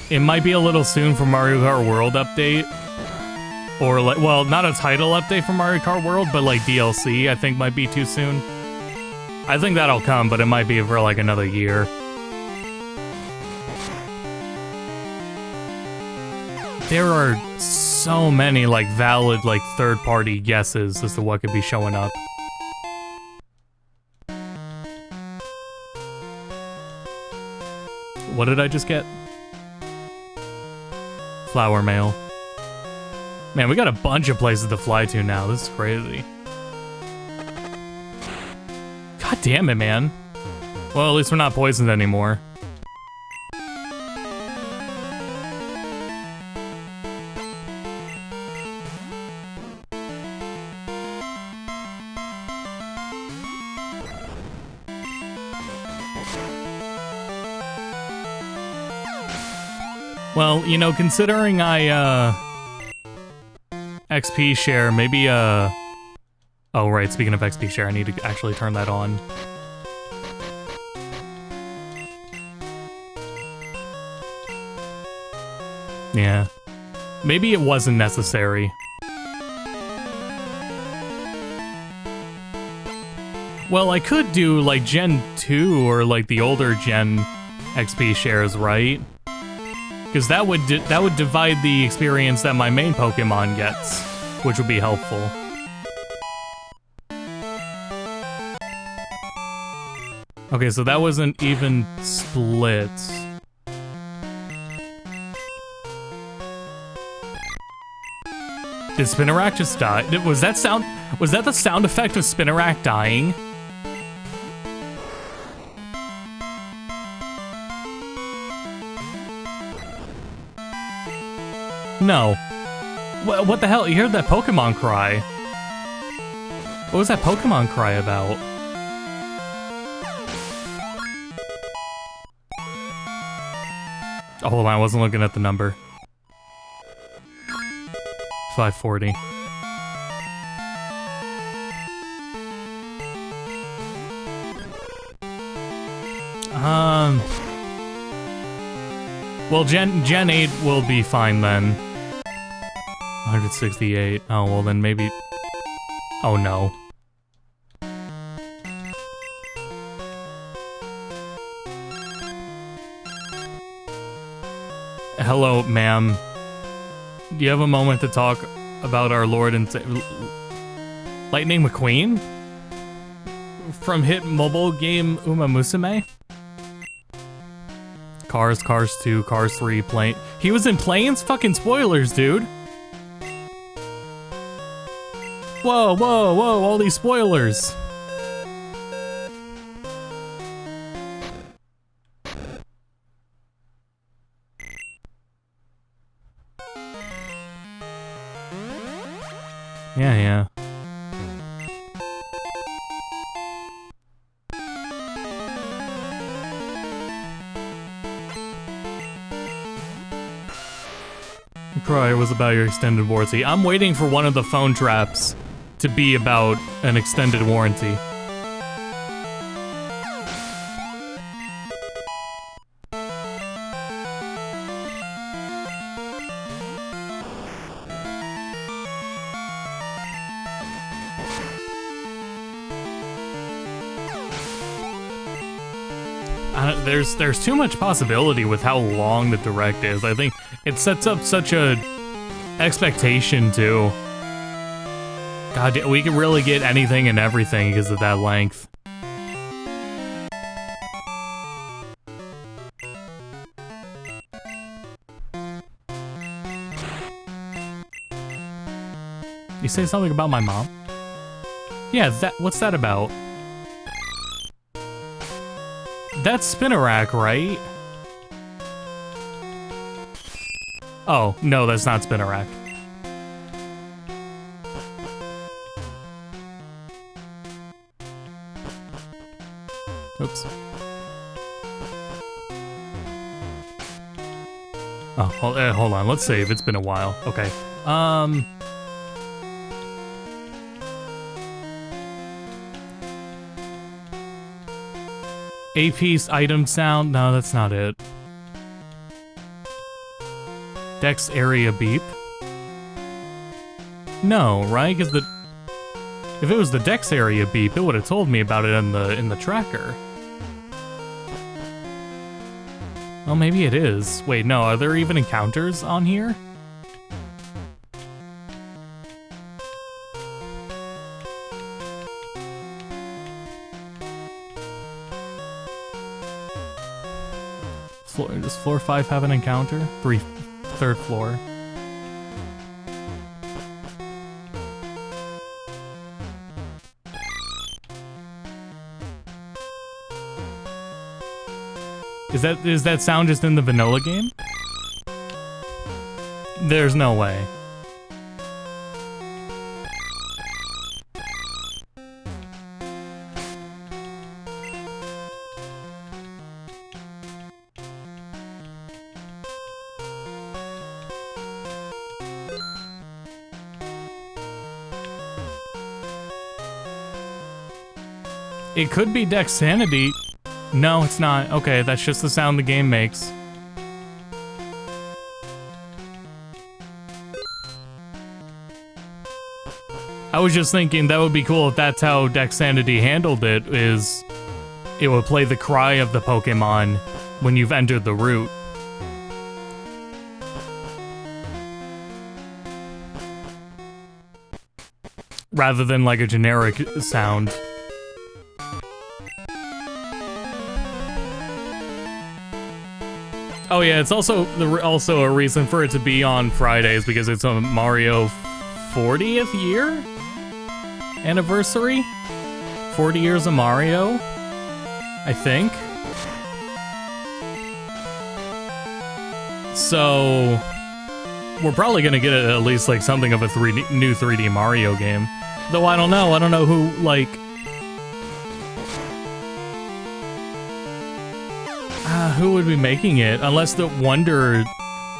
It might be a little soon for Mario Kart World update. Or, like, well, not a title update for Mario Kart World, but, like, DLC, I think might be too soon. I think that'll come, but it might be for, like, another year. There are so many, like, valid, like, third-party guesses as to what could be showing up. What did I just get? Flower mail. Man, we got a bunch of places to fly to now. This is crazy. God damn it, man. Well, at least we're not poisoned anymore. Well, you know, considering I, XP share, maybe, oh, right, speaking of XP share, I need to actually turn that on. Yeah. Maybe it wasn't necessary. Well, I could do like Gen 2 or like the older Gen XP shares, right? Because that would divide the experience that my main Pokemon gets, which would be helpful. Okay, so that wasn't even split. Did Spinarak just die? Was that the sound effect of Spinarak dying? No. What the hell? You heard that Pokemon cry. What was that Pokemon cry about? Oh, hold on, I wasn't looking at the number. 540. Well, Gen 8 will be fine then. 168. Oh, well then maybe... Oh no. Hello, ma'am. Do you have a moment to talk about our Lord and Lightning McQueen? From hit mobile game Uma Musume? Cars 2, Cars 3, Plane. He was in Planes? Fucking spoilers, dude. Whoa, all these spoilers. Yeah. Cry was about your extended warranty. I'm waiting for one of the phone traps to be about an extended warranty. There's too much possibility with how long the direct is. I think it sets up such a expectation too. God, we could really get anything and everything because of that length. You say something about my mom? Yeah, what's that about? That's Spinarak, right? Oh, no, that's not Spinarak. Oops. Oh, hold on, let's save. It's been a while. Okay. A-piece item sound? No, that's not it. Dex area beep? No, right? Because if it was the Dex area beep, it would have told me about it in the tracker. Well, maybe it is. Wait, no, are there even encounters on here? Does floor 5 have an encounter? Third floor. Is that sound just in the vanilla game? There's no way. It could be Dexanity. No, it's not. Okay, that's just the sound the game makes. I was just thinking that would be cool if that's how Dexanity handled it, is it would play the cry of the Pokemon when you've entered the route. Rather than like a generic sound. Oh yeah, it's also a reason for it to be on Fridays because it's a Mario 40th year anniversary. 40 years of Mario, I think. So we're probably gonna get at least like something of a new 3D Mario game. Though I don't know. I don't know who like. Who would be making it? Unless the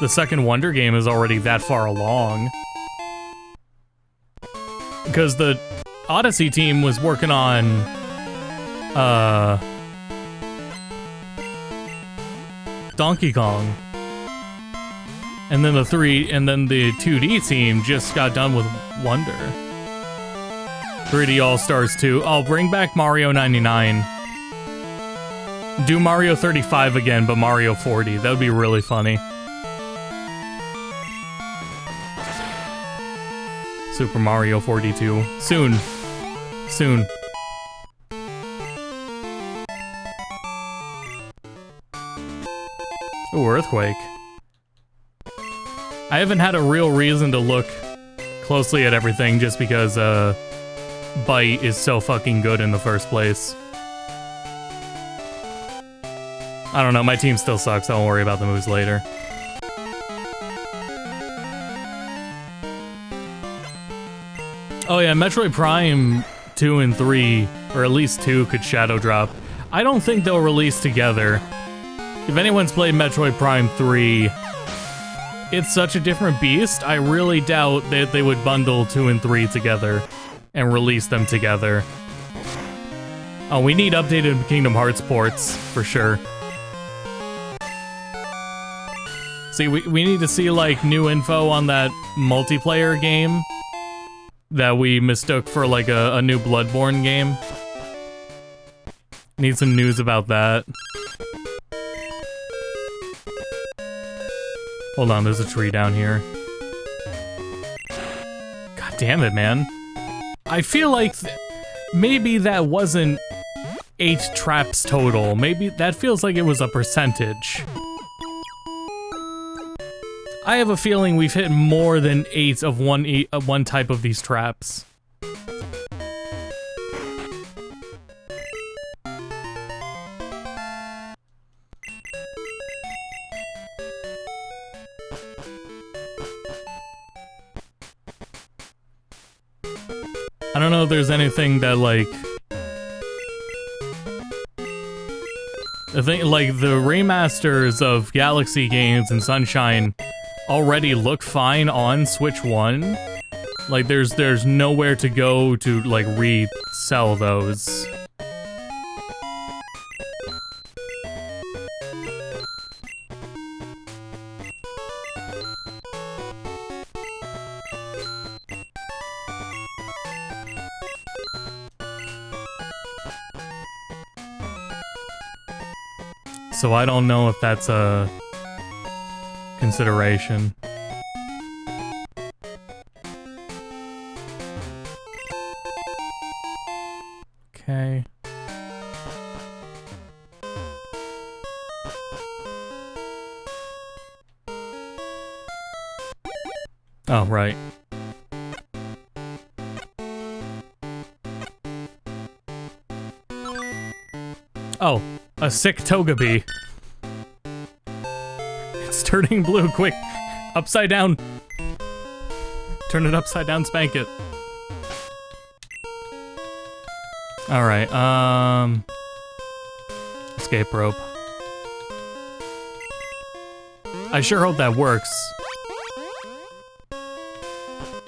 second Wonder game is already that far along. Because the Odyssey team was working on, Donkey Kong. And then the 2D team just got done with Wonder. 3D All-Stars 2. I'll bring back Mario 99. Do Mario 35 again, but Mario 40. That would be really funny. Super Mario 42. Soon. Soon. Ooh, Earthquake. I haven't had a real reason to look closely at everything just because, Bite is so fucking good in the first place. I don't know, my team still sucks, I won't worry about the moves later. Oh yeah, Metroid Prime 2 and 3, or at least 2, could Shadow Drop. I don't think they'll release together. If anyone's played Metroid Prime 3, it's such a different beast, I really doubt that they would bundle 2 and 3 together and release them together. Oh, we need updated Kingdom Hearts ports, for sure. See, we need to see, like, new info on that multiplayer game that we mistook for, like, a new Bloodborne game. Need some news about that. Hold on, there's a tree down here. God damn it, man. I feel like maybe that wasn't 8 traps total. Maybe that feels like it was a percentage. I have a feeling we've hit more than 8 of one type of these traps. I don't know if there's anything that, like... I think, like, the remasters of Galaxy games and Sunshine already look fine on Switch 1. Like, there's nowhere to go to, like, resell those. So I don't know if that's a consideration. Okay. Oh, right. Oh, a sick Togepi. It's turning blue, quick. Upside down. Turn it upside down, spank it. Alright, escape rope. I sure hope that works.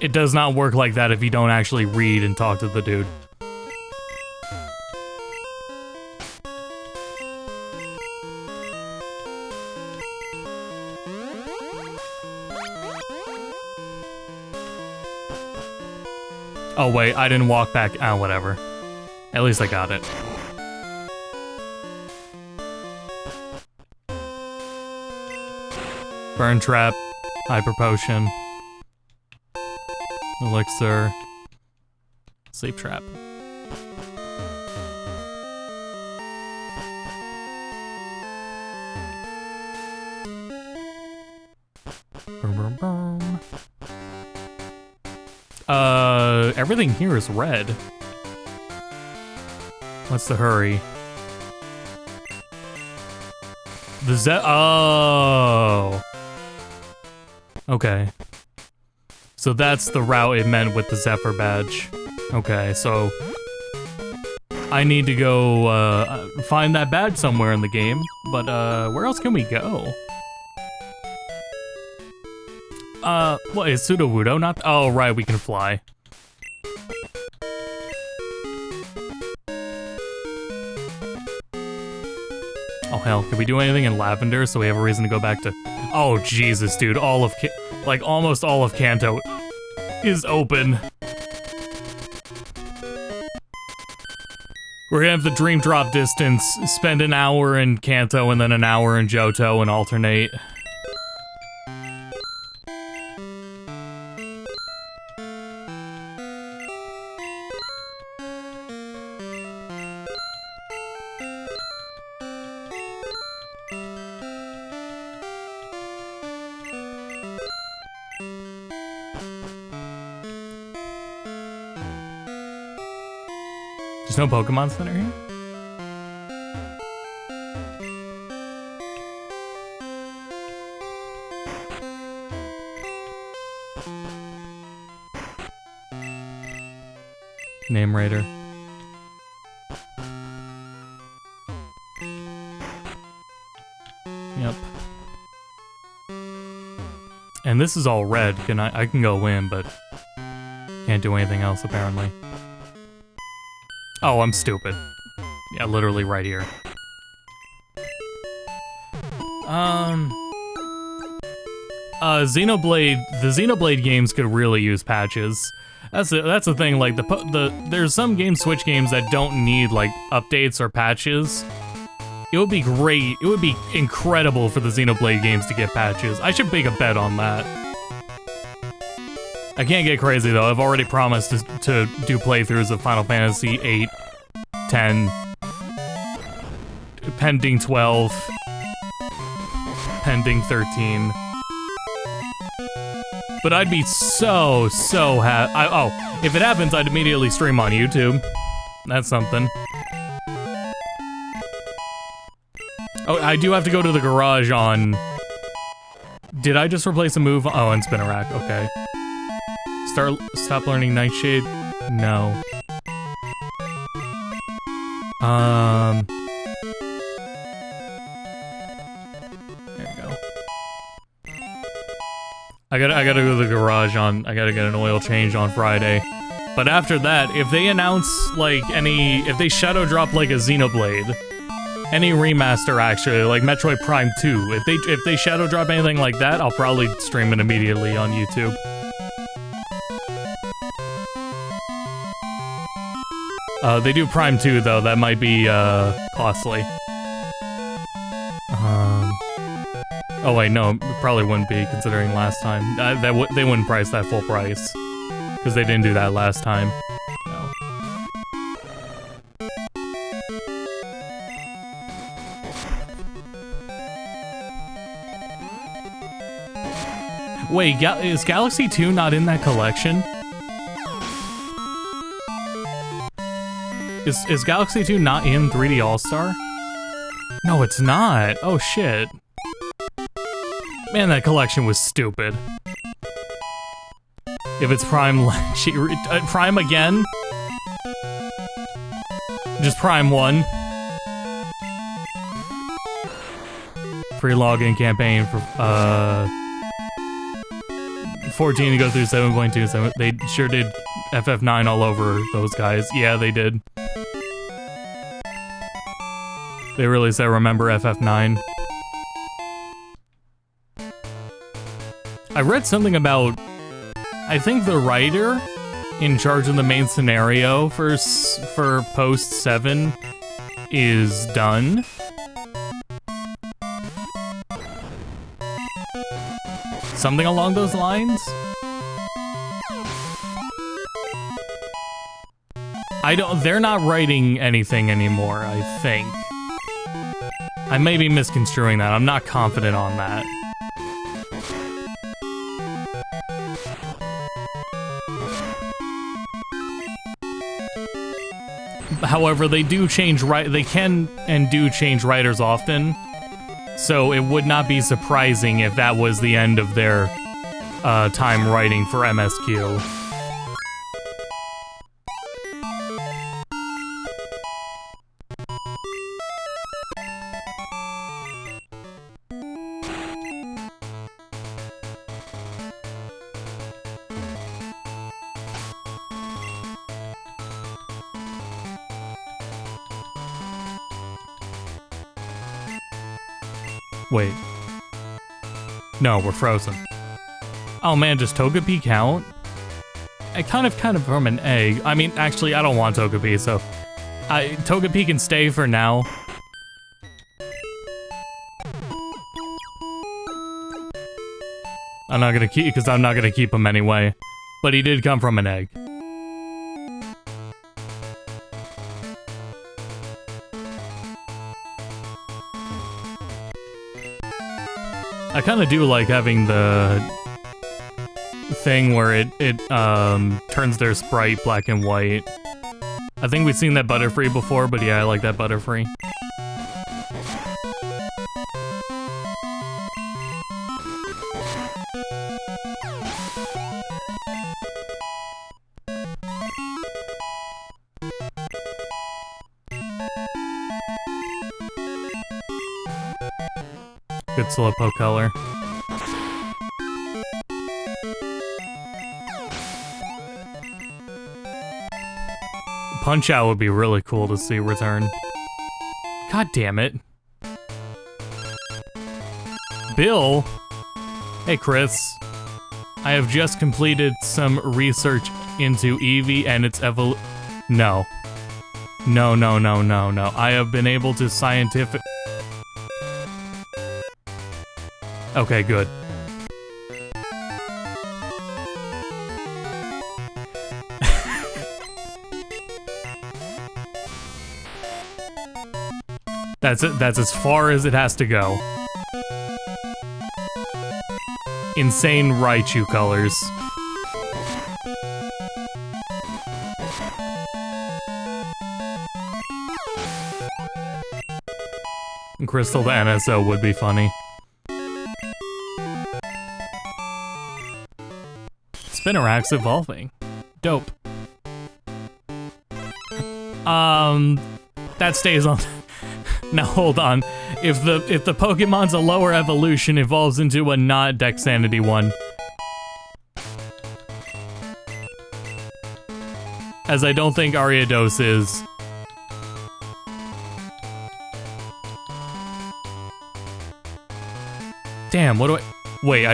It does not work like that if you don't actually read and talk to the dude. Oh wait, I didn't walk back. Ah, whatever. At least I got it. Burn trap, hyper potion, elixir, sleep trap. Boom, boom, boom. Everything here is red. What's the hurry? The oh. Okay. So that's the route it meant with the Zephyr badge. Okay, so I need to go find that badge somewhere in the game, but where else can we go? What is Sudowoodo not? Oh, right, we can fly. Oh hell, can we do anything in Lavender so we have a reason to go back to? Oh Jesus, dude, all of like almost all of Kanto is open. We're gonna have the dream drop distance, spend an hour in Kanto and then an hour in Johto and alternate. There's no Pokemon Center here? Name Raider. Yep. And this is all red. I can go in, but can't do anything else apparently. Oh, I'm stupid. Yeah, literally right here. Xenoblade, the Xenoblade games could really use patches. That's the thing, like, there's some Switch games that don't need, like, updates or patches. It would be great, it would be incredible for the Xenoblade games to get patches. I should make a bet on that. I can't get crazy though, I've already promised to do playthroughs of Final Fantasy 8, 10, pending 12, pending 13. But I'd be so happy. Oh, if it happens, I'd immediately stream on YouTube. That's something. Oh, I do have to go to the garage on... Did I just replace a move? Oh, and Spinnerack, okay. Stop learning Nightshade? No. There you go. I gotta go to the garage on, I gotta get an oil change on Friday. But after that, if they announce, like, if they shadow drop, like, a Xenoblade, any remaster, actually, like Metroid Prime 2, if they shadow drop anything like that, I'll probably stream it immediately on YouTube. They do Prime 2, though. That might be, costly. Oh, wait, no. It probably wouldn't be, considering last time. They wouldn't price that full price. Because they didn't do that last time. No. Wait, is Galaxy 2 not in that collection? Is Galaxy 2 not in 3D All-Star? No, it's not. Oh, shit. Man, that collection was stupid. If it's Prime... Prime again? Just Prime 1. Free login campaign for, 14 to go through 7.2. They sure did FF9 all over those guys. Yeah, they did. They really said remember FF9. I read something about... I think the writer in charge of the main scenario for post 7 is done. Something along those lines? They're not writing anything anymore, I think. I may be misconstruing that. I'm not confident on that. However, they can and do change writers often. So it would not be surprising if that was the end of their time writing for MSQ. Wait. No, we're frozen. Oh man, does Togepi count? I kind of from an egg. I mean, actually, I don't want Togepi, so... Togepi can stay for now. I'm not gonna keep him anyway. But he did come from an egg. I kind of do like having the thing where it turns their sprite black and white. I think we've seen that Butterfree before, but yeah, I like that Butterfree. Good Slowpoke color. Punch-Out would be really cool to see return. God damn it. Bill? Hey, Chris. I have just completed some research into Eevee and its No. No. I have been able to scientific... Okay, good. That's it. That's as far as it has to go. Insane Raichu colors. And Crystal to NSO would be funny. Spinarak's evolving. Dope. That stays on. Now hold on. If the Pokemon's a lower evolution evolves into a not Dexanity one. As I don't think Ariados is. Damn, what do I... Wait,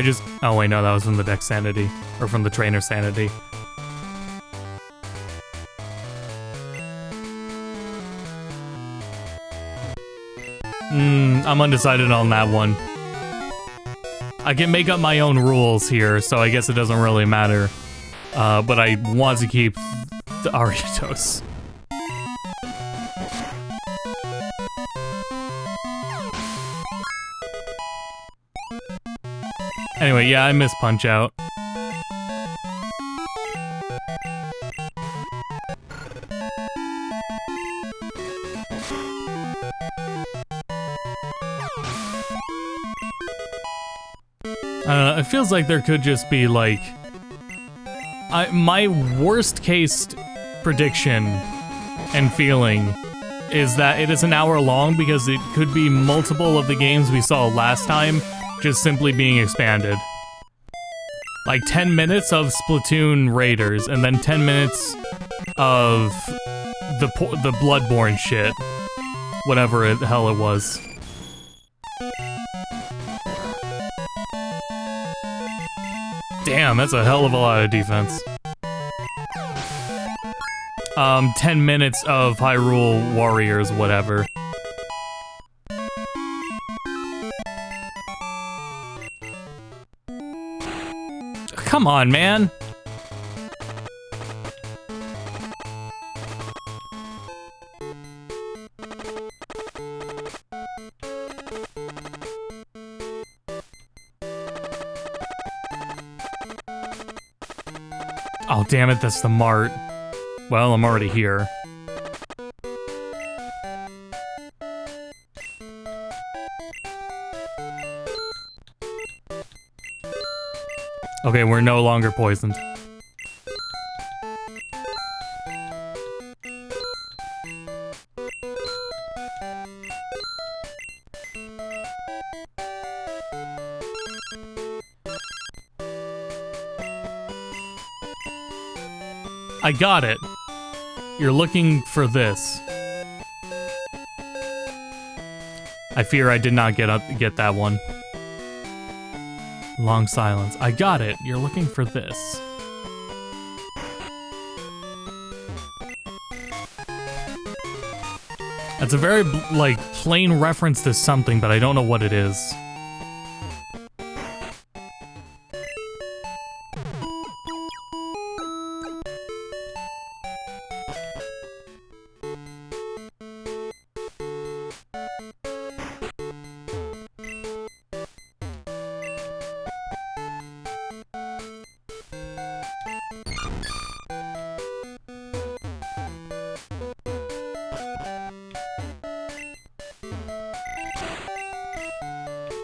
oh wait, no, that was from the Dexanity. Or from the Trainer Sanity. I'm undecided on that one. I can make up my own rules here, so I guess it doesn't really matter. But I want to keep the Ariados. Anyway, yeah, I miss Punch-Out. It feels like there could just be, like... my worst case prediction and feeling is that it is an hour long because it could be multiple of the games we saw last time just simply being expanded. Like 10 minutes of Splatoon Raiders and then 10 minutes of the Bloodborne shit. Whatever the hell it was. Damn, that's a hell of a lot of defense. 10 minutes of Hyrule Warriors, whatever. Come on, man. Oh, damn it, that's the mart. Well, I'm already here. Okay, we're no longer poisoned. I got it. You're looking for this. I fear I did not get that one. Long silence. I got it. You're looking for this. That's a very, like, plain reference to something, but I don't know what it is.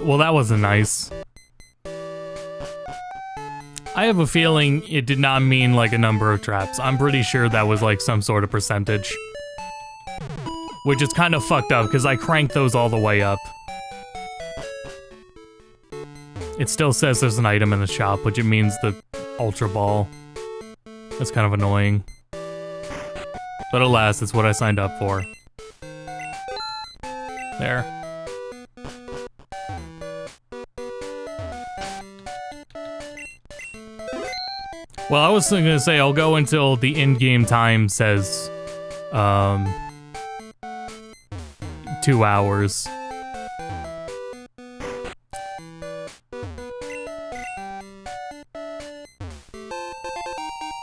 Well, that wasn't nice. I have a feeling it did not mean like a number of traps. I'm pretty sure that was like some sort of percentage. Which is kind of fucked up because I cranked those all the way up. It still says there's an item in the shop, which it means the Ultra Ball. That's kind of annoying. But alas, it's what I signed up for. There. Well, I was gonna say I'll go until the in-game time says, 2 hours.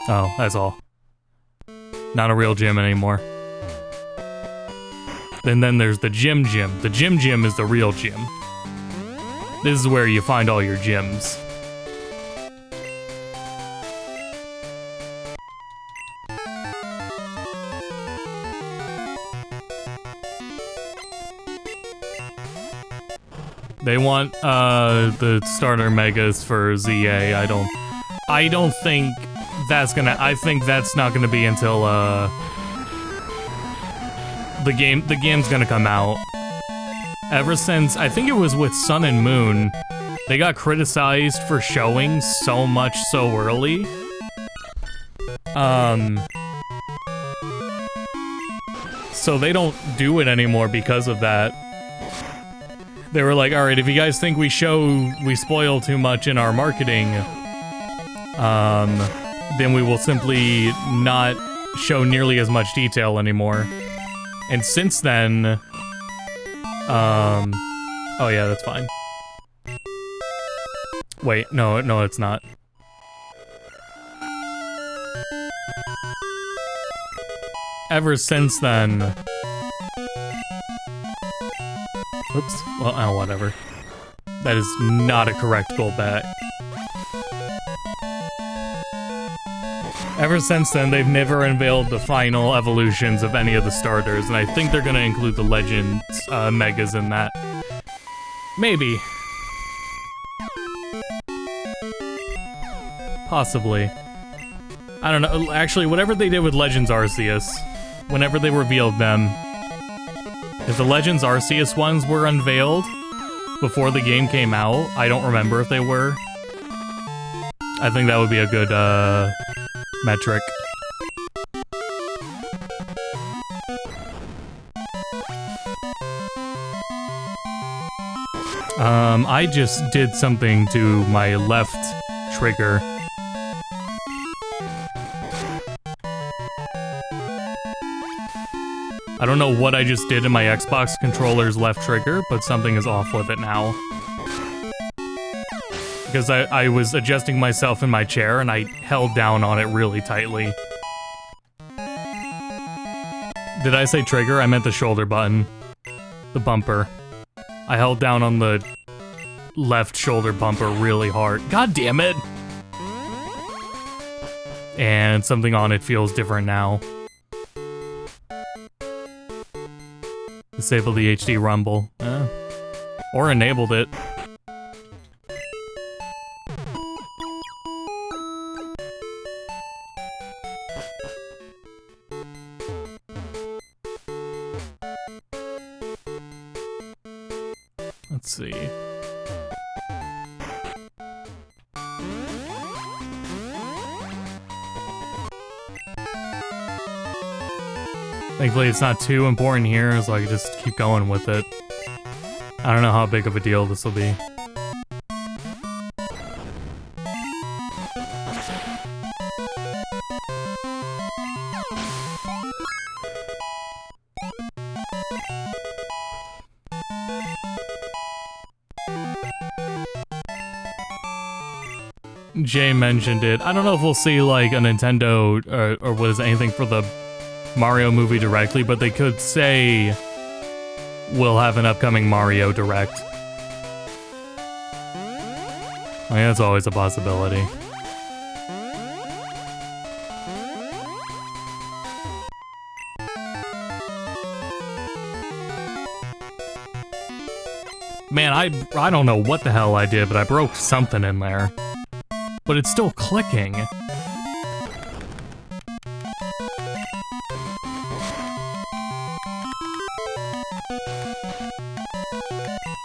Oh, that's all. Not a real gym anymore. And then there's the gym. The gym is the real gym. This is where you find all your gyms. They want the starter megas for ZA. I don't think that's gonna. I think that's not gonna be until the game's gonna come out. Ever since I think it was with Sun and Moon, they got criticized for showing so much so early. So they don't do it anymore because of that. They were like, alright, if you guys think we spoil too much in our marketing, then we will simply not show nearly as much detail anymore. And since then, oh yeah, that's fine. Wait, no, it's not. Ever since then... Oops. Well, oh, whatever. That is not a correct goal back. Ever since then, they've never unveiled the final evolutions of any of the starters, and I think they're gonna include the Legends Megas in that. Maybe. Possibly. I don't know. Actually, whatever they did with Legends Arceus, whenever they revealed them, if the Legends Arceus ones were unveiled before the game came out, I don't remember if they were. I think that would be a good, metric. I just did something to my left trigger. I don't know what I just did in my Xbox controller's left trigger, but something is off with it now. Because I was adjusting myself in my chair and I held down on it really tightly. Did I say trigger? I meant the shoulder button. The bumper. I held down on the left shoulder bumper really hard. God damn it! And something on it feels different now. Disable the HD rumble. Or enabled it. Let's see. Thankfully, it's not too important here, so I can just keep going with it. I don't know how big of a deal this will be. Jay mentioned it. I don't know if we'll see like a Nintendo or what is it, anything for the Mario movie directly, but they could say we'll have an upcoming Mario Direct. I mean, that's always a possibility. Man, I don't know what the hell I did, but I broke something in there. But it's still clicking.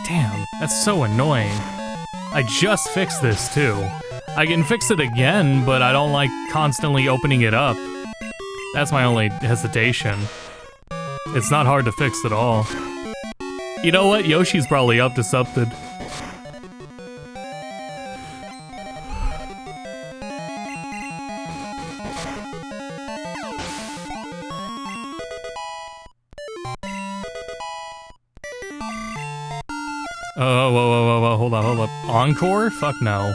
Damn, that's so annoying. I just fixed this too. I can fix it again, but I don't like constantly opening it up. That's my only hesitation. It's not hard to fix at all. You know what? Yoshi's probably up to something. Oh, whoa, hold up. Encore? Fuck no.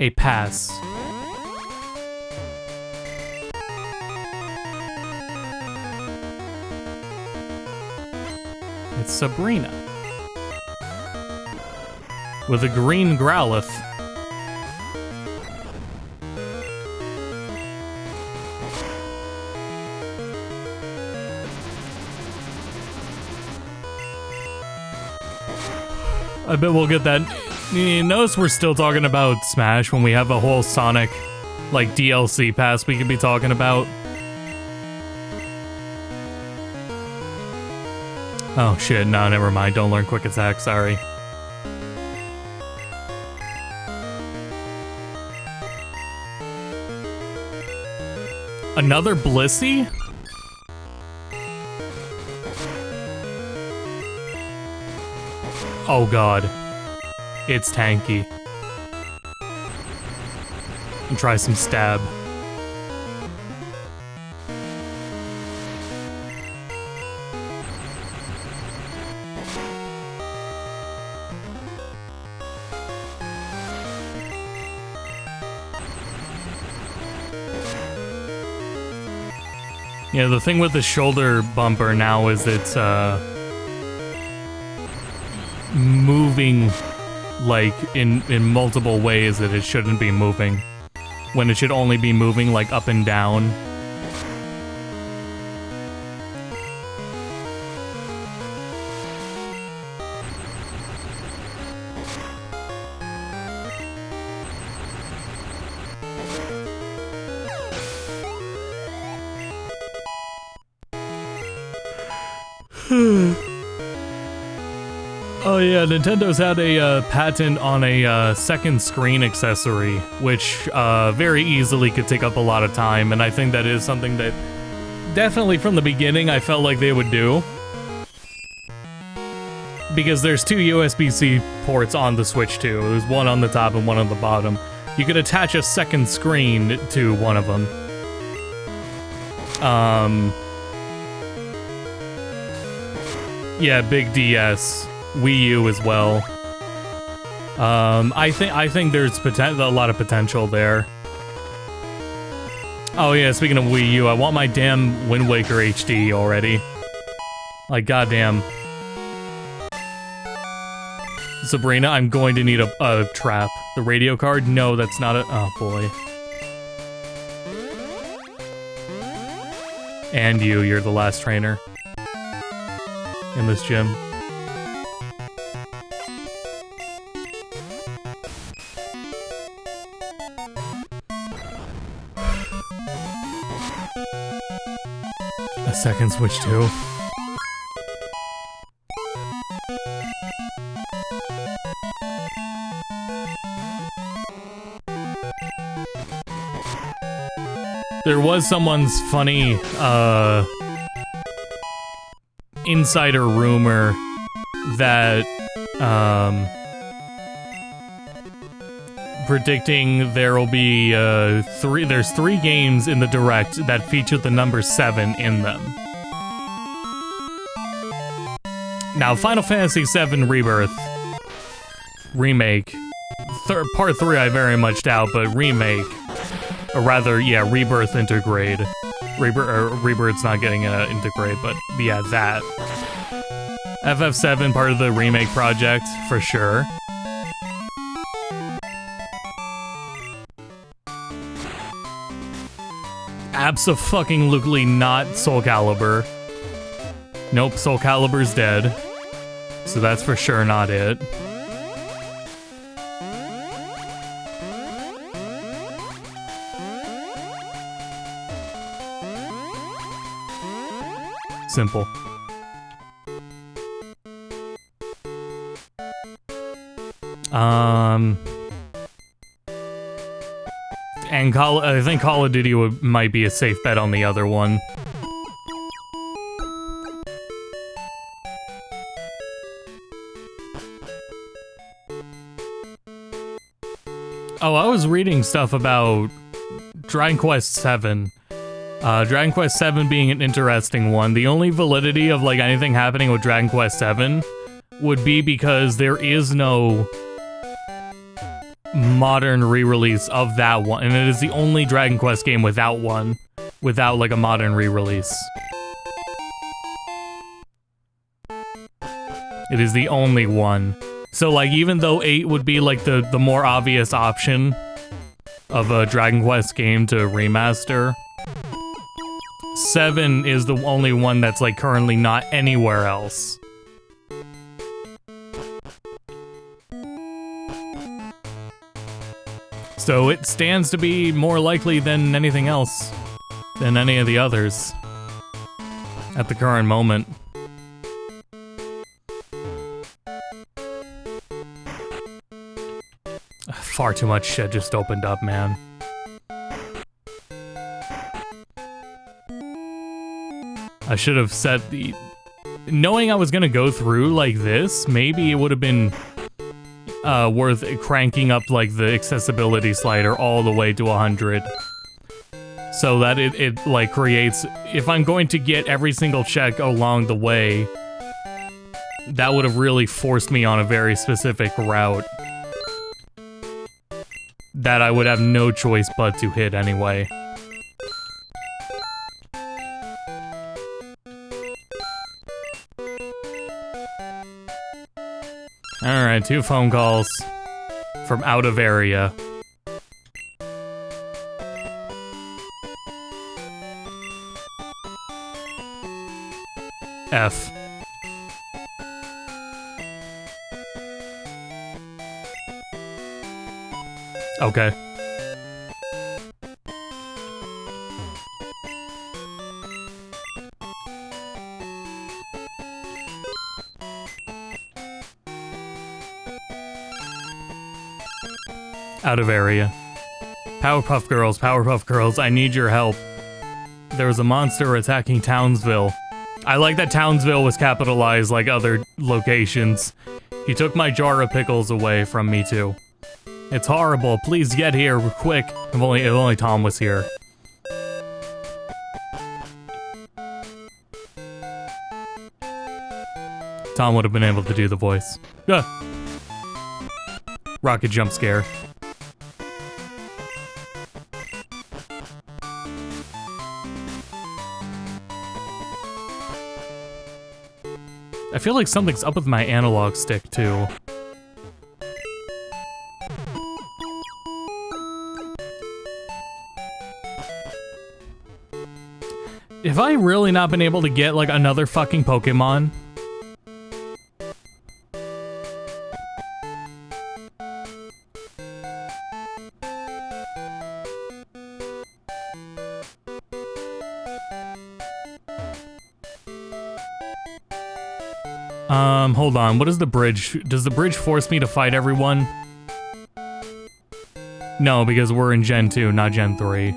A pass. It's Sabrina. With a green Growlithe. I bet we'll get that. You notice we're still talking about Smash when we have a whole Sonic, like, DLC pass we could be talking about. Oh shit, no, never mind. Don't learn Quick Attack, sorry. Another Blissey? Oh god. It's tanky. And try some stab. Yeah, the thing with the shoulder bumper now is it's moving like in multiple ways that it shouldn't be moving, when it should only be moving like up and down. Oh yeah, Nintendo's had a patent on a second screen accessory, which very easily could take up a lot of time, and I think that is something that definitely from the beginning I felt like they would do. because there's two USB-C ports on the Switch too. There's one on the top and one on the bottom. You could attach a second screen to one of them. Yeah, big DS, Wii U as well. I think there's a lot of potential there. Oh yeah, speaking of Wii U, I want my damn Wind Waker HD already. Like, goddamn. Sabrina, I'm going to need a trap. The radio card? No, that's not a... Oh, boy. And you're the last trainer in this gym. A second Switch too. There was someone's funny, insider rumor that, predicting there'll be, there's 3 games in the Direct that feature the number 7 in them. Now, Final Fantasy VII Rebirth, Remake, Part 3 I very much doubt, but Remake, or rather, yeah, Rebirth Intergrade. Rebirth's not getting an Intergrade, but yeah, that. FF7, part of the Remake project, for sure. Abso-fucking-lutely not Soul Calibur. Nope, Soul Calibur's dead. So that's for sure not it. Simple. And I think Call of Duty might be a safe bet on the other one. Oh, I was reading stuff about Dragon Quest VII. Dragon Quest VII being an interesting one. The only validity of like anything happening with Dragon Quest VII would be because there is no modern re-release of that one, and it is the only Dragon Quest game without one, without like a modern re-release. It is the only one. So like even though 8 would be like the more obvious option of a Dragon Quest game to remaster, 7 is the only one that's like currently not anywhere else. So it stands to be more likely than anything else, than any of the others, at the current moment. Far too much shit just opened up, man. I should have set the... Knowing I was gonna go through like this, maybe it would have been worth cranking up like the accessibility slider all the way to 100. So that it like creates... If I'm going to get every single check along the way, that would have really forced me on a very specific route that I would have no choice but to hit anyway. Alright, 2 phone calls from out of area. F. Okay. Out of area. Powerpuff Girls, I need your help. There was a monster attacking Townsville. I like that Townsville was capitalized like other locations. He took my jar of pickles away from me too. It's horrible. Please get here quick. If only Tom was here. Tom would have been able to do the voice. Rocket jump scare. I feel like something's up with my analog stick, too. Have I really not been able to get, like, another fucking Pokémon? Hold on, what is the bridge? Does the bridge force me to fight everyone? No, because we're in Gen 2, not Gen 3.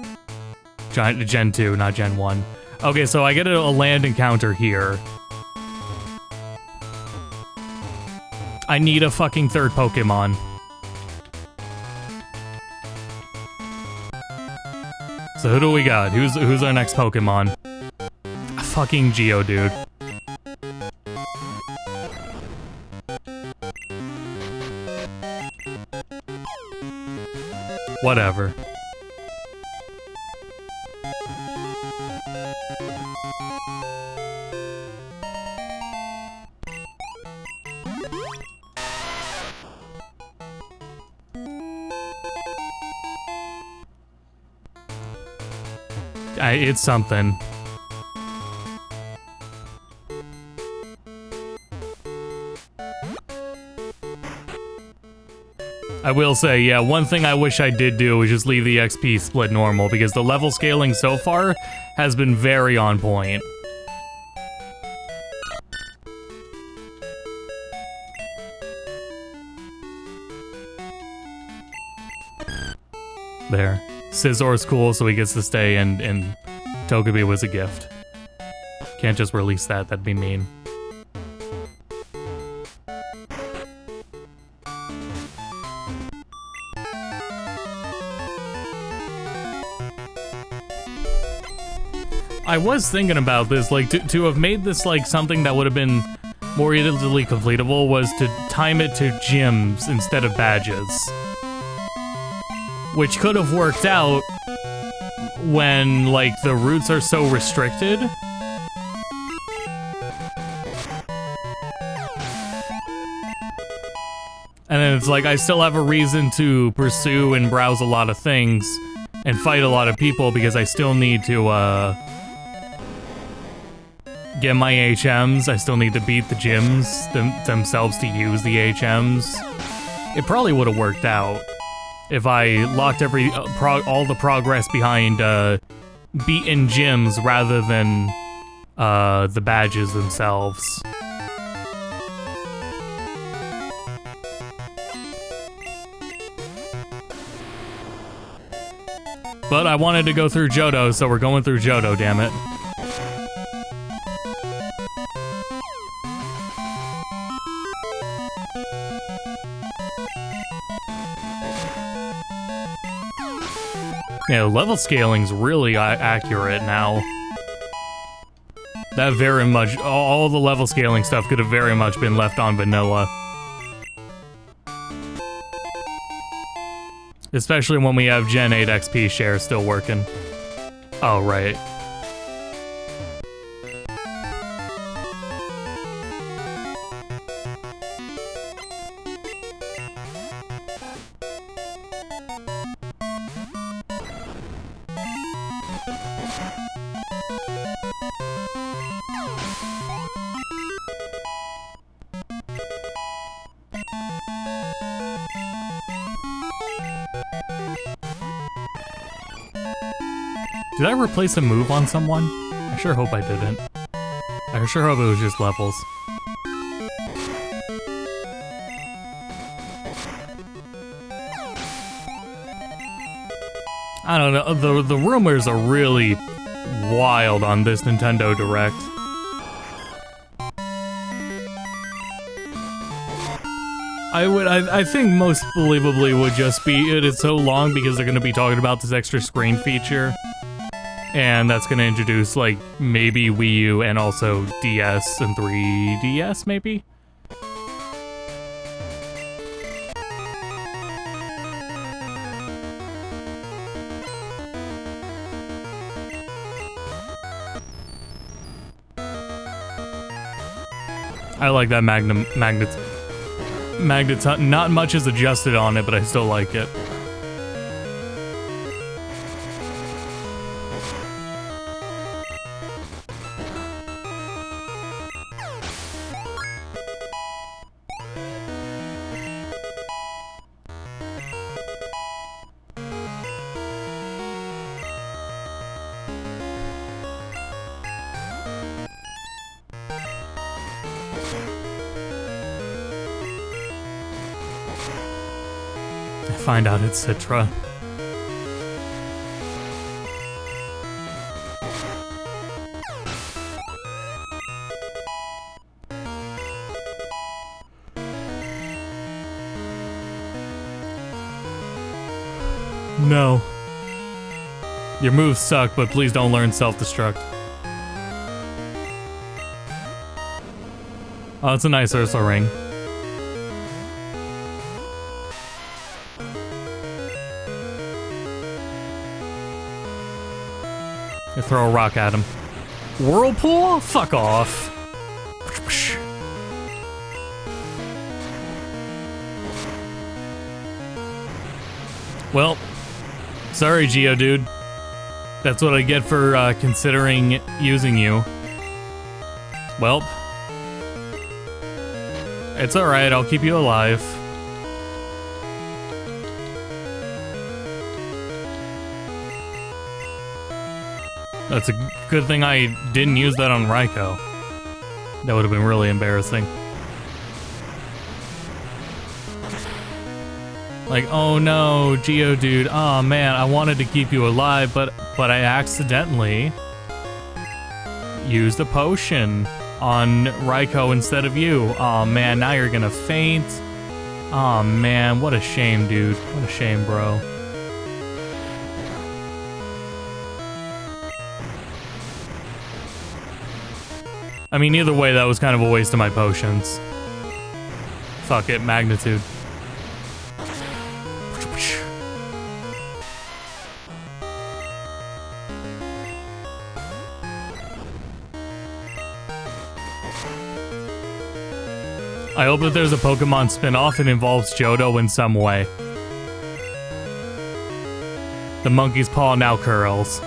Gen 2, not Gen 1. Okay, so I get a land encounter here. I need a fucking third Pokemon. So who do we got? Who's our next Pokemon? A fucking Geodude. Whatever. It's something. I will say, yeah, one thing I wish I did do was just leave the XP split normal, because the level scaling so far has been very on point. There. Scissor's cool, so he gets to stay, and Togepi was a gift. Can't just release that, that'd be mean. I was thinking about this, like, to have made this, like, something that would have been more easily completable was to time it to gyms instead of badges. Which could have worked out when, like, the routes are so restricted. And then it's like, I still have a reason to pursue and browse a lot of things and fight a lot of people because I still need to, get my HMs. I still need to beat the gyms themselves to use the HMs. It probably would have worked out if I locked all the progress behind beaten gyms rather than the badges themselves. But I wanted to go through Johto, so we're going through Johto, damn it. Yeah, level scaling's really accurate now. That very much, all the level scaling stuff could have very much been left on vanilla. Especially when we have Gen 8 XP share still working. Oh, right. Did I replace a move on someone? I sure hope I didn't. I sure hope it was just levels. I don't know, the rumors are really wild on this Nintendo Direct. I think most believably would just be it is so long because they're going to be talking about this extra screen feature. And that's going to introduce, like, maybe Wii U and also DS and 3DS, maybe? I like that magnet. Not much is adjusted on it, but I still like it. Find out it's Citra. No. Your moves suck, but please don't learn self-destruct. Oh, it's a nice Ursa ring. You throw a rock at him. Whirlpool? Fuck off. Well, sorry, Geodude. That's what I get for considering using you. Well, it's alright, I'll keep you alive. That's a good thing I didn't use that on Raikou. That would have been really embarrassing. Like, oh no, Geodude, oh man, I wanted to keep you alive, but I accidentally used a potion on Raikou instead of you. Oh man, now you're gonna faint. Oh man, what a shame, dude. What a shame, bro. I mean, either way, that was kind of a waste of my potions. Fuck it, magnitude. I hope that there's a Pokemon spin-off that involves Johto in some way. The monkey's paw now curls.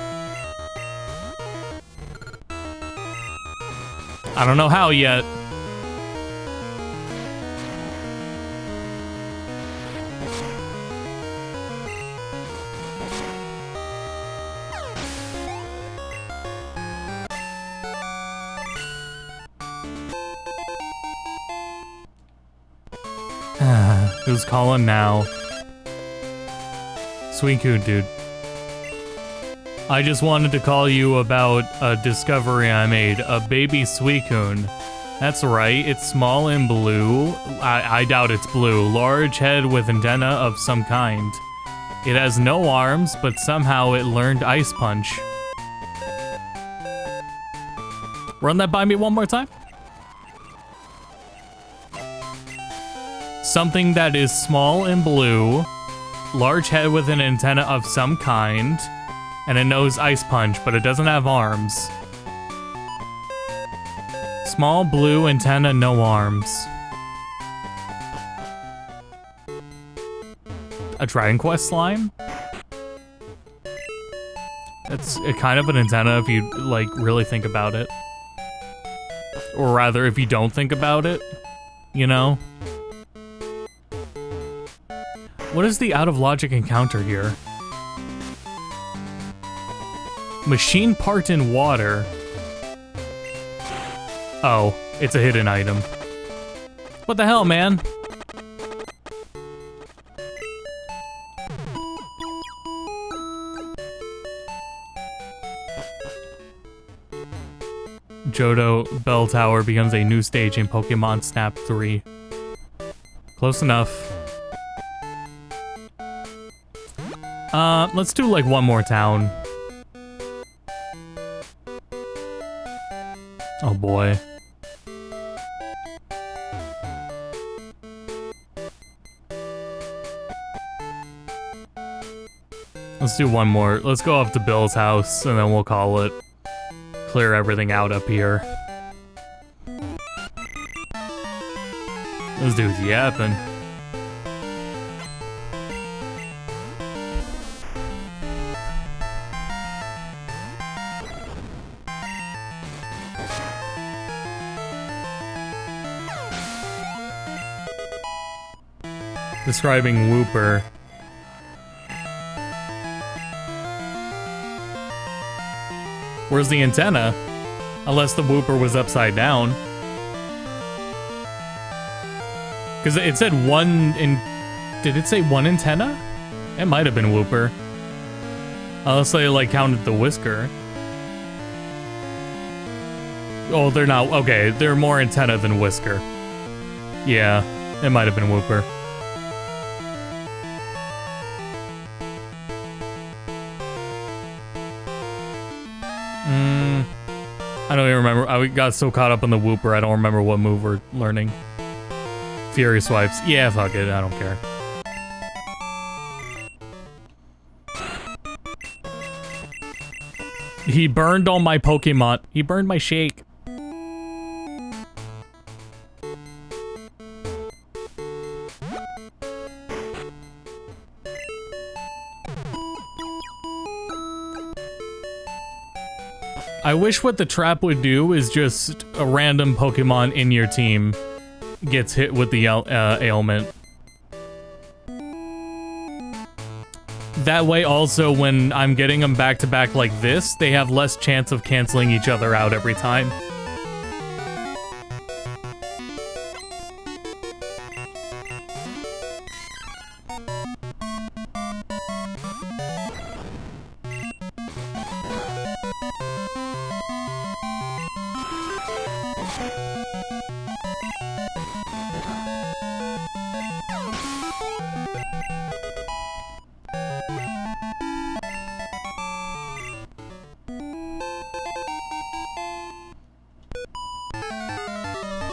I don't know how yet. Who's calling now? Suicune, dude. I just wanted to call you about a discovery I made. A baby Suicune. That's right, it's small and blue. I doubt it's blue. Large head with antenna of some kind. It has no arms, but somehow it learned Ice Punch. Run that by me one more time. Something that is small and blue, large head with an antenna of some kind, and it knows Ice Punch, but it doesn't have arms. Small blue antenna, no arms. A Dragon Quest slime? It's kind of an antenna if you, like, really think about it. Or rather, if you don't think about it, you know? What is the out-of-logic encounter here? Machine part in water. Oh, it's a hidden item. What the hell, man? Johto Bell Tower becomes a new stage in Pokemon Snap 3. Close enough. Let's do like one more town. Oh boy. Let's do one more. Let's go up to Bill's house and then we'll call it. Clear everything out up here. This dude's yapping. Describing Whooper. Where's the antenna? Unless the Whooper was upside down. Because it said one in... Did it say one antenna? It might have been Whooper. Unless they, like, counted the whisker. Oh, they're not... Okay, they're more antenna than whisker. Yeah, it might have been Whooper. I don't even remember. I got so caught up on the Whooper, I don't remember what move we're learning. Fury swipes. Yeah, fuck it. I don't care. He burned all my Pokemon. He burned my shake. I wish what the trap would do is just a random Pokemon in your team gets hit with the ailment. That way also when I'm getting them back to back like this, they have less chance of canceling each other out every time.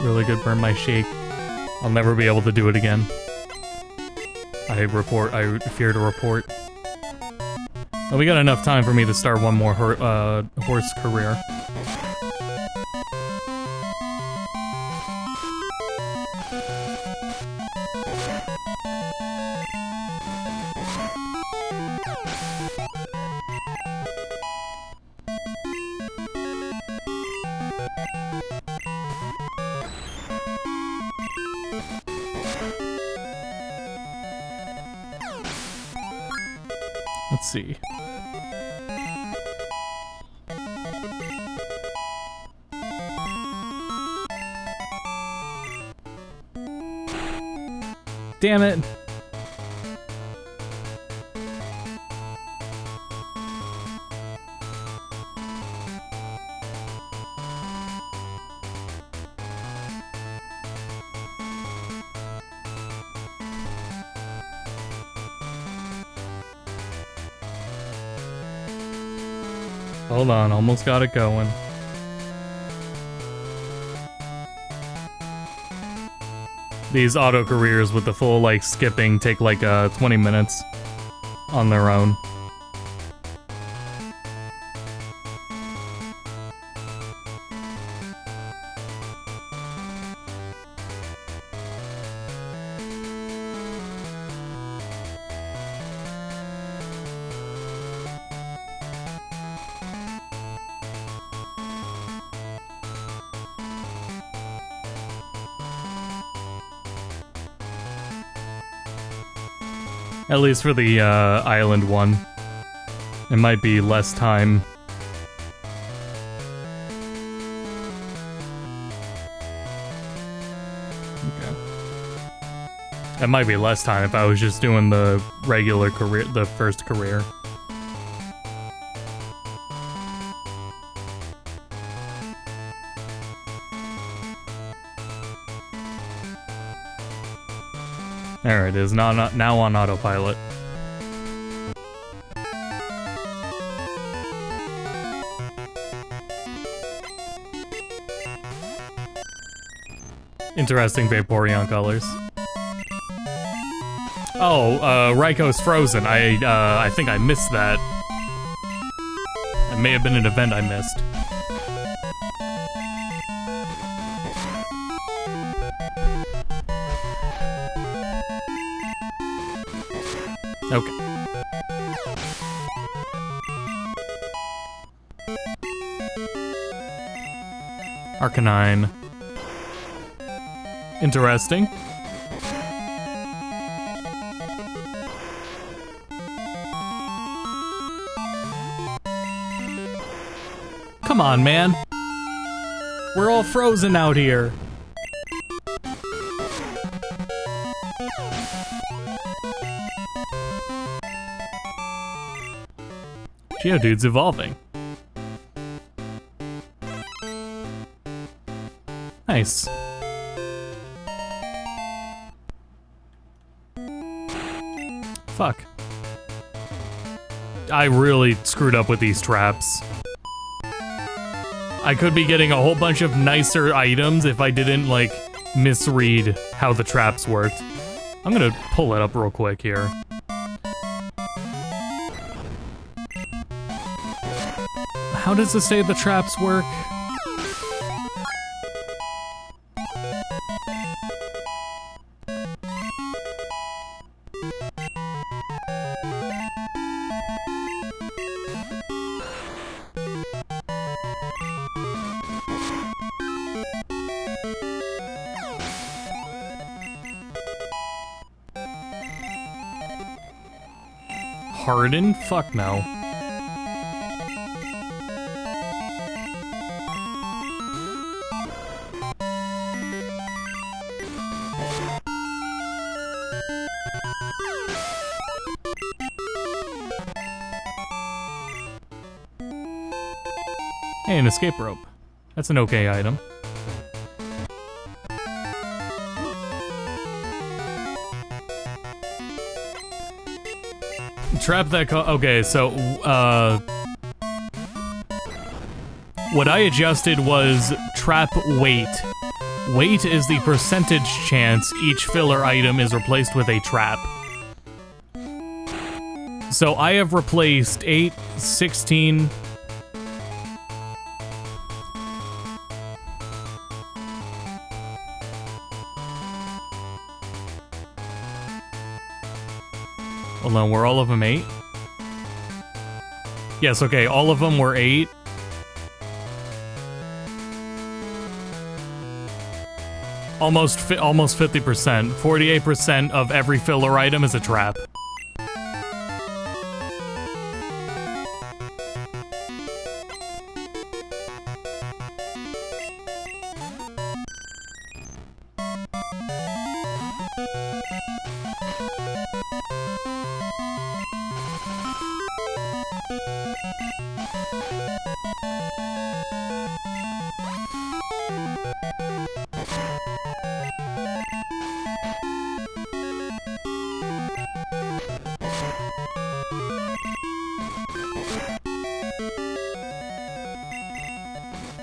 Really good burn my shake. I'll never be able to do it again. I fear to report. Well, we got enough time for me to start one more horse career. Let's see. Damn it. Hold on, almost got it going. These auto careers with the full like skipping take like 20 minutes on their own. At least for the island one. It might be less time. Okay. It might be less time if I was just doing the regular career, the first career. There it is, now on autopilot. Interesting Vaporeon colors. Oh, Raiko's frozen. I think I missed that. It may have been an event I missed. Okay. Arcanine. Interesting. Come on, man. We're all frozen out here. Geodude's evolving. Nice. Fuck. I really screwed up with these traps. I could be getting a whole bunch of nicer items if I didn't, like, misread how the traps worked. I'm gonna pull it up real quick here. How does it say the traps work? Harden? Fuck no. Hey, an escape rope. That's an okay item. Trap that okay, so, what I adjusted was trap weight. Weight is the percentage chance each filler item is replaced with a trap. So I have replaced 8, 16... Hold on, were all of them 8? Yes, okay, all of them were 8. Almost 50%. 48% of every filler item is a trap.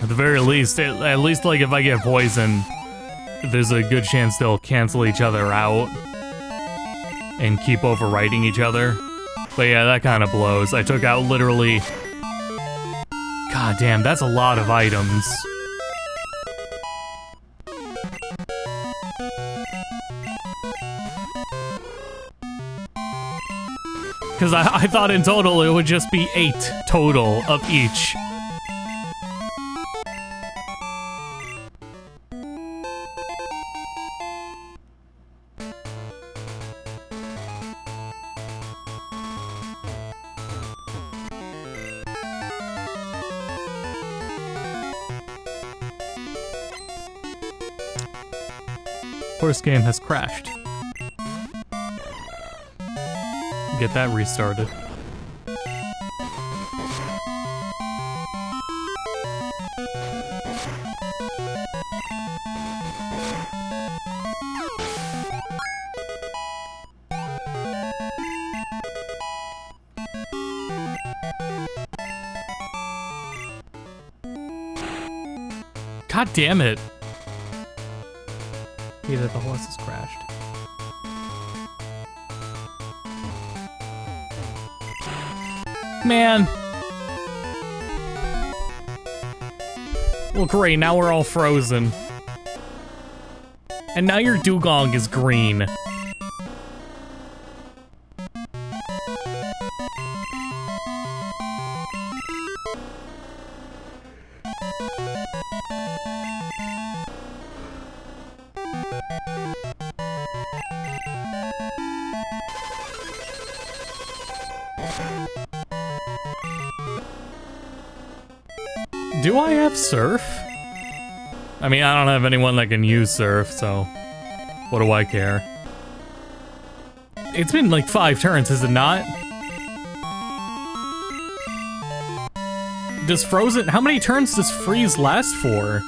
At the very least, at least like if I get poisoned, there's a good chance they'll cancel each other out and keep overwriting each other. But yeah, that kind of blows. I took out literally... God damn, that's a lot of items. Because I thought in total it would just be 8 total of each. Course game has crashed. Get that restarted. God damn it. Hey, that the horse has crashed. Man. Well, great, now we're all frozen. And now your dugong is green. Do I have surf? I mean, I don't have anyone that can use surf, so what do I care? It's been like 5 turns, is it not? Does Frozen... How many turns does Freeze last for?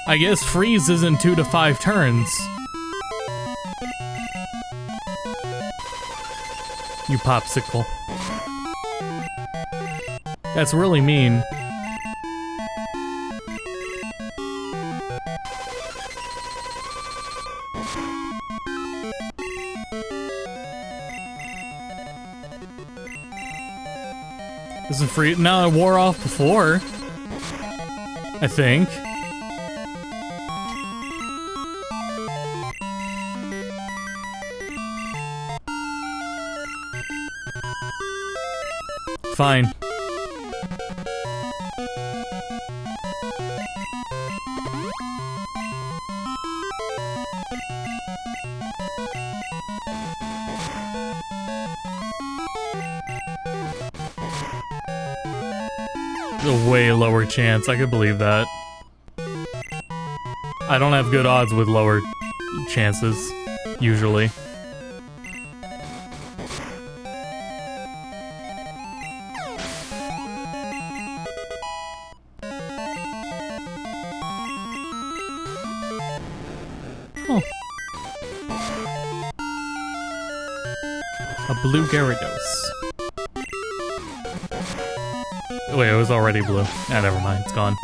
I guess Freeze is in 2 to 5 turns. You popsicle. That's really mean. This is free. No, it wore off before. I think. Fine. A way lower chance, I could believe that. I don't have good odds with lower chances, usually. Oh. A blue Gyarados. Wait, it was already blue. Ah, never mind, it's gone.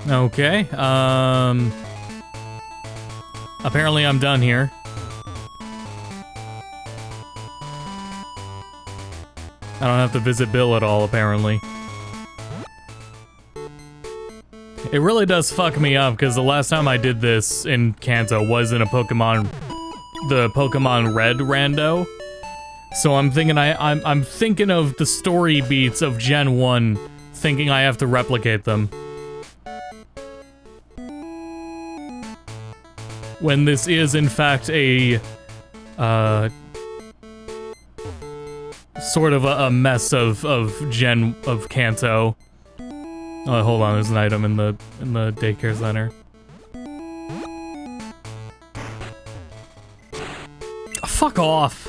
Okay, apparently I'm done here. I don't have to visit Bill at all, apparently. It really does fuck me up, because the last time I did this in Kanto was in a Pokemon... the Pokemon Red rando. So I'm thinking I'm thinking of the story beats of Gen 1, thinking I have to replicate them. When this is in fact a sort of a mess of Kanto. Oh, hold on, there's an item in the daycare center. Fuck off.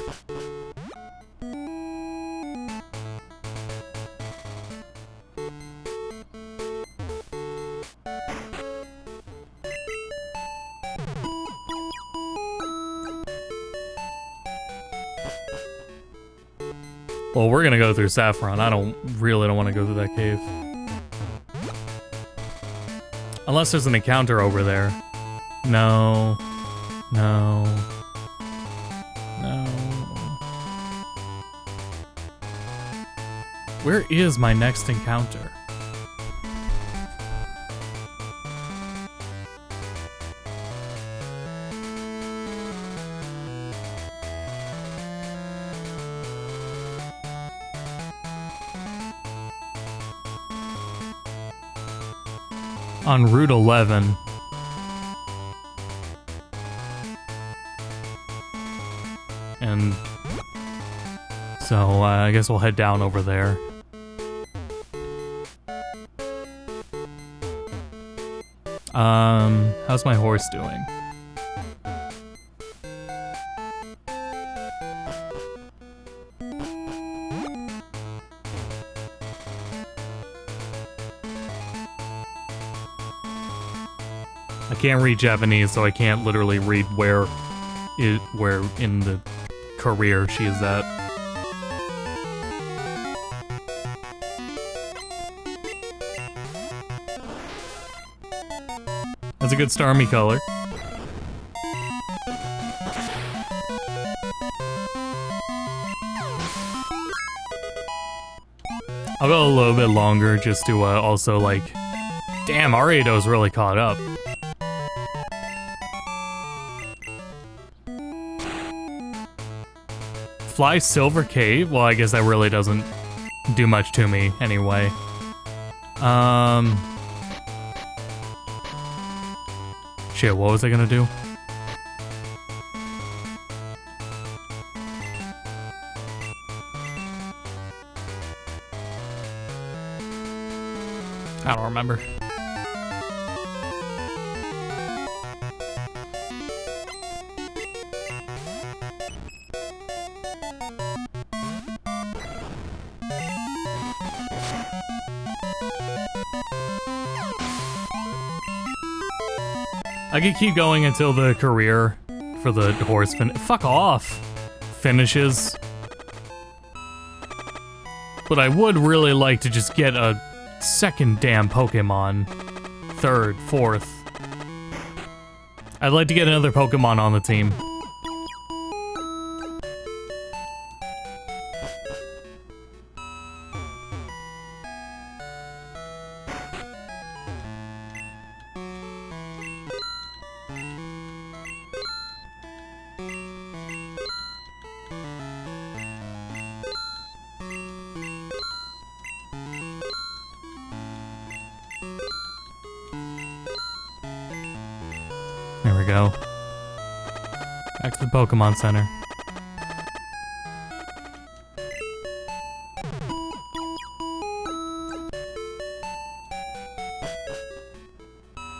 Well, we're gonna go through Saffron. I really don't want to go through that cave. Unless there's an encounter over there. No. No. No. Where is my next encounter? On Route 11. And so I guess we'll head down over there. How's my horse doing? I can't read Japanese, so I can't literally read where in the career she is at. That's a good Starmie color. I'll go a little bit longer just to also like... Damn, Ariado's really caught up. Fly Silver Cave? Well, I guess that really doesn't do much to me anyway. Shit, what was I gonna do? I don't remember. I could keep going until the career for the horse fuck off finishes. But I would really like to just get a second damn Pokemon. Third, fourth. I'd like to get another Pokemon on the team. There we go. Back to the Pokemon Center.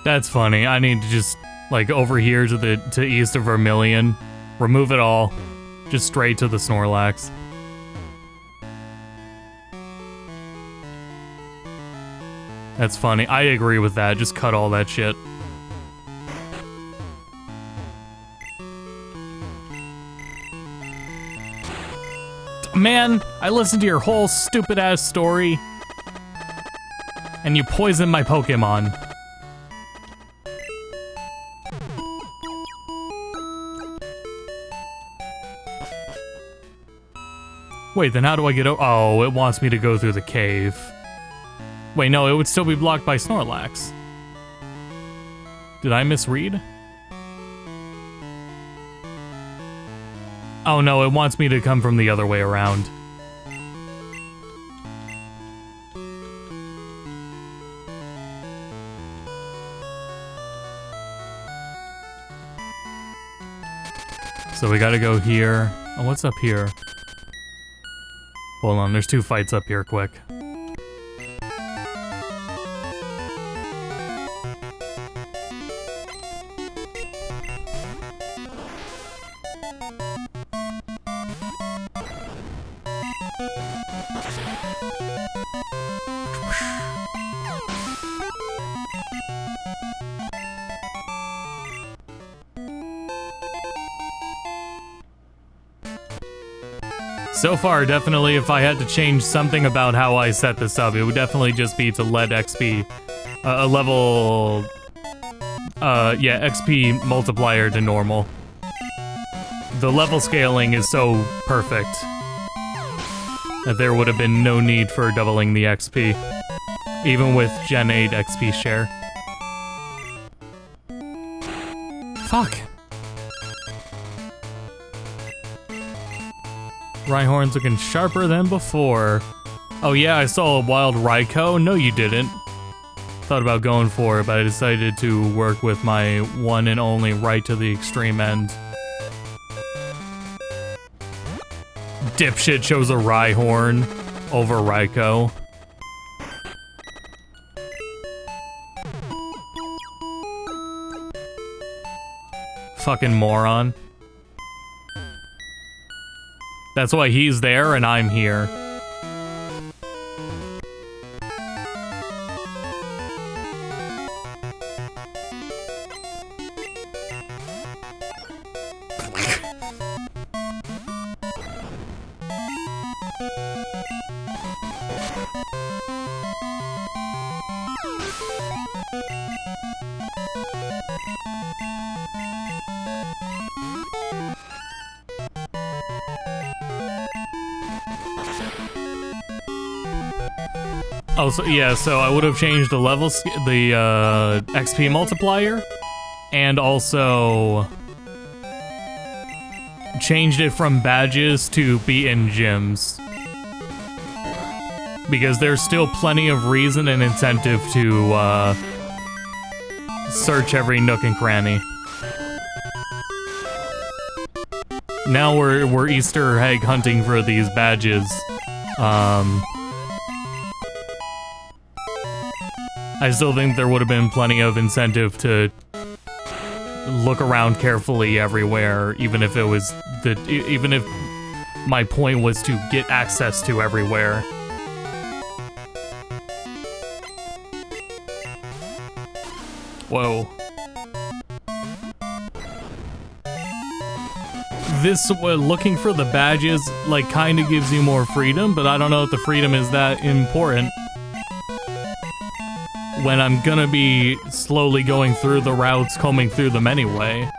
That's funny. I need to just, like, over here to east of Vermilion, remove it all, just straight to the Snorlax. That's funny. I agree with that. Just cut all that shit. Man, I listened to your whole stupid-ass story, and you poisoned my Pokemon. Wait, then how do I get over? Oh, it wants me to go through the cave. Wait, no, it would still be blocked by Snorlax. Did I misread? Oh no, it wants me to come from the other way around. So we gotta go here. Oh, what's up here? Hold on, there's two fights up here, quick. So far, definitely, if I had to change something about how I set this up, it would definitely just be to let XP, a level, yeah, XP multiplier to normal. The level scaling is so perfect that there would have been no need for doubling the XP, even with Gen 8 XP share. Fuck. Rhyhorn's looking sharper than before. Oh yeah, I saw a wild Raikou. No, you didn't. Thought about going for it, but I decided to work with my one and only right to the extreme end. Dipshit chose a Rhyhorn over Raikou. Fucking moron. That's why he's there and I'm here. Oh, so yeah, so I would have changed the levels, the XP multiplier, and also changed it from badges to be in gyms. Because there's still plenty of reason and incentive to search every nook and cranny. Now we're Easter egg hunting for these badges. I still think there would have been plenty of incentive to look around carefully everywhere, even if it was even if my point was to get access to everywhere. Whoa. This looking for the badges like kind of gives you more freedom, but I don't know if the freedom is that important when I'm gonna be slowly going through the routes, combing through them anyway.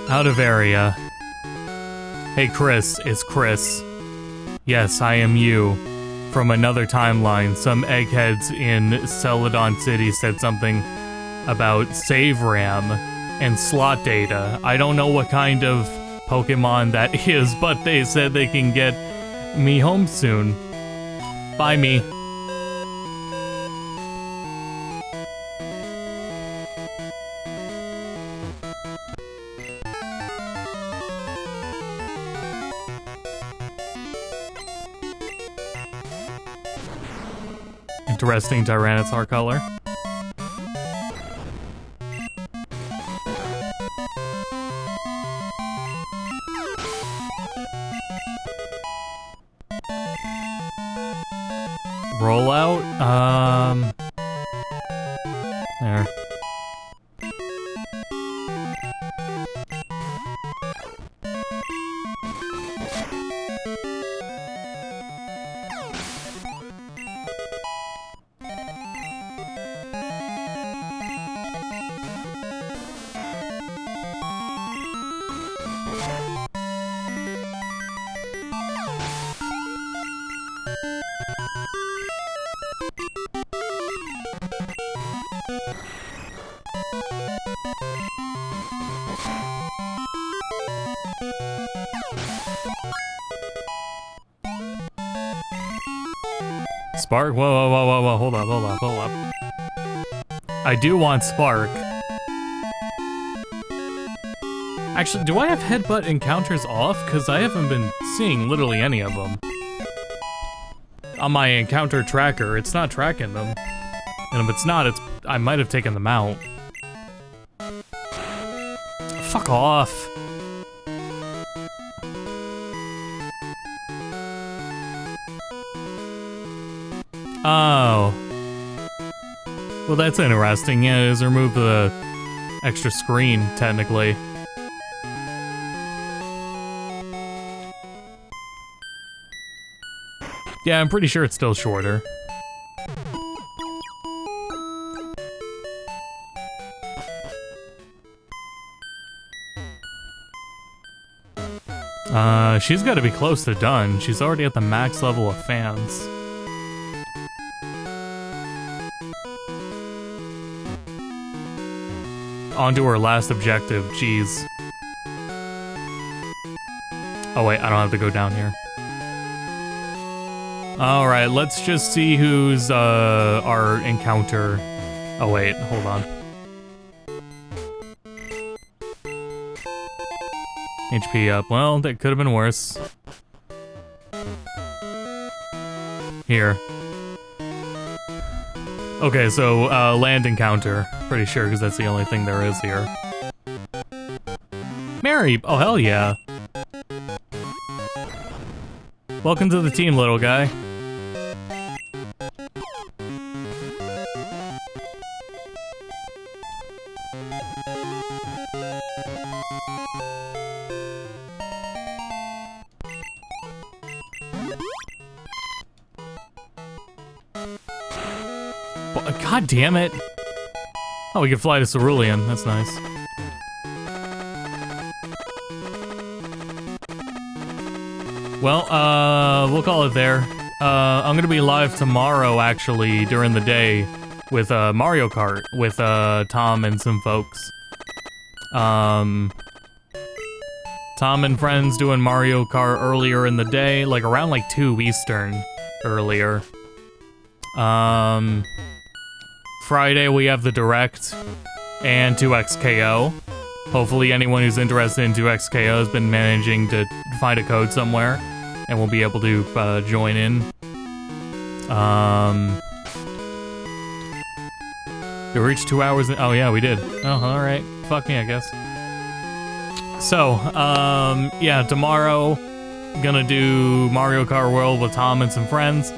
Out of area. Hey Chris, it's Chris. Yes, I am you. From another timeline, some eggheads in Celadon City said something about save RAM and slot data. I don't know what kind of Pokemon that is, but they said they can get me home soon. Bye, me. Interesting Tyranitar color. Rollout? There. Spark? Whoa, hold up. I do want Spark. Actually, do I have Headbutt encounters off? Because I haven't been seeing literally any of them. On my encounter tracker, it's not tracking them. And if it's not, I might have taken them out. Fuck off. Oh. Well, that's interesting. Yeah, it is remove the extra screen, technically. Yeah, I'm pretty sure it's still shorter. She's got to be close to done. She's already at the max level of fans. On to her last objective, jeez. Oh wait, I don't have to go down here. Alright, let's just see who's our encounter. Oh wait, hold on. HP up. Well, that could have been worse. Here. Okay, so land encounter. Pretty sure, because that's the only thing there is here. Mary! Oh, hell yeah. Welcome to the team, little guy. God damn it. Oh, we can fly to Cerulean. That's nice. Well, we'll call it there. I'm gonna be live tomorrow, actually, during the day with Mario Kart with Tom and some folks. Tom and friends doing Mario Kart earlier in the day, like around like 2 Eastern earlier. Friday we have the Direct and 2XKO. Hopefully anyone who's interested in 2XKO has been managing to find a code somewhere and we'll be able to join in. Did we reach 2 hours? Oh yeah, we did. Oh, alright. Fuck me, I guess. So, yeah, tomorrow, gonna do Mario Kart World with Tom and some friends.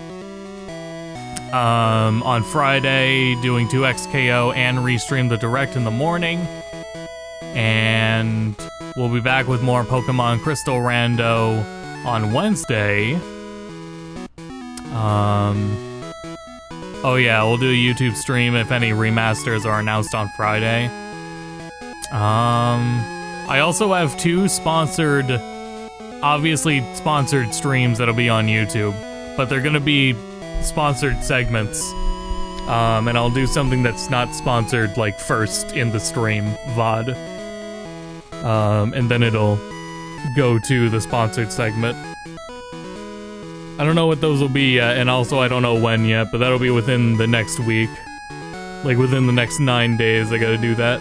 On Friday, doing 2XKO and restream the Direct in the morning. And we'll be back with more Pokemon Crystal Rando on Wednesday. Oh yeah, we'll do a YouTube stream if any remasters are announced on Friday. I also have 2 sponsored, obviously sponsored streams that'll be on YouTube, but they're gonna be sponsored segments. And I'll do something that's not sponsored, like, first in the stream, VOD. And then it'll go to the sponsored segment. I don't know what those will be yet, and also I don't know when yet, but that'll be within the next week. Like, within the next 9 days, I gotta do that.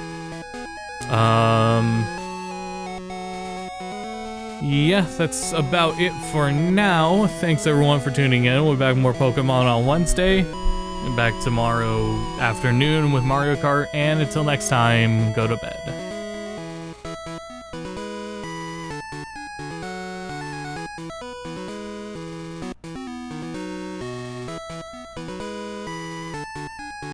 Yeah, that's about it for now. Thanks everyone for tuning in. We'll be back with more Pokemon on Wednesday. And back tomorrow afternoon with Mario Kart. And until next time, go to bed.